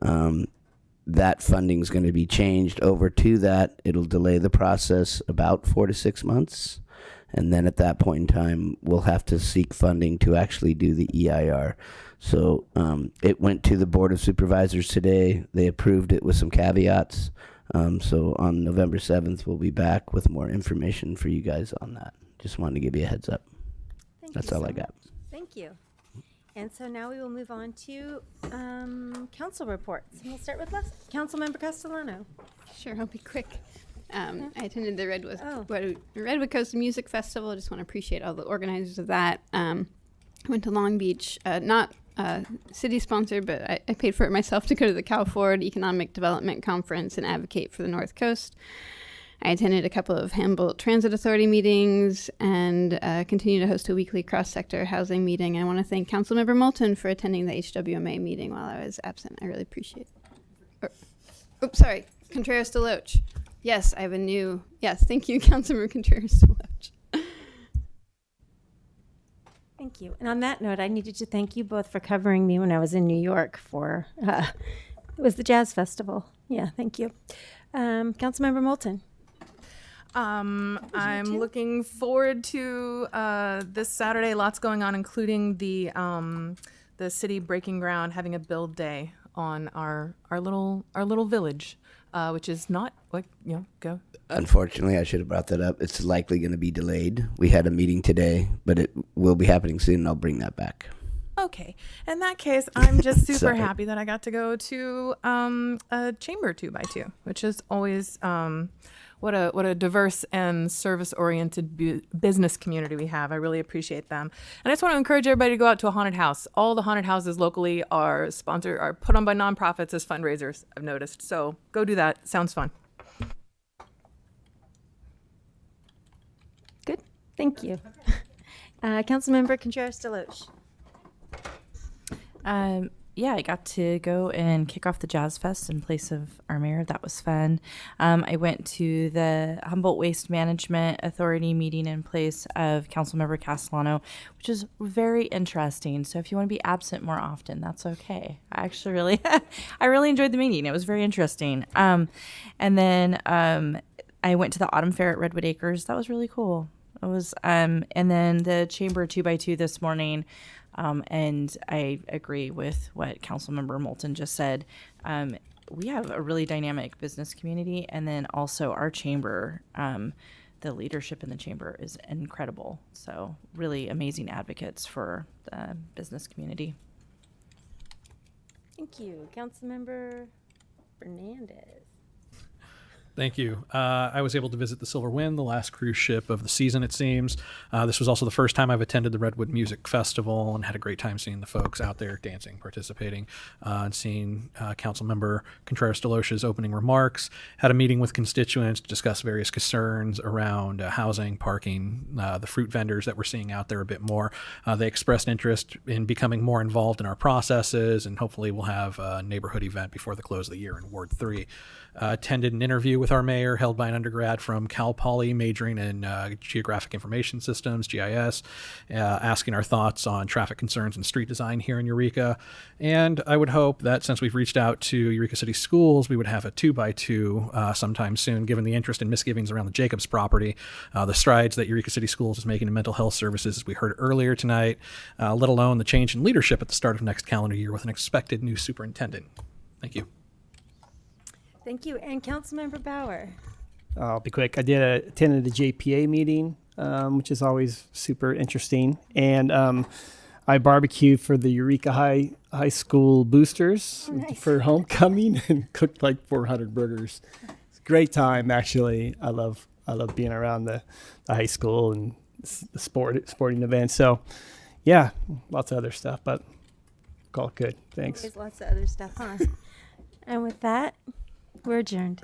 That funding is going to be changed over to that. It'll delay the process about 4 to 6 months. And then at that point in time, we'll have to seek funding to actually do the EIR. So it went to the Board of Supervisors today. They approved it with some caveats. So on November 7th, we'll be back with more information for you guys on that. Just wanted to give you a heads up. That's all I got. Thank you. And so now we will move on to council reports. And we'll start with Councilmember Castellano. Sure, I'll be quick. I attended the Redwood Coast Music Festival. I just want to appreciate all the organizers of that. I went to Long Beach, not city sponsored, but I paid for it myself to go to the Cal Ford Economic Development Conference and advocate for the North Coast. I attended a couple of Humboldt Transit Authority meetings and continue to host a weekly cross-sector housing meeting. I want to thank Councilmember Moulton for attending the HWMA meeting while I was absent. I really appreciate it. Contreras Deloach. Yes, I have a new... Yes, thank you, Councilmember Contreras Deloach. Thank you. And on that note, I needed to thank you both for covering me when I was in New York for... it was the Jazz Festival. Yeah, thank you. Councilmember Moulton. I'm looking forward to this Saturday. Lots going on, including the city breaking ground, having a build day on our little village, which is not go. Unfortunately, I should have brought that up. It's likely going to be delayed. We had a meeting today, but it will be happening soon, and I'll bring that back. Okay. In that case, I'm just super Sorry. happy that I got to go to a chamber 2x2, which is always what a diverse and service-oriented business community we have. I really appreciate them. And I just want to encourage everybody to go out to a haunted house. All the haunted houses locally are put on by nonprofits as fundraisers, I've noticed. So go do that. Sounds fun. Good. Thank you. Councilmember Contreras-Deloche. Yeah, I got to go and kick off the Jazz Fest in place of our mayor. That was fun. I went to the Humboldt Waste Management Authority meeting in place of Councilmember Castellano, which is very interesting. So if you want to be absent more often, that's okay. I actually really, I really enjoyed the meeting. It was very interesting. And then I went to the Autumn Fair at Redwood Acres. That was really cool. It was, and then the Chamber 2x2 this morning. And I agree with what Councilmember Moulton just said. We have a really dynamic business community, and then also our chamber, the leadership in the chamber is incredible. So really amazing advocates for the business community. Thank you. Councilmember Fernandez. Thank you. I was able to visit the Silver Wind, the last cruise ship of the season, it seems. This was also the first time I've attended the Redwood Music Festival and had a great time seeing the folks out there dancing, participating, and seeing Councilmember Contreras-Deloche's opening remarks. Had a meeting with constituents to discuss various concerns around housing, parking, the fruit vendors that we're seeing out there a bit more. They expressed interest in becoming more involved in our processes, and hopefully we'll have a neighborhood event before the close of the year in Ward 3. Attended an interview with our mayor held by an undergrad from Cal Poly majoring in Geographic Information Systems, GIS, asking our thoughts on traffic concerns and street design here in Eureka. And I would hope that since we've reached out to Eureka City Schools, we would have a 2x2 sometime soon, given the interest and misgivings around the Jacobs property, the strides that Eureka City Schools is making in mental health services, as we heard earlier tonight, let alone the change in leadership at the start of next calendar year with an expected new superintendent. Thank you. Thank you. And Councilmember Bauer. I'll be quick. I attended the JPA meeting, which is always super interesting. And I barbecued for the Eureka High School boosters for homecoming and cooked like 400 burgers. It's a great time, actually. I love being around the high school and the sporting events. So, yeah, lots of other stuff, but call it good. Thanks. There's lots of other stuff, huh? And with that, we're adjourned.